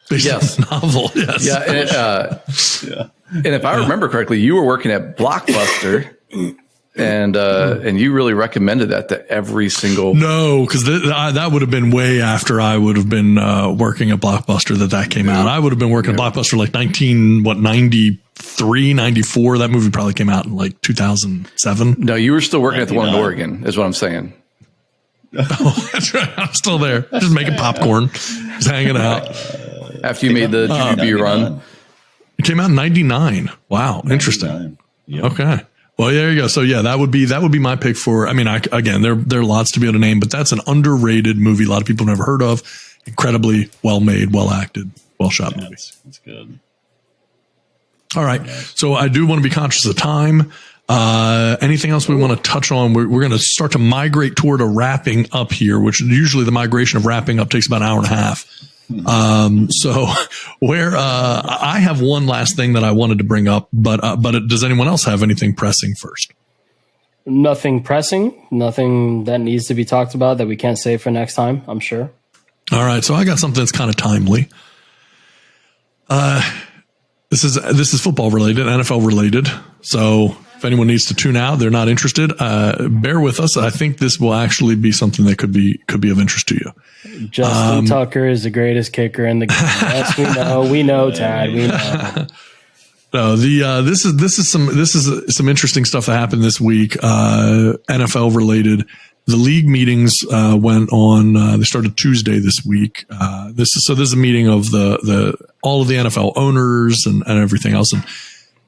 Yes. Novel. Yes. Yeah. And if I remember correctly, you were working at Blockbuster, and you really recommended that to every single. No, because that would have been way after I would have been working at Blockbuster that came out. I would have been working at Blockbuster like 93, 94. That movie probably came out in like 2007. No, you were still working at the one in Oregon, is what I'm saying. Oh, that's right. I'm still there, just making popcorn, just hanging out. After you made the GBB run. It came out in 99. Wow. Interesting. Yep. Okay. Well, there you go. So yeah, that would be my pick for, I mean, again, there are lots to be able to name, but that's an underrated movie. A lot of people have never heard of. Incredibly well made, well acted, well shot movie. That's good. All right. So I do want to be conscious of time. Anything else we want to touch on? We're going to start to migrate toward a wrapping up here, which usually the migration of wrapping up takes about an hour and a half. So I have one last thing that I wanted to bring up, but does anyone else have anything pressing first? Nothing pressing, nothing that needs to be talked about that we can't save for next time, I'm sure. All right. So I got something that's kind of timely. This is football related, NFL related. So if anyone needs to tune out, they're not interested. Bear with us. I think this will actually be something that could be of interest to you. Justin Tucker is the greatest kicker in the game. Yes, we know, Tad. We know. No, this is some interesting stuff that happened this week. NFL related. The league meetings went on. They started Tuesday this week. This is a meeting of all of the NFL owners and everything else.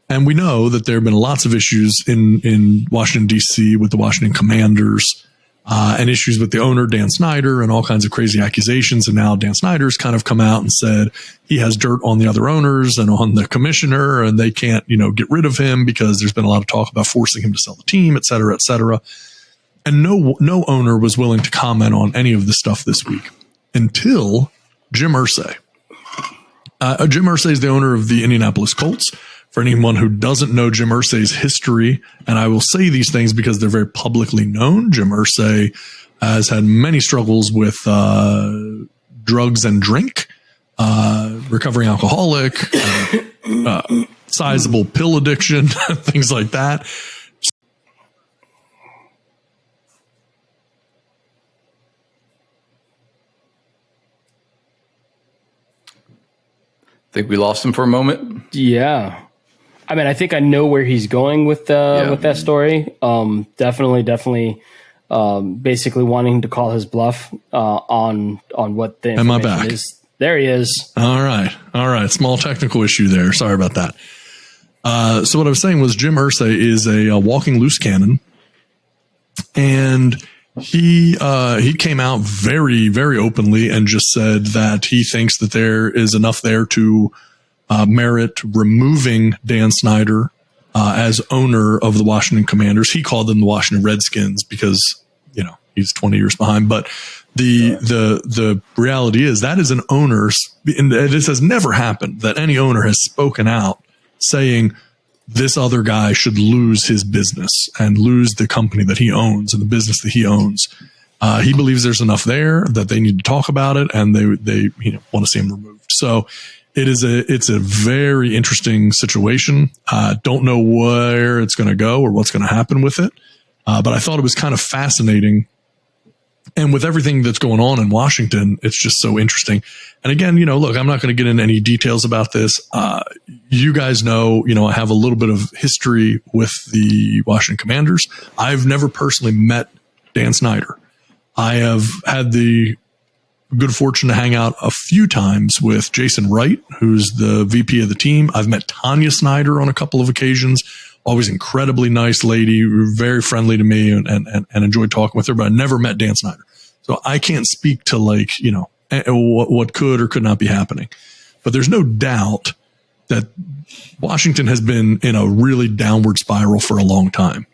And we know that there have been lots of issues in Washington D.C. with the Washington Commanders. And issues with the owner, Dan Snyder, and all kinds of crazy accusations. And now Dan Snyder's kind of come out and said he has dirt on the other owners and on the commissioner, and they can't, get rid of him because there's been a lot of talk about forcing him to sell the team, et cetera, et cetera. And no owner was willing to comment on any of this stuff this week until Jim Irsay. Jim Irsay is the owner of the Indianapolis Colts. For anyone who doesn't know Jim Irsay's history, and I will say these things because they're very publicly known, Jim Irsay has had many struggles with drugs and drink, recovering alcoholic, sizable pill addiction, things like that. Think we lost him for a moment? Yeah. I mean, I think I know where he's going with that story. Definitely, basically wanting to call his bluff on what the information is. There he is. All right. Small technical issue there. Sorry about that. So what I was saying was Jim Irsay is a walking loose cannon, and he came out very, very openly and just said that he thinks that there is enough there to merit removing Dan Snyder as owner of the Washington Commanders. He called them the Washington Redskins because he's 20 years behind. But the reality is that is an owner, and this has never happened, that any owner has spoken out saying this other guy should lose his business and lose the company that he owns and the business that he owns. He believes there's enough there that they need to talk about it, and they want to see him removed. So it's a very interesting situation. Don't know where it's going to go or what's going to happen with it. But I thought it was kind of fascinating. And with everything that's going on in Washington, it's just so interesting. And again, look, I'm not going to get into any details about this. You guys know, I have a little bit of history with the Washington Commanders. I've never personally met Dan Snyder. I have had the good fortune to hang out a few times with Jason Wright, who's the VP of the team. I've met Tanya Snyder on a couple of occasions. Always incredibly nice lady, very friendly to me, and enjoyed talking with her, but I never met Dan Snyder. So I can't speak to what could or could not be happening. But there's no doubt that Washington has been in a really downward spiral for a long time.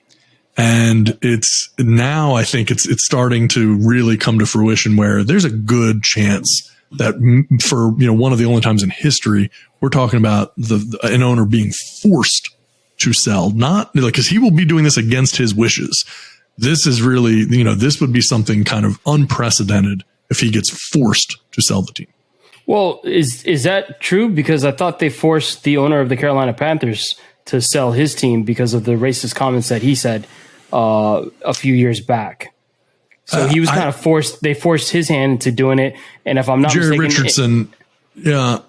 And it's now, I think it's starting to really come to fruition where there's a good chance that for, one of the only times in history, we're talking about an owner being forced to sell, not like, cause he will be doing this against his wishes. This is really, this would be something kind of unprecedented if he gets forced to sell the team. Well, is that true? Because I thought they forced the owner of the Carolina Panthers to sell his team because of the racist comments that he said a few years back. So he was kind of forced. They forced his hand into doing it. And if I'm not Jerry mistaken, Richardson, yeah.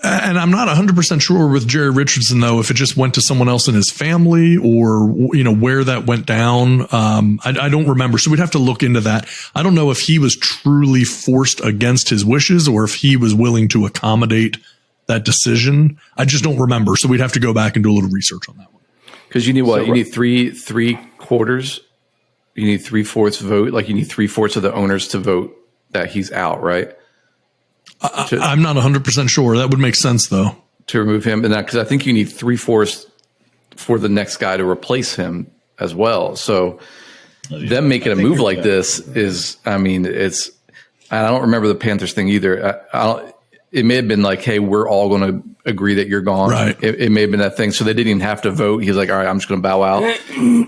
And I'm not 100% sure with Jerry Richardson, though, if it just went to someone else in his family or, where that went down. I don't remember. So we'd have to look into that. I don't know if he was truly forced against his wishes or if he was willing to accommodate that decision. I just don't remember. So we'd have to go back and do a little research on that one. Because you need what? You need three quarters. You need 3/4 vote. Like you need 3/4 of the owners to vote that he's out, right? I'm not 100% sure. That would make sense, though. To remove him. And because I think you need 3/4 for the next guy to replace him as well. So them making a move like this is, I don't remember the Panthers thing either. It may have been like, hey, we're all going to agree that you're gone. Right. It may have been that thing. So they didn't even have to vote. He's like, all right, I'm just going to bow out.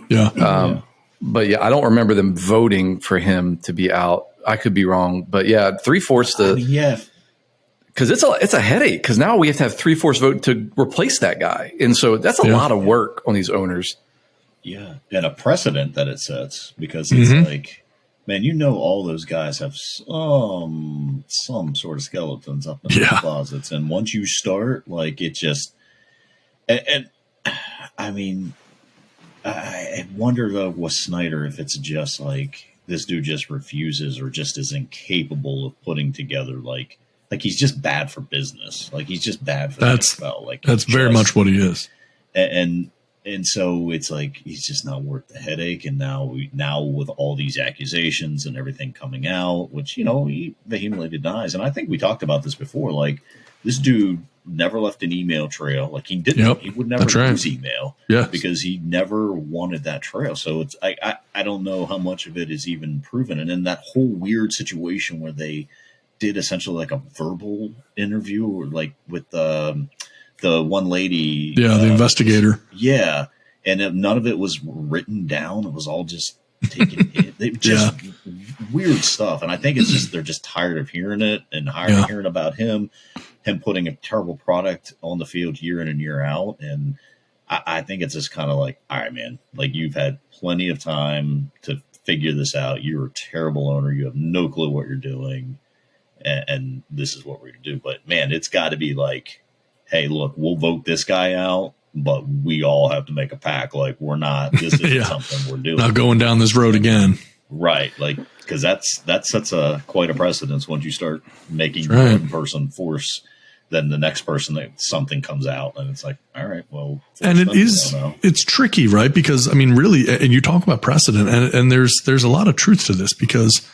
Yeah. But yeah, I don't remember them voting for him to be out. I could be wrong. But yeah, 3/4 Yeah. Because it's a headache. Because now we have to have 3/4 vote to replace that guy, and so that's a lot of work on these owners. Yeah, and a precedent that it sets because it's like, man, all those guys have some sort of skeletons up in the closets, and once you start, like it just, and I mean, I wonder though with Snyder if it's just like this dude just refuses or just is incapable of putting together like he's just bad for business. Like he's just bad for the NFL. Like that's very much what he is. And so it's like he's just not worth the headache. And now with all these accusations and everything coming out, which he vehemently denies. And I think we talked about this before. Like this dude never left an email trail. Like he didn't. Yep, he would never use email. Because he never wanted that trail. So it's I don't know how much of it is even proven. And then that whole weird situation where they did essentially like a verbal interview or like with the one lady. Yeah, the investigator. Yeah. And none of it was written down. It was all just taken in. They just weird stuff. And I think it's just they're just tired of hearing it and hearing about him putting a terrible product on the field year in and year out. And I think it's just kind of like, all right, man, like you've had plenty of time to figure this out. You're a terrible owner. You have no clue what you're doing. And this is what we're going to do. But, man, it's got to be like, hey, look, we'll vote this guy out, but we all have to make a pact. Like, we're not – this isn't something we're doing. Not going down this road again. Right. Like, because that sets quite a precedence once you start making one person force then the next person that something comes out. And it's like, all right, well. And it's tricky, right? Because, I mean, really, and you talk about precedent, and there's a lot of truth to this because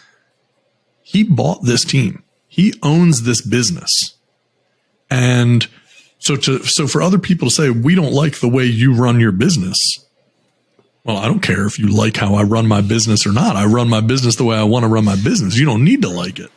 he bought this team. He owns this business. And so for other people to say, we don't like the way you run your business. Well, I don't care if you like how I run my business or not. I run my business the way I want to run my business. You don't need to like it.